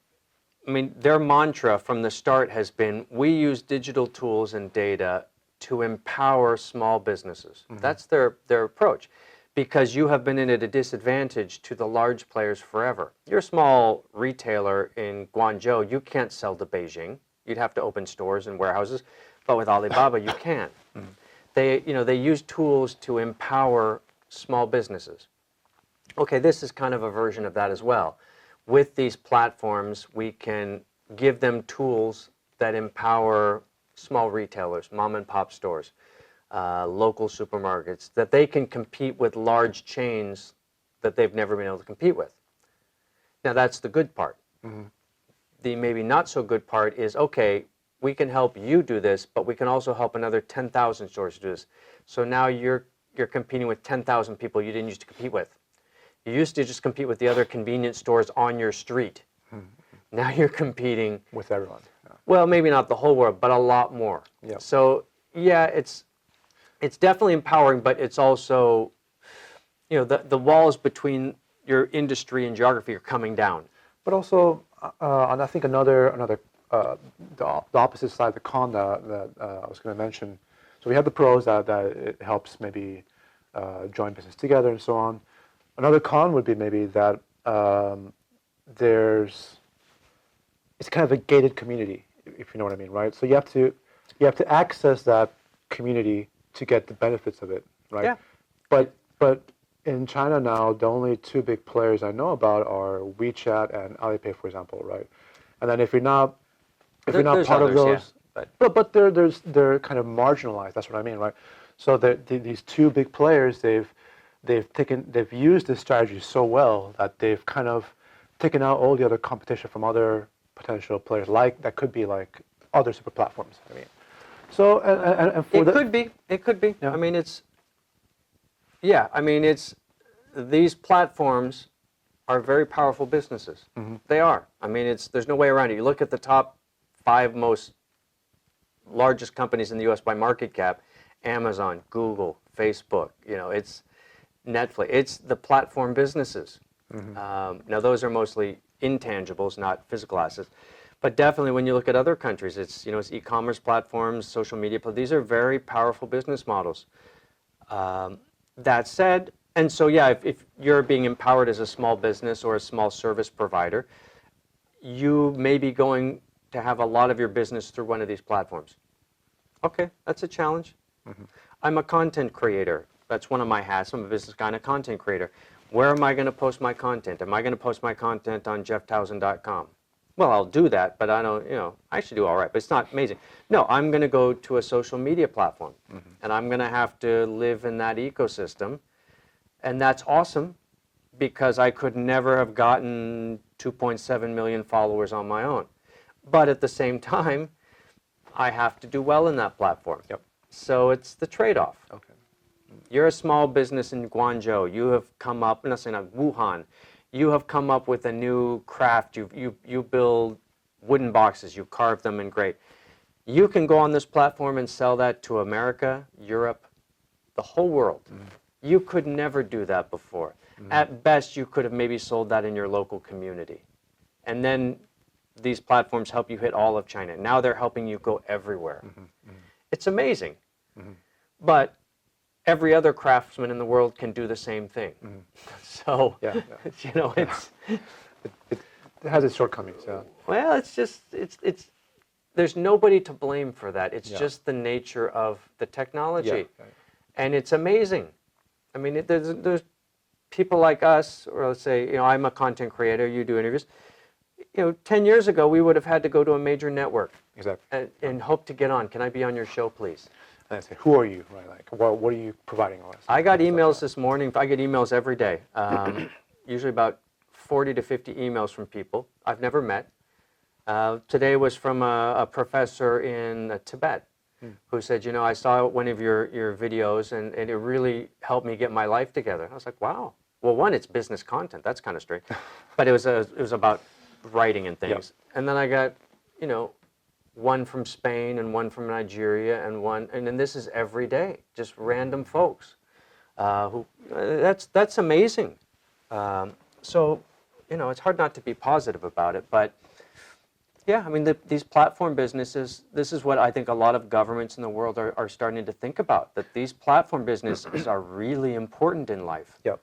I mean, their mantra from the start has been, we use digital tools and data to empower small businesses. That's their approach, because you have been at a disadvantage to the large players forever. You're a small retailer in Guangzhou, you can't sell to Beijing. You'd have to open stores and warehouses, but with Alibaba, you can. They use tools to empower small businesses. Okay, this is kind of a version of that as well. With these platforms, we can give them tools that empower small retailers, mom and pop stores, local supermarkets, that they can compete with large chains that they've never been able to compete with. Now, that's the good part. The maybe not so good part is, okay, we can help you do this, but we can also help another 10,000 stores do this. So now you're competing with 10,000 people you didn't used to compete with. You used to just compete with the other convenience stores on your street. Now you're competing with everyone. Yeah. Well, maybe not the whole world, but a lot more. Yeah. So yeah, it's definitely empowering, but it's also, the walls between your industry and geography are coming down. But also, and I think the opposite side of the con that I was going to mention. So we have the pros that it helps maybe join business together and so on. Another con would be maybe that it's kind of a gated community, if you know what I mean, right? So you have to access that community to get the benefits of it, right? Yeah. But in China now, the only two big players I know about are WeChat and Alipay, for example, right? And then if you're not There's part of others, those, yeah, but they're kind of marginalized. That's what I mean, right? So these two big players, they've used this strategy so well that they've kind of taken out all the other competition from other potential players, that could be like other super platforms. I mean, so and for it could be. Yeah. I mean, it's these platforms are very powerful businesses. They are. I mean, there's no way around it. You look at the top 5 largest companies in the U.S. by market cap: Amazon, Google, Facebook. It's Netflix. It's the platform businesses. Now, those are mostly intangibles, not physical assets. But definitely, when you look at other countries, it's e-commerce platforms, social media. These are very powerful business models. That said, and so yeah, if you're being empowered as a small business or a small service provider, you may be going to have a lot of your business through one of these platforms. Okay, that's a challenge. I'm a content creator. That's one of my hats. I'm a business guy and a content creator. Where am I going to post my content? Am I going to post my content on Towson.com? Well, I'll do that, but I don't, I should do all right, but it's not amazing. No, I'm going to go to a social media platform, and I'm going to have to live in that ecosystem, and that's awesome, because I could never have gotten 2.7 million followers on my own. But at the same time, I have to do well in that platform. Yep. So it's the trade-off. Okay. You're a small business in Guangzhou. You have come up, not Wuhan. You have come up with a new craft. You build wooden boxes. You carve them, and great. You can go on this platform and sell that to America, Europe, the whole world. You could never do that before. At best, you could have maybe sold that in your local community. And then these platforms help you hit all of China. Now they're helping you go everywhere. It's amazing. But every other craftsman in the world can do the same thing. So, it's... It has its shortcomings, yeah. Well, it's just, there's nobody to blame for that. It's just the nature of the technology. Yeah. And it's amazing. I mean, there's people like us, or let's say, I'm a content creator, you do interviews. 10 years ago, we would have had to go to a major network. Exactly. And hope to get on. Can I be on your show, please? And I say, who are you, right? Like, what are you providing us? I got emails this morning. I get emails every day, usually about 40 to 50 emails from people I've never met. Today was from a professor in Tibet who said, I saw one of your videos and it really helped me get my life together. I was like, wow. Well, one, it's business content. That's kind of strange. But it was about writing and things. Yep. And then I got, one from Spain and one from Nigeria and then this is every day, just random folks. That's amazing. So, it's hard not to be positive about it. But yeah, I mean, these platform businesses, this is what I think a lot of governments in the world are starting to think about, that these platform businesses are really important in life. Yep.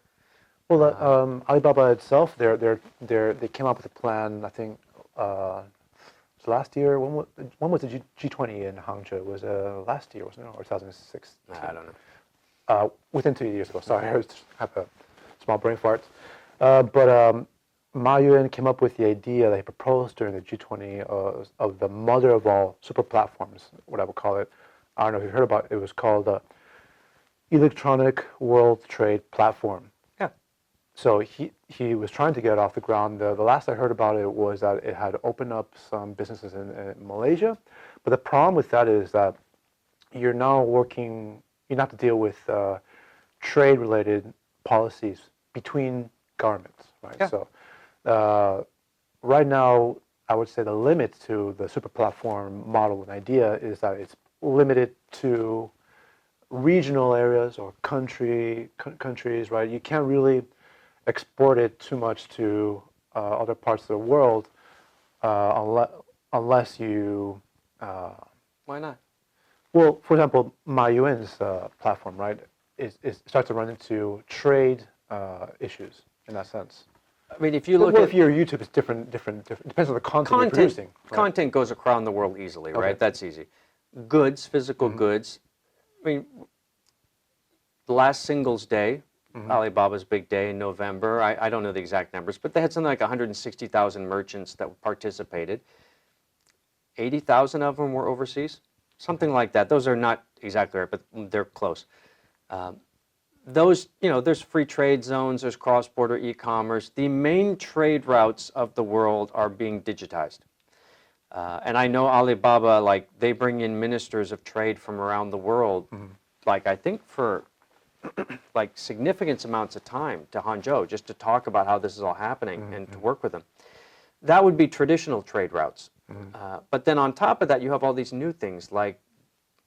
Well, Alibaba itself, they came up with a plan. I think it was last year. When was the G20 in Hangzhou? It was last year, wasn't it, or 2006? I don't know. Within 2 years ago. Sorry, I just have a small brain fart. But Ma Yuan came up with the idea that he proposed during the G20 of the mother of all super platforms, what I would call it. I don't know if you heard about it. It was called Electronic World Trade Platform. Yeah. So he was trying to get it off the ground. The last I heard about it was that it had opened up some businesses in Malaysia. But the problem with that is that you're now working, you have to deal with trade-related policies between governments, right? Yeah. So right now, I would say the limit to the super platform model and idea is that it's limited to regional areas or countries, right? You can't really export it too much to other parts of the world unless you. Why not? Well, for example, Ma Yuan's platform, right, is starts to run into trade issues in that sense. I mean, if you look Well, at if your YouTube is different. Depends on the content you're producing. Right? Content goes around the world easily, right? Okay. That's easy. Goods, physical goods. I mean, the last Singles Day, Alibaba's big day in November. I don't know the exact numbers, but they had something like 160,000 merchants that participated. 80,000 of them were overseas, something like that. Those are not exactly right, but they're close. There's free trade zones, there's cross-border e-commerce. The main trade routes of the world are being digitized. And I know Alibaba, like, they bring in ministers of trade from around the world, like, I think for, like, significant amounts of time to Hangzhou, just to talk about how this is all happening and to work with them. That would be traditional trade routes. But then on top of that, you have all these new things, like,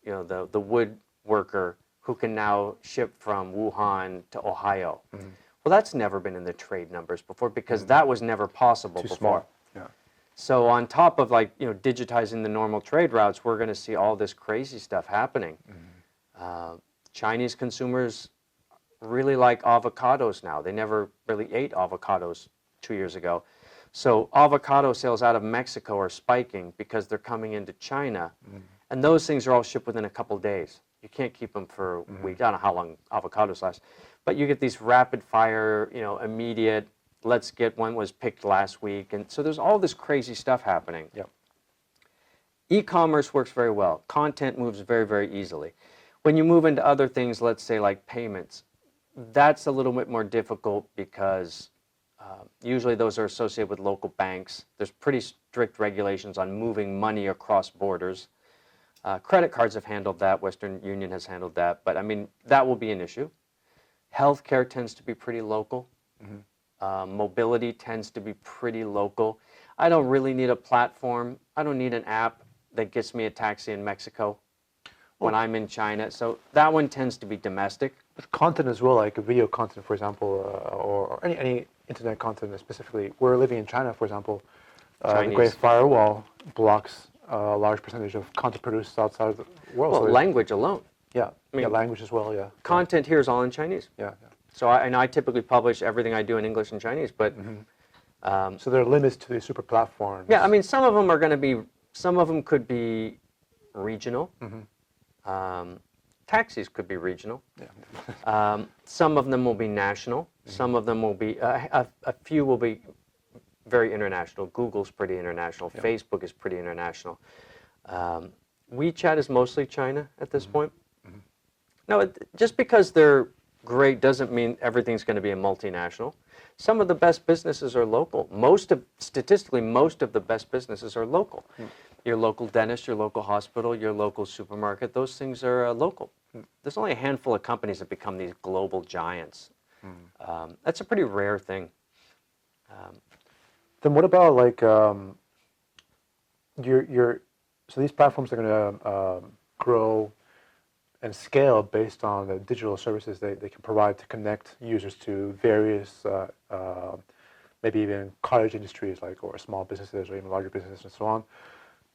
the woodworker who can now ship from Wuhan to Ohio. Well, that's never been in the trade numbers before because that was never possible before. Small. Yeah. So on top of digitizing the normal trade routes, we're going to see all this crazy stuff happening. Chinese consumers really like avocados now. They never really ate avocados 2 years ago. So avocado sales out of Mexico are spiking because they're coming into China. And those things are all shipped within a couple days. You can't keep them for a week. I don't know how long avocados last. But you get these rapid fire, immediate, let's get one was picked last week. And so there's all this crazy stuff happening. Yep. E-commerce works very well. Content moves very, very easily. When you move into other things, let's say like payments, that's a little bit more difficult because usually those are associated with local banks. There's pretty strict regulations on moving money across borders. Credit cards have handled that. Western Union has handled that. But, I mean, that will be an issue. Healthcare tends to be pretty local. Mobility tends to be pretty local. I don't really need a platform. I don't need an app that gets me a taxi in Mexico when I'm in China. So that one tends to be domestic. With content as well, like video content, for example, or any internet content specifically. We're living in China, for example. The Great Firewall blocks a large percentage of content produced outside of the world. Well, so language alone. Yeah, language as well, yeah. Content here is all in Chinese. Yeah. So I typically publish everything I do in English and Chinese, but... so there are limits to the super platforms. Yeah, I mean, some of them are going to be, some of them could be regional. Taxis could be regional. Yeah. Some of them will be national. Some of them will be, a few will be very international. Google's pretty international. Yeah. Facebook is pretty international. WeChat is mostly China at this point. No, just because they're great doesn't mean everything's going to be a multinational. Some of the best businesses are local. Statistically, most of the best businesses are local. Your local dentist, your local hospital, your local supermarket, those things are local. There's only a handful of companies that become these global giants. That's a pretty rare thing. Then what about like so these platforms are going to grow and scale based on the digital services they can provide to connect users to various maybe even cottage industries like or small businesses or even larger businesses and so on.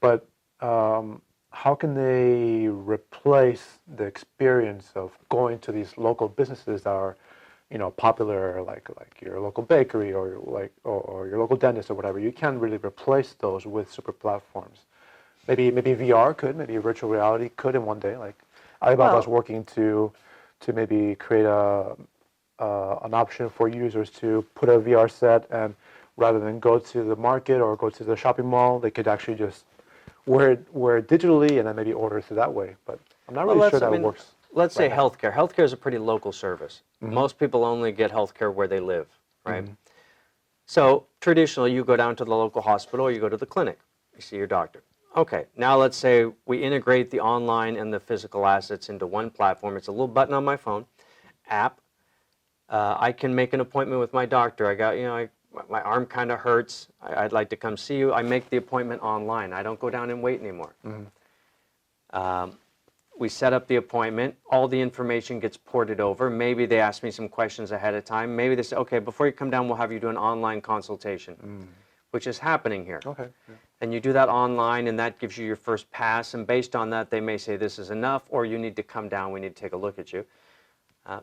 But how can they replace the experience of going to these local businesses that are, popular, like your local bakery or or your local dentist or whatever? You can't really replace those with super platforms. Maybe VR could, maybe virtual reality could in one day. Like Alibaba's working to maybe create an option for users to put a VR set, and rather than go to the market or go to the shopping mall, they could actually just wear it digitally and then maybe order through that way. But I'm not really sure that it works. Let's say right now. healthcare. Healthcare is a pretty local service. Most people only get healthcare where they live, right? So traditionally, you go down to the local hospital or you go to the clinic. You see your doctor. Okay, now let's say we integrate the online and the physical assets into one platform. It's a little button on my phone, app. I can make an appointment with my doctor. I got, my arm kind of hurts. I'd like to come see you. I make the appointment online. I don't go down and wait anymore. We set up the appointment. All the information gets ported over. Maybe they ask me some questions ahead of time. Maybe they say, okay, before you come down, we'll have you do an online consultation, which is happening here. Okay. Yeah. And you do that online, and that gives you your first pass. And based on that, they may say this is enough, or you need to come down. We need to take a look at you.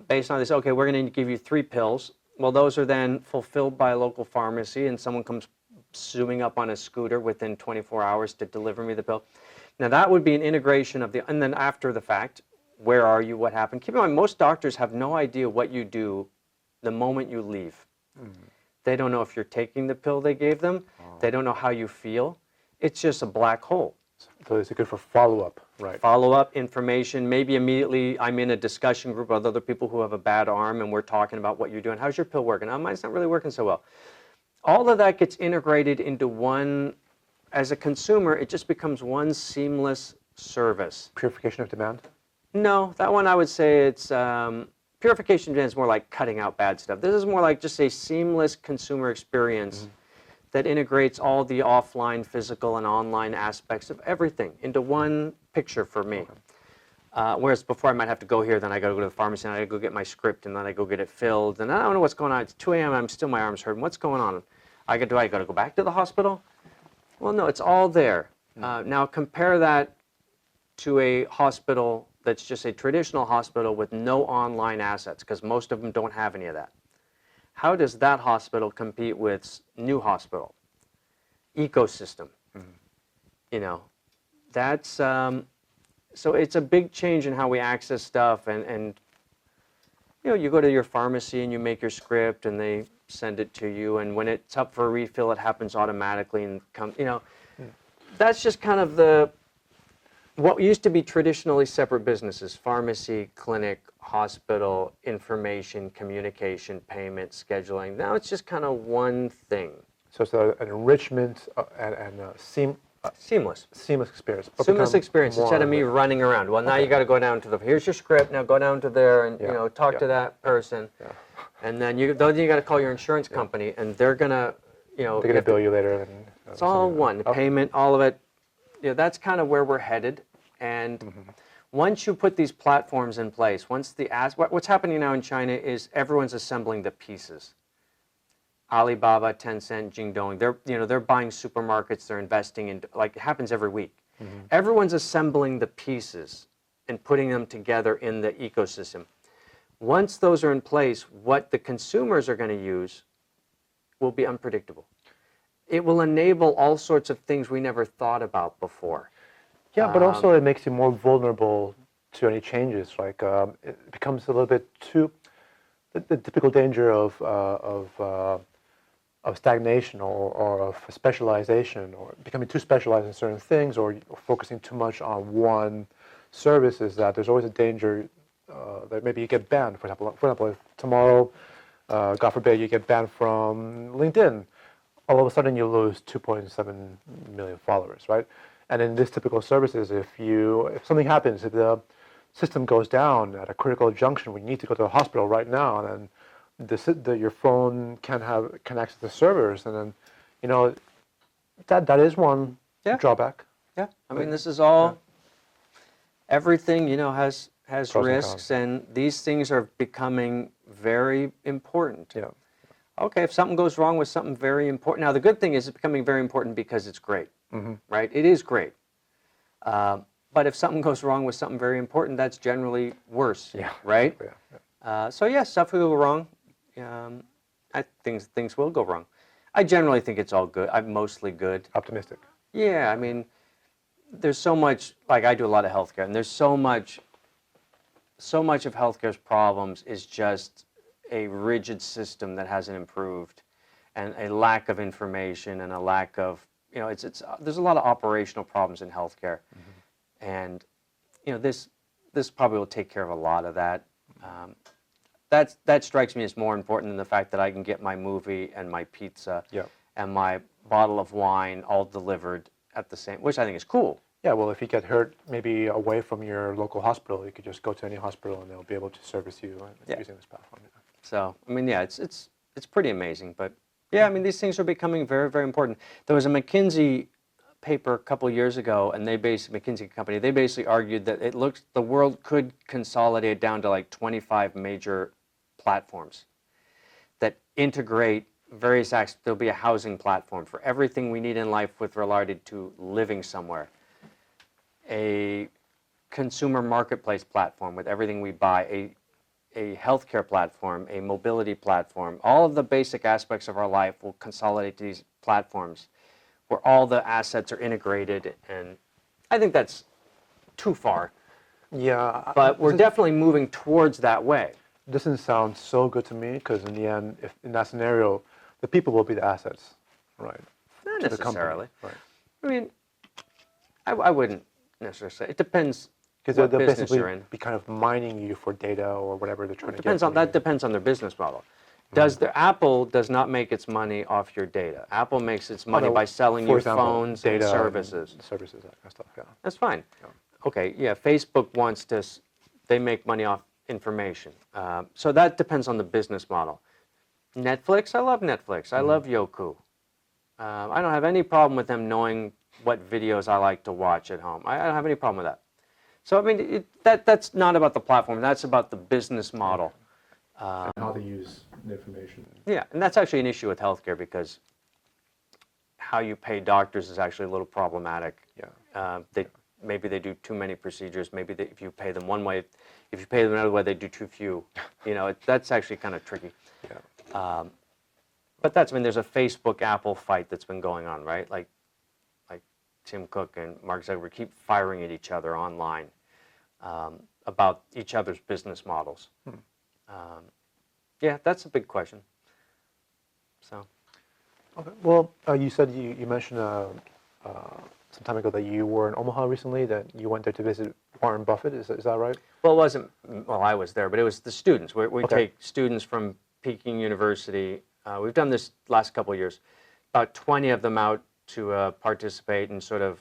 Based on this, okay, we're going to give you 3 pills. Well, those are then fulfilled by a local pharmacy, and someone comes zooming up on a scooter within 24 hours to deliver me the pill. Now, that would be an integration of and then after the fact, where are you, what happened? Keep in mind, most doctors have no idea what you do the moment you leave. They don't know if you're taking the pill they gave them. They don't know how you feel. It's just a black hole. So it's good for follow-up, right? Follow-up information. Maybe immediately I'm in a discussion group with other people who have a bad arm, and we're talking about what you're doing. How's your pill working? Oh, mine's not really working so well. All of that gets integrated into one. As a consumer, it just becomes one seamless service. Purification of demand? No, that one I would say it's purification of demand is more like cutting out bad stuff. This is more like just a seamless consumer experience that integrates all the offline, physical, and online aspects of everything into one picture for me. Whereas before I might have to go here, then I got to go to the pharmacy, and I got to go get my script, and then I go get it filled, and I don't know what's going on. It's 2 a.m. I'm still, my arm's hurting. What's going on? Do I got to go back to the hospital? Well, no, it's all there. Now compare that to a hospital that's just a traditional hospital with no online assets, because most of them don't have any of that. How does that hospital compete with new hospital? Ecosystem. That's, so it's a big change in how we access stuff, and you go to your pharmacy and you make your script and they send it to you, and when it's up for a refill, it happens automatically and that's just kind of what used to be traditionally separate businesses: pharmacy, clinic, hospital, information, communication, payment, scheduling. Now it's just kind of one thing. So it's an enrichment and Seamless. Seamless experience. Seamless experience instead of me running around. Well, now you got to go down to here's your script, now go down to there and talk to that person. And then you got to call your insurance company, and they're going to, they're going to bill you later. And, it's all one. The payment, all of it. That's kind of where we're headed. And once you put these platforms in place, what's happening now in China is everyone's assembling the pieces. Alibaba, Tencent, Jingdong, they're buying supermarkets, they're investing in, like it happens every week. Everyone's assembling the pieces and putting them together in the ecosystem. Once those are in place, what the consumers are going to use will be unpredictable. It will enable all sorts of things we never thought about before. Yeah, but also it makes you more vulnerable to any changes. Like it becomes a little bit too the typical danger of stagnation or of specialization, or becoming too specialized in certain things, or focusing too much on one service, is that there's always a danger that maybe you get banned. For example, if tomorrow, God forbid, you get banned from LinkedIn, all of a sudden you lose 2.7 million followers, right? And in this typical services, if something happens, if the system goes down at a critical junction, we need to go to the hospital right now, and then your phone can access the servers, and then that is one drawback. Yeah, I mean, this is all everything has Pros risks, and these things are becoming very important. Yeah. Okay, if something goes wrong with something very important. Now, the good thing is it's becoming very important because it's great, right? It is great. But if something goes wrong with something very important, that's generally worse, right? So yes, stuff will go wrong. Things will go wrong. I generally think it's all good. I'm mostly good. Optimistic. Yeah, I mean, there's so much, like I do a lot of healthcare, and there's so much of healthcare's problems is just a rigid system that hasn't improved, and a lack of information and a lack of, there's a lot of operational problems in healthcare, and this probably will take care of a lot of that. That strikes me as more important than the fact that I can get my movie and my pizza and my bottle of wine all delivered at the same, which I think is cool. Yeah, well, if you get hurt maybe away from your local hospital, you could just go to any hospital and they'll be able to service you using this platform. So, I mean, yeah, it's pretty amazing. But, yeah, I mean, these things are becoming very, very important. There was a McKinsey paper a couple of years ago, and McKinsey company, they basically argued that the world could consolidate down to like 25 major platforms that integrate various acts. There'll be a housing platform for everything we need in life with regard to living somewhere. A consumer marketplace platform with everything we buy, a healthcare platform, a mobility platform. All of the basic aspects of our life will consolidate to these platforms where all the assets are integrated, and I think that's too far. Yeah. But we're definitely moving towards that way. Doesn't sound so good to me, because in the end, if in that scenario, the people will be the assets, right? Not to necessarily. The company, right. I mean, I wouldn't necessarily say. It depends because what they'll business basically you're in. be kind of mining you for data or whatever they're trying to get. That depends on their business model. Apple does not make its money off your data. Apple makes its money by selling you phones data and services. And services, that kind of stuff, yeah. That's fine. Yeah. Okay, yeah, Facebook wants to, they make money off information. So that depends on the business model. Netflix, I love Netflix. I love Yoku. I don't have any problem with them knowing what videos I like to watch at home. I don't have any problem with that. So, I mean, that's not about the platform. That's about the business model. And how they use the information. Yeah, and that's actually an issue with healthcare, because how you pay doctors is actually a little problematic. Yeah. Maybe they do too many procedures. Maybe if you pay them one way, if you pay them another way, they do too few. That's actually kind of tricky. Yeah. But there's a Facebook-Apple fight that's been going on, right? Like Tim Cook and Mark Zuckerberg keep firing at each other online about each other's business models. Yeah, that's a big question. So. Okay. Well, you said you mentioned some time ago that you were in Omaha recently, that you went there to visit Warren Buffett. Is that right? Well, it wasn't. Well, I was there, but it was the students. We take students from Peking University. We've done this last couple of years. About 20 of them out to participate and sort of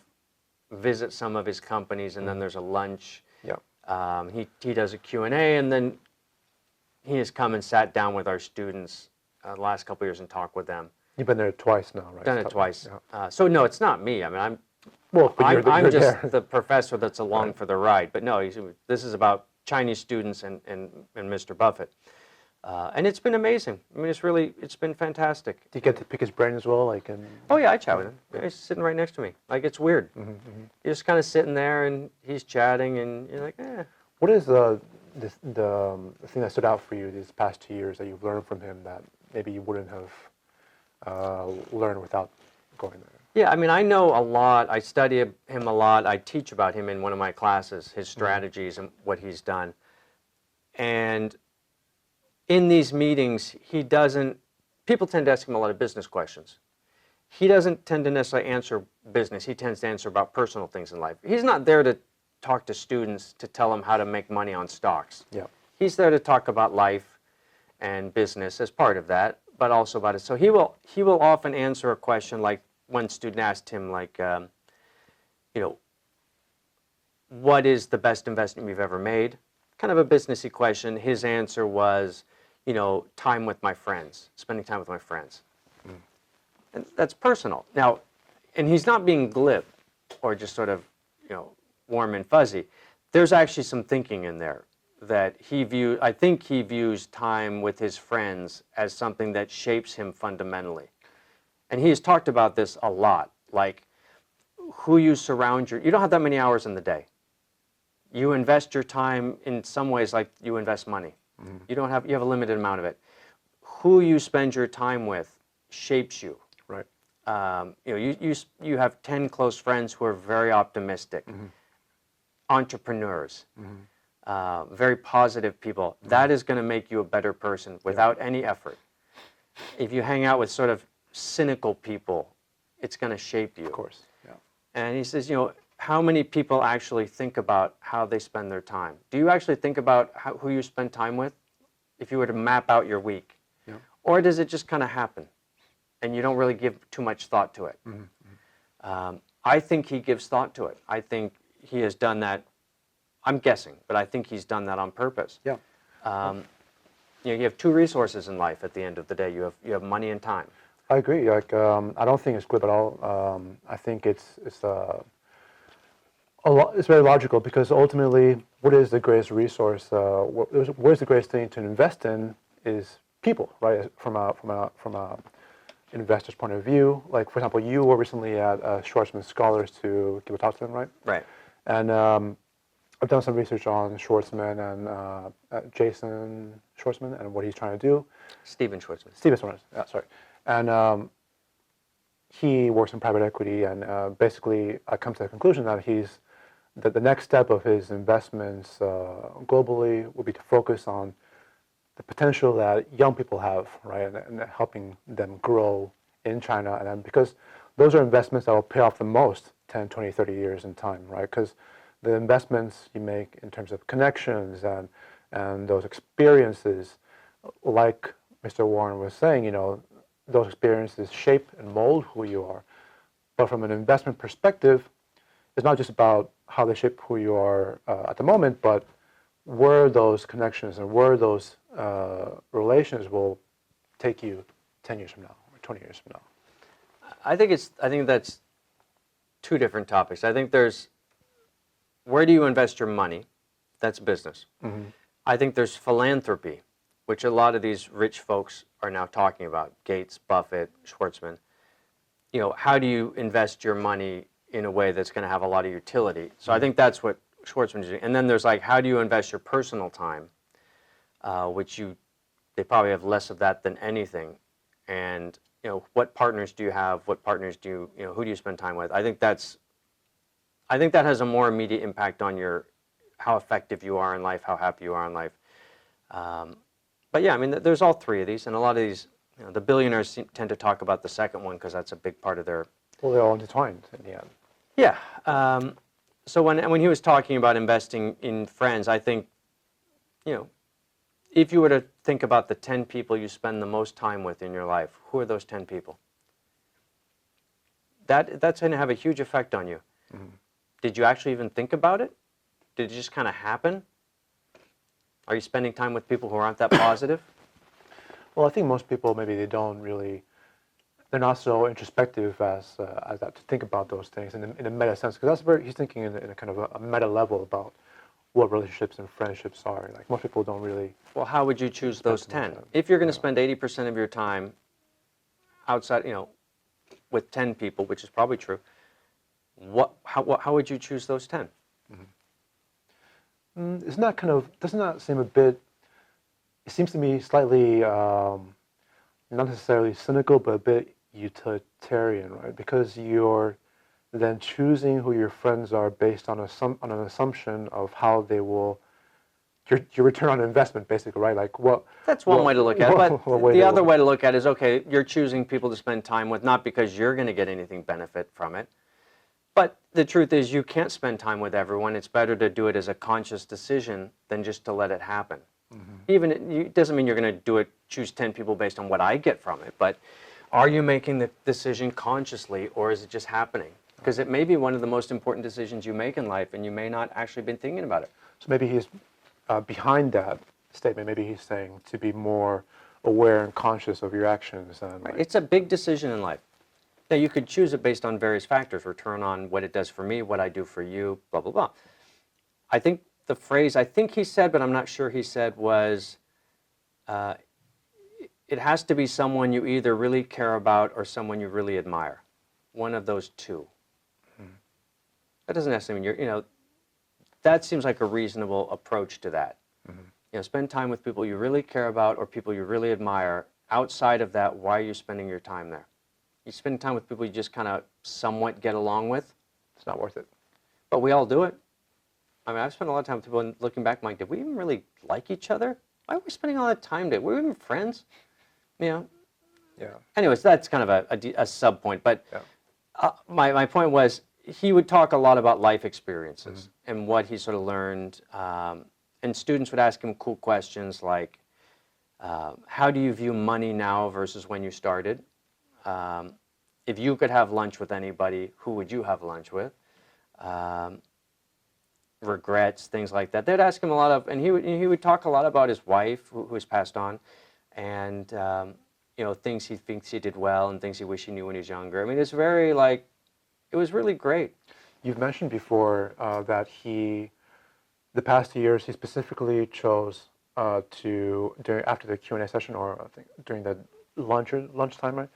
visit some of his companies, and then there's a lunch. Yeah. He does a Q&A, and then he has come and sat down with our students the last couple of years and talked with them. You've been there twice now, right? Done it twice. Yeah. So no, it's not me. I mean, I'm you're just there. the professor that's along for the ride. But no, this is about Chinese students and Mr. Buffett. And it's been amazing. I mean, it's been fantastic. Do you get to pick his brain as well? Oh yeah, I chat with him. Yeah, he's sitting right next to me. Like, it's weird. You're just kind of sitting there and he's chatting, and you're like, eh. What is the thing that stood out for you these past 2 years that you've learned from him that maybe you wouldn't have learned without going there? Yeah, I mean, I know a lot. I study him a lot. I teach about him in one of my classes, his strategies and what he's done. And in these meetings, people tend to ask him a lot of business questions. He doesn't tend to necessarily answer business. He tends to answer about personal things in life. He's not there to talk to students to tell them how to make money on stocks. Yeah. He's there to talk about life and business as part of that, but also about it. So he will often answer a question, like one student asked him, like, what is the best investment you've ever made? Kind of a businessy question. His answer was, time with my friends, spending time with my friends. And that's personal. Now, and he's not being glib or just sort of, warm and fuzzy. There's actually some thinking in there. that I think he views time with his friends as something that shapes him fundamentally. And he has talked about this a lot, like who you you don't have that many hours in the day. You invest your time in some ways like you invest money. You have a limited amount of it. Who you spend your time with shapes you. Right. You have 10 close friends who are very optimistic, entrepreneurs, very positive people. That is going to make you a better person without any effort. If you hang out with sort of cynical people, it's going to shape you. Of course. Yeah. And he says, how many people actually think about how they spend their time? Do you actually think about who you spend time with if you were to map out your week? Yeah. Or does it just kind of happen and you don't really give too much thought to it? I think he gives thought to it. I think he has done that. I'm guessing, but I think he's done that on purpose. Yeah. You have two resources in life at the end of the day. You have money and time. I agree. Like, I don't think it's glib at all. I think it's very logical, because ultimately, what is the greatest resource? What is the greatest thing to invest in is people, right? From a investor's point of view. Like, for example, you were recently at Schwarzman Scholars to give a talk to them, right? Right. And I've done some research on Schwartzman and Jason Schwartzman and what he's trying to do. Steven Schwartzman. Steven Schwartzman, yeah, sorry. And he works in private equity, and basically I come to the conclusion that the next step of his investments globally will be to focus on the potential that young people have, right, and helping them grow in China. And then, because those are investments that will pay off the most 10, 20, 30 years in time, right? Because the investments you make in terms of connections and those experiences, like Mr. Warren was saying, those experiences shape and mold who you are. But from an investment perspective, it's not just about how they shape who you are at the moment, but where those connections and where those relations will take you 10 years from now or 20 years from now. I think that's two different topics. I think there's where do you invest your money? That's business. I think there's philanthropy, which a lot of these rich folks are now talking about. Gates, Buffett, Schwartzman. How do you invest your money in a way that's going to have a lot of utility? So I think that's what Schwartzman is doing. And then there's like, how do you invest your personal time, which they probably have less of that than anything. And what partners do you have? What partners who do you spend time with? I think that has a more immediate impact on how effective you are in life, how happy you are in life. But yeah, I mean, there's all three of these, and a lot of these, the billionaires tend to talk about the second one because that's a big part of their. Well, they're all intertwined in the end. Yeah. So when he was talking about investing in friends, I think, if you were to think about the 10 people you spend the most time with in your life, who are those 10 people? That's going to have a huge effect on you. Did you actually even think about it? Did it just kind of happen? Are you spending time with people who aren't that positive? Well, I think most people, maybe they're not so introspective as that, to think about those things in a meta sense, because he's thinking in a kind of a meta level about what relationships and friendships are. Like, most people don't really. Well, how would you choose those 10? If you're going to spend 80% of your time outside, with 10 people, which is probably true, how would you choose those 10? Doesn't that seem a bit, it seems to me slightly, not necessarily cynical, but a bit utilitarian, right? Because you're then choosing who your friends are based on an assumption of how they will, your return on investment, basically, right? Like what? That's one way to look at it, but the other way to look at it is, okay, you're choosing people to spend time with, not because you're going to get anything benefit from it. But the truth is, you can't spend time with everyone. It's better to do it as a conscious decision than just to let it happen. Even it doesn't mean you're going to choose 10 people based on what I get from it, but are you making the decision consciously, or is it just happening? Because it may be one of the most important decisions you make in life, and you may not actually been thinking about it. So maybe he's behind that statement. Maybe he's saying to be more aware and conscious of your actions. And right. It's a big decision in life. Now, you could choose it based on various factors, return on what it does for me, what I do for you, blah, blah, blah. I think the phrase I think he said, but I'm not sure he said, was it has to be someone you either really care about or someone you really admire. One of those two. That doesn't necessarily mean that seems like a reasonable approach to that. Spend time with people you really care about or people you really admire. Outside of that, why are you spending your time there? You spend time with people you just kind of somewhat get along with. It's not worth it. But we all do it. I mean, I've spent a lot of time with people, and looking back, I'm like, did we even really like each other? Why were we spending all that time together? Were we even friends? Yeah. Anyways, that's kind of a sub point. But my point was, he would talk a lot about life experiences and what he sort of learned. And students would ask him cool questions like, how do you view money now versus when you started? If you could have lunch with anybody, who would you have lunch with? Regrets, things like that. They'd ask him a lot of, and he would talk a lot about his wife, who has passed on, and things he thinks he did well and things he wished he knew when he was younger. I mean, it's very it was really great. You've mentioned before that the past 2 years, he specifically chose after the Q&A session, or I think during the lunchtime, right,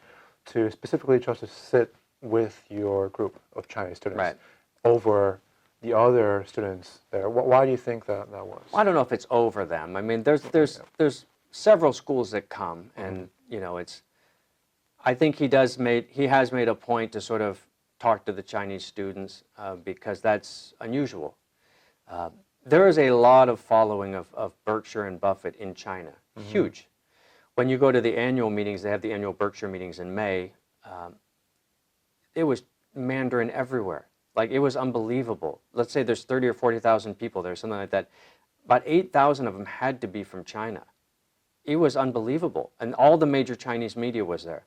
to specifically chose to sit with your group of Chinese students over the other students there. Why do you think that was? I don't know if it's over them. I mean, there's several schools that come, and it's. I think he has made a point to sort of talk to the Chinese students because that's unusual. There is a lot of following of Berkshire and Buffett in China, huge. When you go to the annual meetings, they have the annual Berkshire meetings in May. It was Mandarin everywhere. Like, it was unbelievable. Let's say there's 30 or 40,000 people there, something like that. About 8,000 of them had to be from China. It was unbelievable. And all the major Chinese media was there.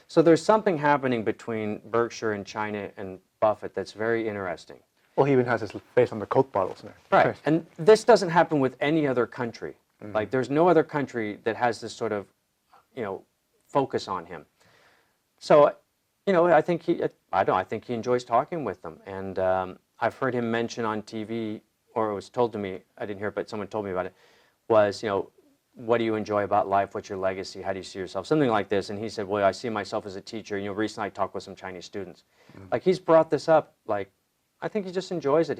So there's something happening between Berkshire and China and Buffett that's very interesting. Well, he even has his face on the Coke bottles there. Right. And this doesn't happen with any other country. Like, there's no other country that has this sort of, focus on him. So, I think he enjoys talking with them. And I've heard him mention on TV, or it was told to me, I didn't hear it, but someone told me about it, was, what do you enjoy about life? What's your legacy? How do you see yourself? Something like this. And he said, well, I see myself as a teacher. Recently I talked with some Chinese students. Like, he's brought this up. Like, I think he just enjoys it.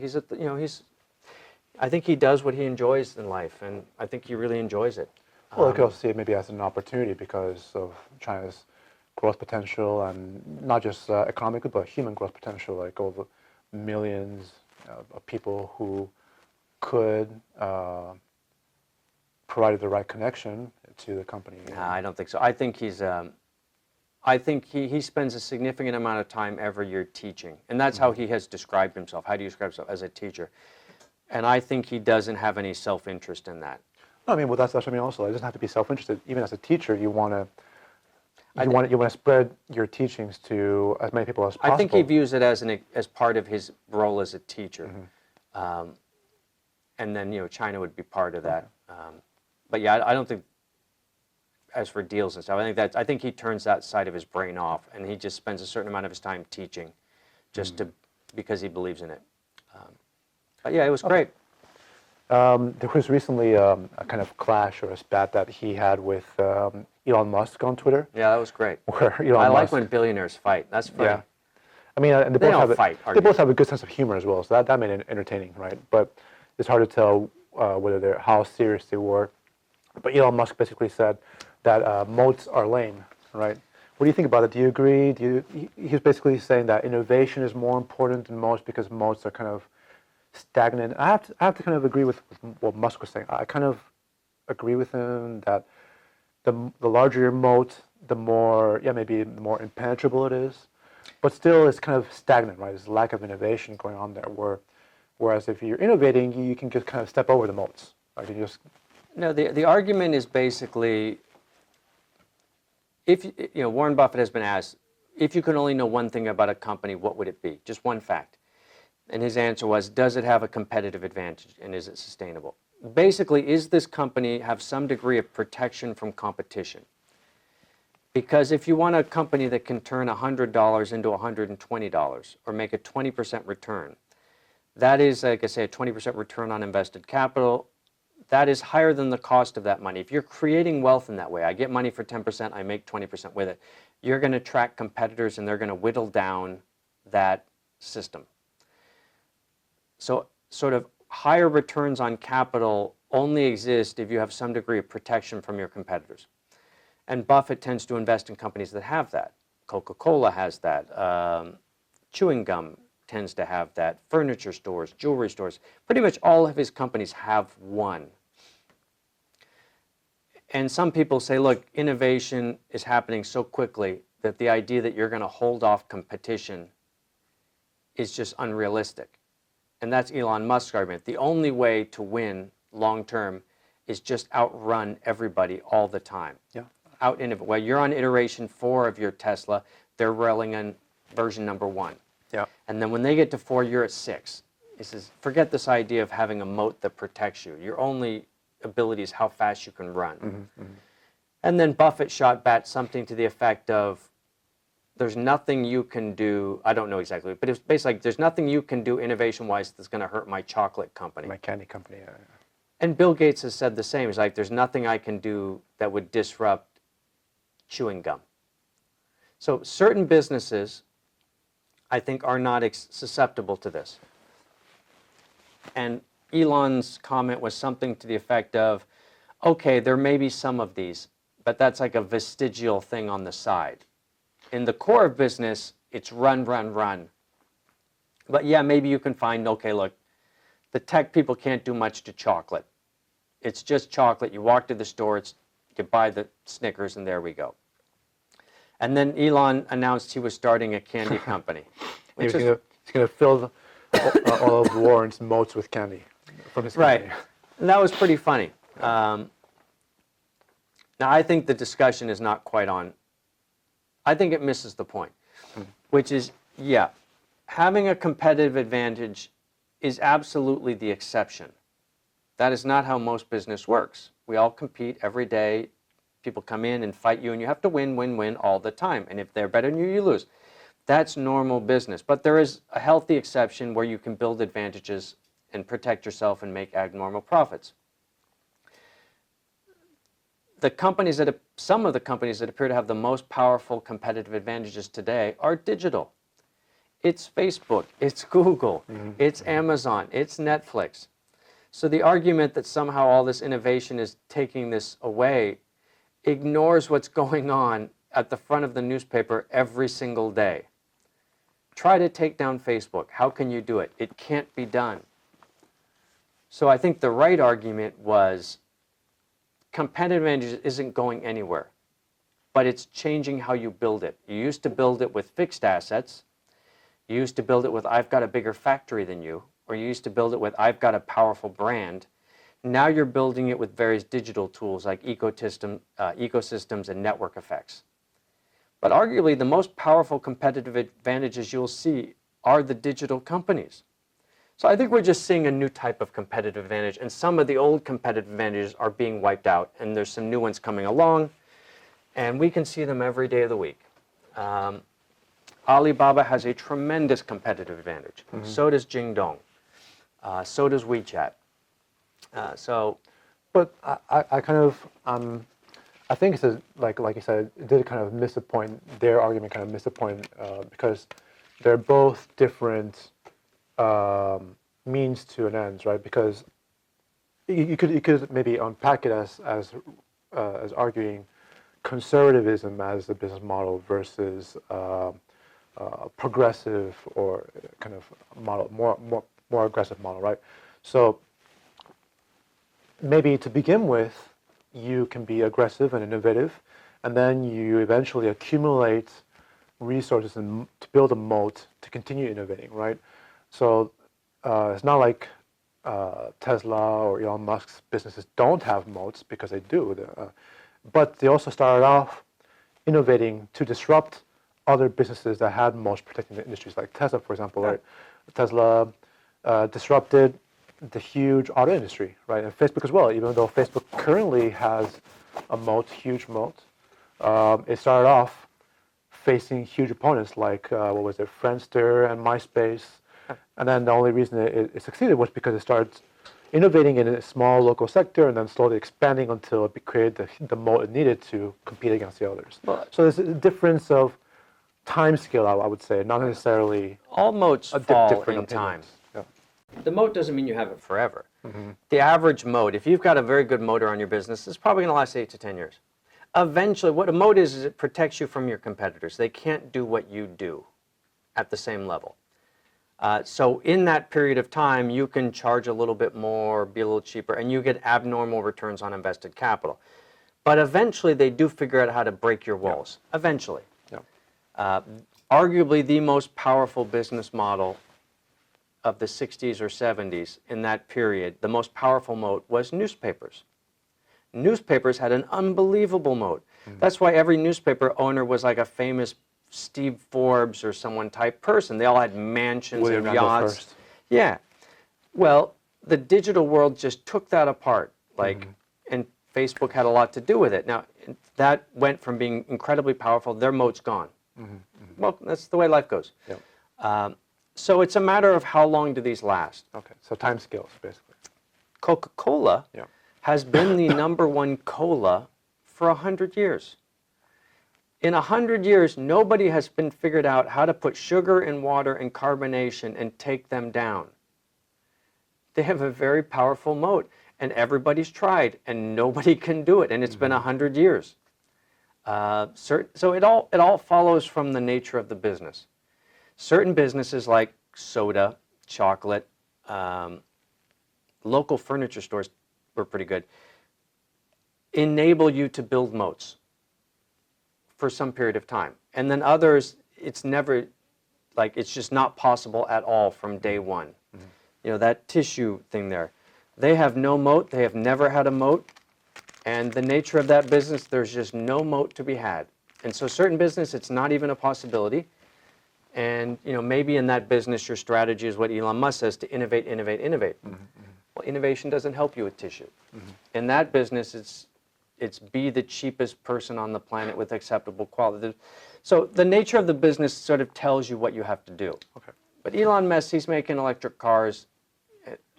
I think he does what he enjoys in life, and I think he really enjoys it. Well, I could also see it maybe as an opportunity because of China's growth potential, and not just economically, but human growth potential, like all the millions of people who could provide the right connection to the company. No, I don't think so. I think I think he spends a significant amount of time every year teaching, and that's how he has described himself. How do you describe himself? As a teacher? And I think he doesn't have any self-interest in that. No, I mean, well, that's what I mean also. It doesn't have to be self-interested. Even as a teacher, you want to spread your teachings to as many people as possible. I think he views it as part of his role as a teacher. And then, China would be part of that. But yeah, I don't think, as for deals and stuff, I think he turns that side of his brain off, and he just spends a certain amount of his time teaching, just because he believes in it. But yeah, it was great. There was recently a kind of clash or a spat that he had with Elon Musk on Twitter. Yeah, that was great. Where Elon I like Musk, when billionaires fight. That's funny. Yeah. I mean, and they both have a good sense of humor as well, so that made it entertaining, right? But it's hard to tell how serious they were. But Elon Musk basically said that moats are lame, right? What do you think about it? Do you agree? He's basically saying that innovation is more important than moats because moats are kind of stagnant. I have to kind of agree with what Musk was saying. I kind of agree with him that the larger your moat, the more impenetrable it is. But still, it's kind of stagnant, right? There's a lack of innovation going on there. Whereas if you're innovating, you can just kind of step over the moats. Right? No, the argument is basically, if Warren Buffett has been asked, if you could only know one thing about a company, what would it be? Just one fact. And his answer was, does it have a competitive advantage, and is it sustainable? Basically, is this company have some degree of protection from competition? Because if you want a company that can turn $100 into $120 or make a 20% return, That is, like I say, a 20% return on invested capital. That is higher than the cost of that money. If you're creating wealth in that way, I get money for 10%, I make 20% with it, you're going to track competitors and they're going to whittle down that system. So sort of higher returns on capital only exist if you have some degree of protection from your competitors. And Buffett tends to invest in companies that have that. Coca-Cola has that. Chewing gum tends to have that. Furniture stores, jewelry stores, pretty much all of his companies have one. And some people say, look, innovation is happening so quickly that the idea that you're going to hold off competition is just unrealistic. And that's Elon Musk's argument. The only way to win long term is just outrun everybody all the time. Yeah. Out-innovate. Well, you're on iteration 4 of your Tesla, they're rolling on version number 1. Yeah. And then when they get to 4, you're at 6. He says, forget this idea of having a moat that protects you. Your only ability is how fast you can run. Mm-hmm, mm-hmm. And then Buffett shot back something to the effect of, there's nothing you can do, I don't know exactly, but it's basically like, there's nothing you can do innovation-wise that's going to hurt my chocolate company. My candy company. Yeah. And Bill Gates has said the same. He's like, there's nothing I can do that would disrupt chewing gum. So certain businesses, I think, are not susceptible to this. And Elon's comment was something to the effect of, okay, there may be some of these, but that's like a vestigial thing on the side. In the core of business, it's run, run, run. But yeah, maybe you can find, okay, look, the tech people can't do much to chocolate. It's just chocolate. You walk to the store, you buy the Snickers, and there we go. And then Elon announced he was starting a candy company. He's going to fill all of Warren's moats with candy from his company. Right. And that was pretty funny. Now, I think the discussion is not quite on. I think it misses the point, which is, yeah, having a competitive advantage is absolutely the exception. That is not how most business works. We all compete every day. People come in and fight you, and you have to win, win, win all the time. And if they're better than you, you lose. That's normal business. But there is a healthy exception where you can build advantages and protect yourself and make abnormal profits. Some of the companies that appear to have the most powerful competitive advantages today are digital. It's Facebook, it's Google, it's Amazon, it's Netflix. So the argument that somehow all this innovation is taking this away ignores what's going on at the front of the newspaper every single day. Try to take down Facebook. How can you do it? It can't be done. So I think the right argument was competitive advantage isn't going anywhere, but it's changing how you build it. You used to build it with fixed assets. You used to build it with, I've got a bigger factory than you, or you used to build it with, I've got a powerful brand. Now you're building it with various digital tools like ecosystems and network effects. But arguably, the most powerful competitive advantages you'll see are the digital companies. So I think we're just seeing a new type of competitive advantage, and some of the old competitive advantages are being wiped out, and there's some new ones coming along, and we can see them every day of the week. Alibaba has a tremendous competitive advantage. So does Jingdong. So does WeChat. But I kind of, I think it's like you said, it did kind of miss a point. Their argument kind of missed a point because they're both different means to an end, right? Because you could maybe unpack it as arguing conservatism as the business model versus progressive or kind of model, more aggressive model, right? So maybe to begin with, you can be aggressive and innovative, and then you eventually accumulate resources to build a moat to continue innovating, right? So it's not like Tesla or Elon Musk's businesses don't have moats, because they do. But they also started off innovating to disrupt other businesses that had moats protecting the industries, like Tesla, for example, right? Tesla disrupted the huge auto industry, right? And Facebook as well, even though Facebook currently has a moat, huge moat, it started off facing huge opponents like, Friendster and MySpace, And then the only reason it succeeded was because it started innovating in a small local sector and then slowly expanding until it created the moat it needed to compete against the others. Well, So there's a difference of time scale, I would say, not necessarily all moats a fall different in time. opinions. Yeah. The moat doesn't mean you have it forever. The average moat, if you've got a very good motor on your business, it's probably going to last 8 to 10 years. Eventually, what a moat is it protects you from your competitors. They can't do what you do at the same level. So in that period of time, you can charge a little bit more, be a little cheaper, and you get abnormal returns on invested capital. But eventually, they do figure out how to break your walls. Yeah. Eventually. Yeah. Arguably, the most powerful business model of the 60s or 70s in that period, the most powerful moat was newspapers. Newspapers had an unbelievable moat. That's why every newspaper owner was like a famous Steve Forbes or someone type person. They all had mansions and yachts. First. Yeah. Well, the digital world just took that apart. And Facebook had a lot to do with it. Now, that went from being incredibly powerful, their moat's gone. Well, that's the way life goes. Yep. So it's a matter of how long do these last. Okay, so time scales, basically. Coca-Cola has been the #1 cola for 100 years. In 100 years, nobody has been figured out how to put sugar and water and carbonation and take them down. They have a very powerful moat, and everybody's tried, and nobody can do it, and it's been 100 years. So it all follows from the nature of the business. Certain businesses like soda, chocolate, local furniture stores were pretty good, enable you to build moats for some period of time. And then others, it's never, it's just not possible at all from day one. You know, that tissue thing there. They have no moat, they have never had a moat, and the nature of that business, there's just no moat to be had. And so certain business, it's not even a possibility. And maybe in that business, your strategy is what Elon Musk says, to innovate, innovate, innovate. Well, innovation doesn't help you with tissue. In that business, it's be the cheapest person on the planet with acceptable quality. So the nature of the business sort of tells you what you have to do. Okay. But Elon Musk, he's making electric cars.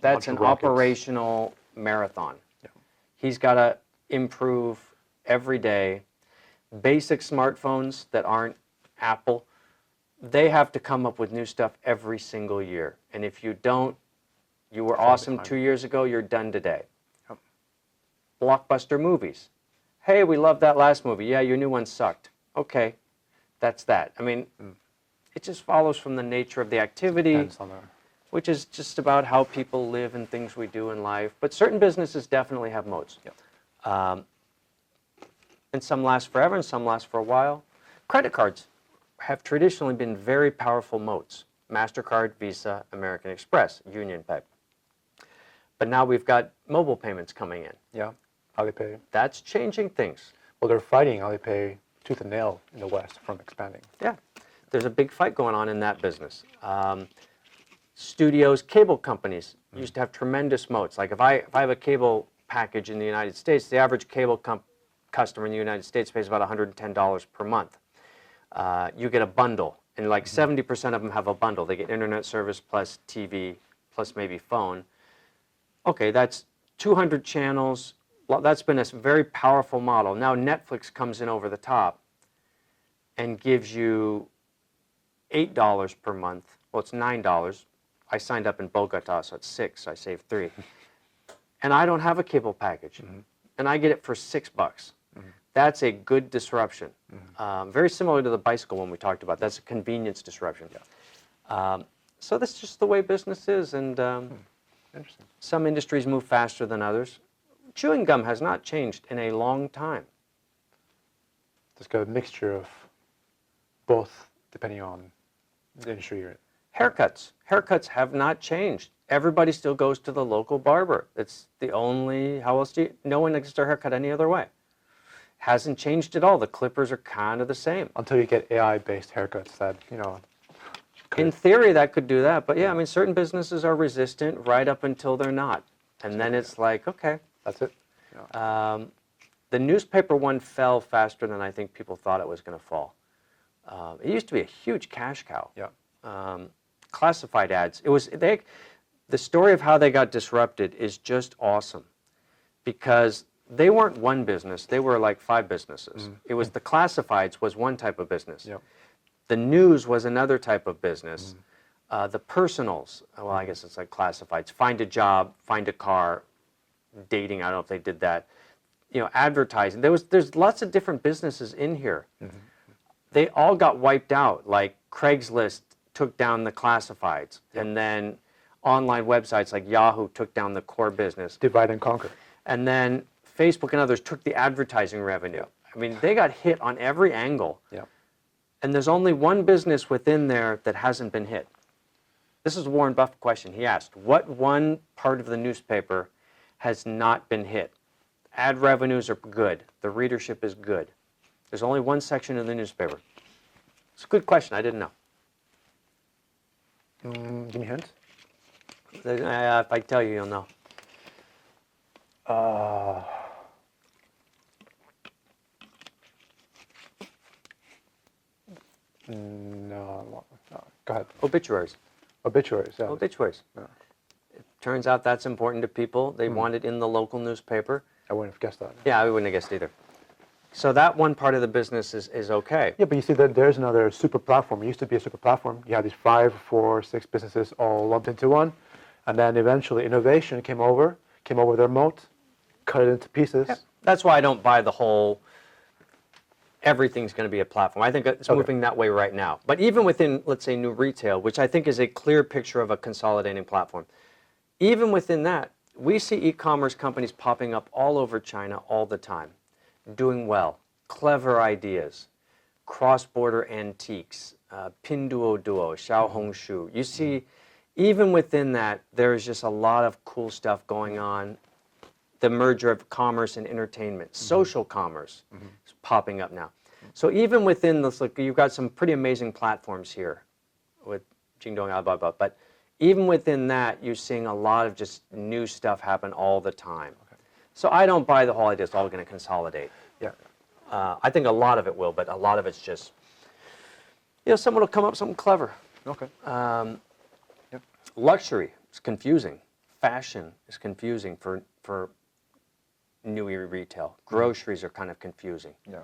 That's an operational marathon. Yeah. He's got to improve every day. Basic smartphones that aren't Apple, they have to come up with new stuff every single year. And if you don't, you were awesome 2 years ago, you're done today. Yep. Blockbuster movies. Hey, we loved that last movie. Yeah, your new one sucked. Okay, that's that. I mean, it just follows from the nature of the activity, which is just about how people live and things we do in life. But certain businesses definitely have moats. Yep. And some last forever and some last for a while. Credit cards have traditionally been very powerful moats. MasterCard, Visa, American Express, Union Pay. But now we've got mobile payments coming in. Yeah, Alipay. That's changing things. Well, they're fighting Alipay tooth and nail in the West from expanding. Yeah, there's a big fight going on in that business. Studios, cable companies used to have tremendous moats. Like if I have a cable package in the United States, the average cable customer in the United States pays about $110 per month. You get a bundle, and like 70% of them have a bundle. They get internet service plus TV plus maybe phone. Okay, that's 200 channels. Well, that's been a very powerful model. Now Netflix comes in over the top and gives you $8 per month. Well, it's $9. I signed up in Bogota, so it's $6. I saved $3. And I don't have a cable package, and I get it for $6. That's a good disruption. Very similar to the bicycle one we talked about. That's a convenience disruption. So that's just the way business is, and some industries move faster than others. Chewing gum has not changed in a long time. It's got a mixture of both, depending on the industry you're in. Haircuts have not changed. Everybody still goes to the local barber. It's the only, how else do you, no one gets their haircut any other way. Hasn't changed at all. The clippers are kind of the same. Until you get AI-based haircuts that, In theory, that could do that. But yeah, I mean, certain businesses are resistant right up until they're not. And then it's like, okay. That's it. Yeah. The newspaper one fell faster than I think people thought it was going to fall. It used to be a huge cash cow. Yeah. classified ads. The story of how they got disrupted is just awesome, because they weren't one business, they were like 5 businesses. It was the classifieds was one type of business. Yep. The news was another type of business. The personals, well, I guess it's like classifieds, find a job, find a car, dating, I don't know if they did that. Advertising. There's lots of different businesses in here. They all got wiped out. Like Craigslist took down the classifieds, and then online websites like Yahoo took down the core business. Divide and conquer. And then Facebook and others took the advertising revenue. I mean, they got hit on every angle. Yeah. And there's only one business within there that hasn't been hit. This is a Warren Buffett question. He asked, what one part of the newspaper has not been hit? Ad revenues are good. The readership is good. There's only one section of the newspaper. It's a good question. I didn't know. Give me a hint. If I tell you, you'll know. No. Go ahead. Obituaries. Obituaries. Yeah. Obituaries. Yeah. It turns out that's important to people. They want it in the local newspaper. I wouldn't have guessed that. Yeah, I wouldn't have guessed either. So that one part of the business is okay. Yeah, but you see that there's another super platform. It used to be a super platform. You had these 5, 4, 6 businesses all lumped into one, and then eventually innovation came over their moat, cut it into pieces. Yeah. That's why I don't buy the whole everything's going to be a platform. I think it's moving that way right now. But even within, let's say, new retail, which I think is a clear picture of a consolidating platform, even within that, we see e-commerce companies popping up all over China all the time, doing well, clever ideas, cross-border antiques, Pinduoduo, Xiaohongshu. You see, even within that, there is just a lot of cool stuff going on. The merger of commerce and entertainment, social commerce is popping up now. So even within this, like, you've got some pretty amazing platforms here with Jingdong, Alibaba, but even within that, you're seeing a lot of just new stuff happen all the time. Okay. So I don't buy the whole idea it's all going to consolidate. Yeah. I think a lot of it will, but a lot of it's just, someone will come up with something clever. Okay. Luxury is confusing. Fashion is confusing for new retail. Groceries are kind of confusing. Yeah.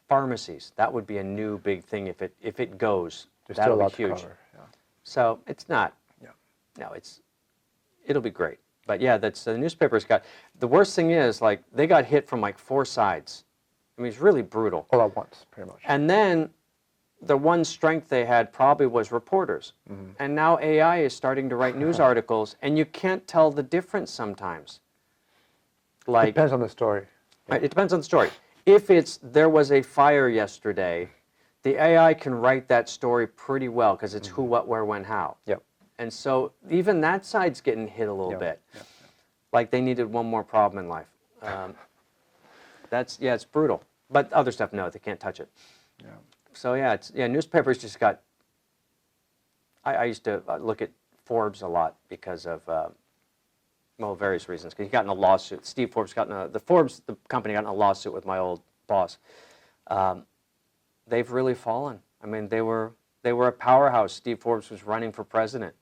Pharmacies, that would be a new big thing if it goes. There's that'll still a lot be huge. to cover. Yeah. So it's not. Yeah. No, it'll be great. But yeah, that's the newspapers got. The worst thing is, like, they got hit from like 4 sides. I mean, it's really brutal. All at once, pretty much. And then the one strength they had probably was reporters. And now AI is starting to write news articles, and you can't tell the difference sometimes. Like, Depends on the story. Right, it depends on the story. If there was a fire yesterday, the AI can write that story pretty well because it's who, what, where, when, how. Yep. And so even that side's getting hit a little bit. Yeah. Like they needed one more problem in life. It's brutal. But other stuff, no, they can't touch it. Yeah. So newspapers just got. I used to look at Forbes a lot because of various reasons. Because he got in a lawsuit. Steve Forbes the company got in a lawsuit with my old boss. They've really fallen. I mean, they were a powerhouse. Steve Forbes was running for president,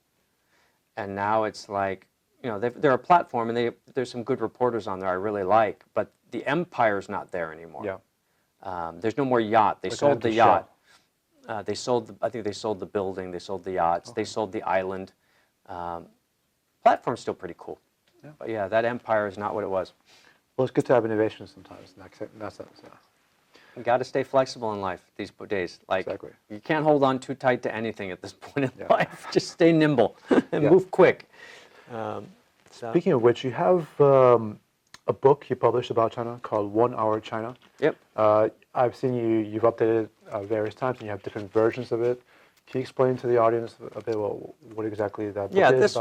and now it's like, they're a platform, and there's some good reporters on there I really like, but the empire's not there anymore. Yeah. There's no more yacht. They Like sold an the empty yacht. shell. I think they sold the building. They sold the yachts. Okay. They sold the island. Platform's still pretty cool. Yeah. But yeah, that empire is not what it was. Well, it's good to have innovation sometimes in that sense. Yeah. You got to stay flexible in life these days. Like, exactly. You can't hold on too tight to anything at this point in life. Just stay nimble and move quick. Speaking of which, you have a book you published about China called 1 Hour China. Yep. I've seen you've updated various times, and you have different versions of it. Can you explain to the audience a bit what exactly that book is? Yeah, this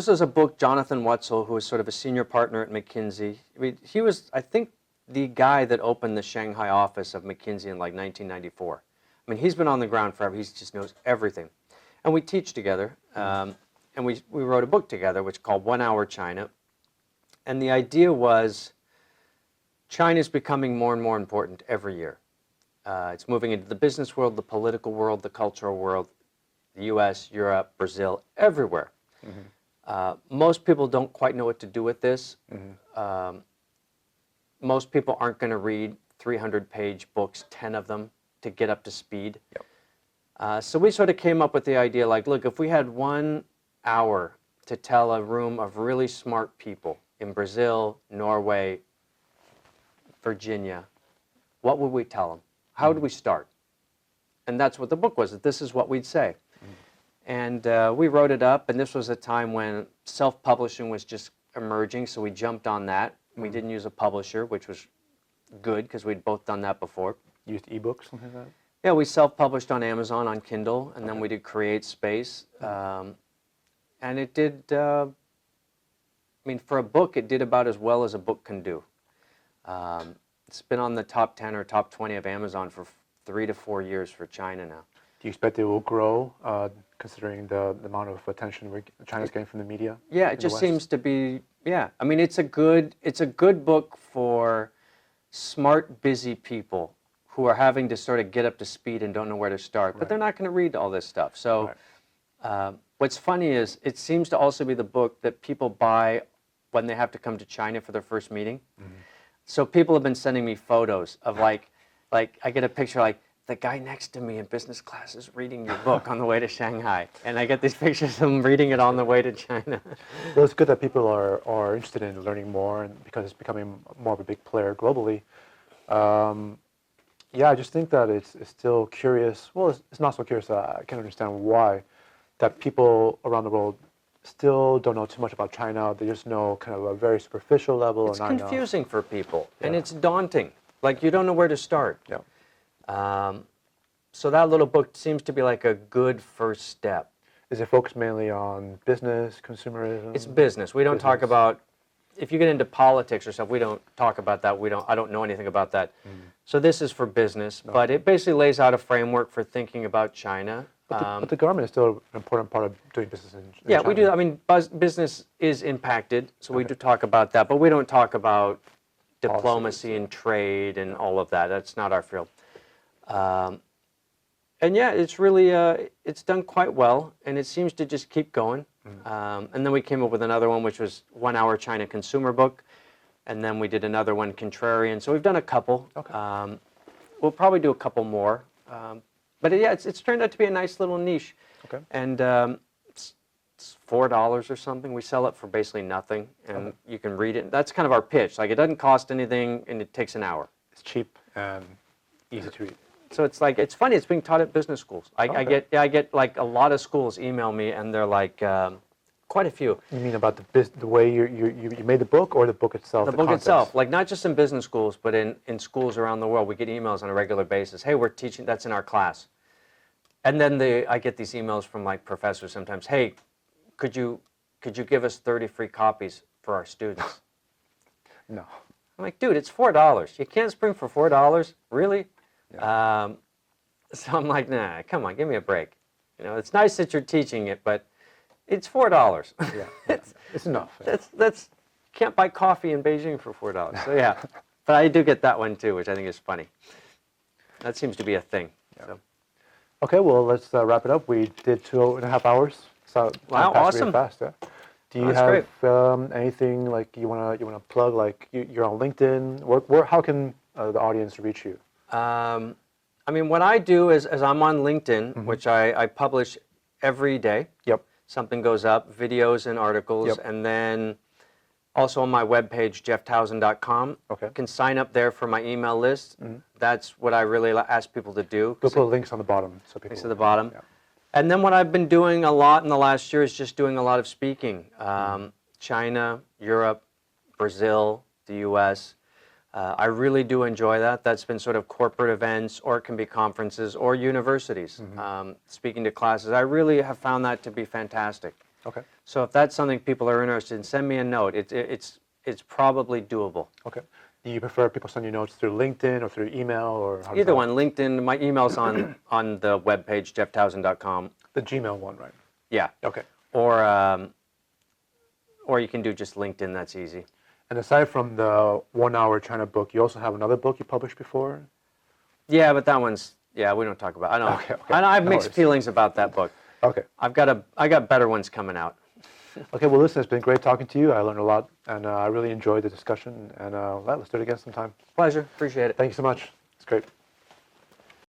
was a book, Jonathan Wetzel, who was sort of a senior partner at McKinsey. I mean, he was, I think, the guy that opened the Shanghai office of McKinsey in like 1994. I mean, he's been on the ground forever. He just knows everything. And we teach together. And we wrote a book together, which is called 1 Hour China. And the idea was China is becoming more and more important every year. It's moving into the business world, the political world, the cultural world, the U.S., Europe, Brazil, everywhere. Most people don't quite know what to do with this. Most people aren't going to read 300-page books, 10 of them, to get up to speed. So we sort of came up with the idea, like, look, if we had 1 hour to tell a room of really smart people in Brazil, Norway, Virginia, what would we tell them? How would we start? And that's what the book was, that this is what we'd say. And we wrote it up, and this was a time when self-publishing was just emerging, so we jumped on that. We didn't use a publisher, which was good, because we'd both done that before. Used ebooks, something like that? Yeah, we self-published on Amazon, on Kindle, and then we did Create Space. And it did, I mean, for a book, it did about as well as a book can do. It's been on the top 10 or top 20 of Amazon for 3 to 4 years for China now. Do you expect it will grow, considering the amount of attention China's getting from the media? Yeah, it just seems to be, yeah. I mean, it's a good book for smart, busy people who are having to sort of get up to speed and don't know where to start, but they're not going to read all this stuff. So what's funny is it seems to also be the book that people buy when they have to come to China for their first meeting. So people have been sending me photos of like I get a picture like, the guy next to me in business class is reading your book on the way to Shanghai. And I get these pictures of him reading it on the way to China. Well, it's good that people are interested in learning more, and because it's becoming more of a big player globally. Yeah, I just think that it's still curious. Well, it's not so curious. I can't understand why that people around the world still don't know too much about China. They just know kind of a very superficial level. It's confusing for people, and it's daunting. Like, you don't know where to start. Yeah. So that little book seems to be like a good first step. Is it focused mainly on business, consumerism? It's business. We don't talk about, if you get into politics or stuff, we don't talk about that. I don't know anything about that. So this is for business, but it basically lays out a framework for thinking about China. But the government is still an important part of doing business in yeah, China. we do. I mean, business is impacted, so we do talk about that, but we don't talk about diplomacy and trade and all of that. That's not our field. And yeah, it's really, it's done quite well, and it seems to just keep going. And then we came up with another one, which was 1 Hour China Consumer Book, and then we did another one, Contrarian. So we've done a couple. We'll probably do a couple more. But yeah, it's turned out to be a nice little niche. And it's $4 or something. We sell it for basically nothing, and you can read it. That's kind of our pitch. Like, it doesn't cost anything, and it takes an hour. It's cheap and easy to read. So it's like, it's funny, it's being taught at business schools. I get like a lot of schools email me, and they're like, quite a few. You mean about the way you made the book, or the book itself? The book itself, like not just in business schools, but in schools around the world. We get emails on a regular basis. Hey, we're teaching, that's in our class. And then I get these emails from like professors sometimes. Hey, could you give us 30 free copies for our students? No. I'm like, dude, it's $4. You can't spring for $4, really? Yeah. So I'm like, nah, come on, give me a break. You know, it's nice that you're teaching it, but it's $4. Yeah, it's enough. That's can't buy coffee in Beijing for $4. So yeah, but I do get that one too, which I think is funny. That seems to be a thing. Yeah. So. Okay, well, let's wrap it up. We did 2.5 hours. So wow, awesome! Really fast, yeah. Do you have anything like you wanna plug? Like you're on LinkedIn. Where how can the audience reach you? I mean, what I do is I'm on LinkedIn, which I publish every day. Yep. Something goes up, videos and articles, and then also on my webpage, jefftowson.com. Okay. You can sign up there for my email list. That's what I really ask people to do. We'll put links on the bottom. So people links at the bottom. Yeah. And then what I've been doing a lot in the last year is just doing a lot of speaking. China, Europe, Brazil, the U.S. I really do enjoy that. That's been sort of corporate events, or it can be conferences or universities. Speaking to classes, I really have found that to be fantastic. Okay. So if that's something people are interested in, send me a note. It's probably doable. Okay. Do you prefer people send you notes through LinkedIn or through email, or how either one? LinkedIn. My email's on the webpage, jefftowson.com. The Gmail one, right? Yeah. Okay. Or you can do just LinkedIn. That's easy. And aside from the 1 Hour China book, you also have another book you published before? Yeah, but that one's, yeah, we don't talk about. I know. Okay, I know. I have no mixed worries. feelings about that book. Okay. I got better ones coming out. Okay, well, listen, it's been great talking to you. I learned a lot, and I really enjoyed the discussion, and let's do it again sometime. Pleasure. Appreciate it. Thank you so much. It's great.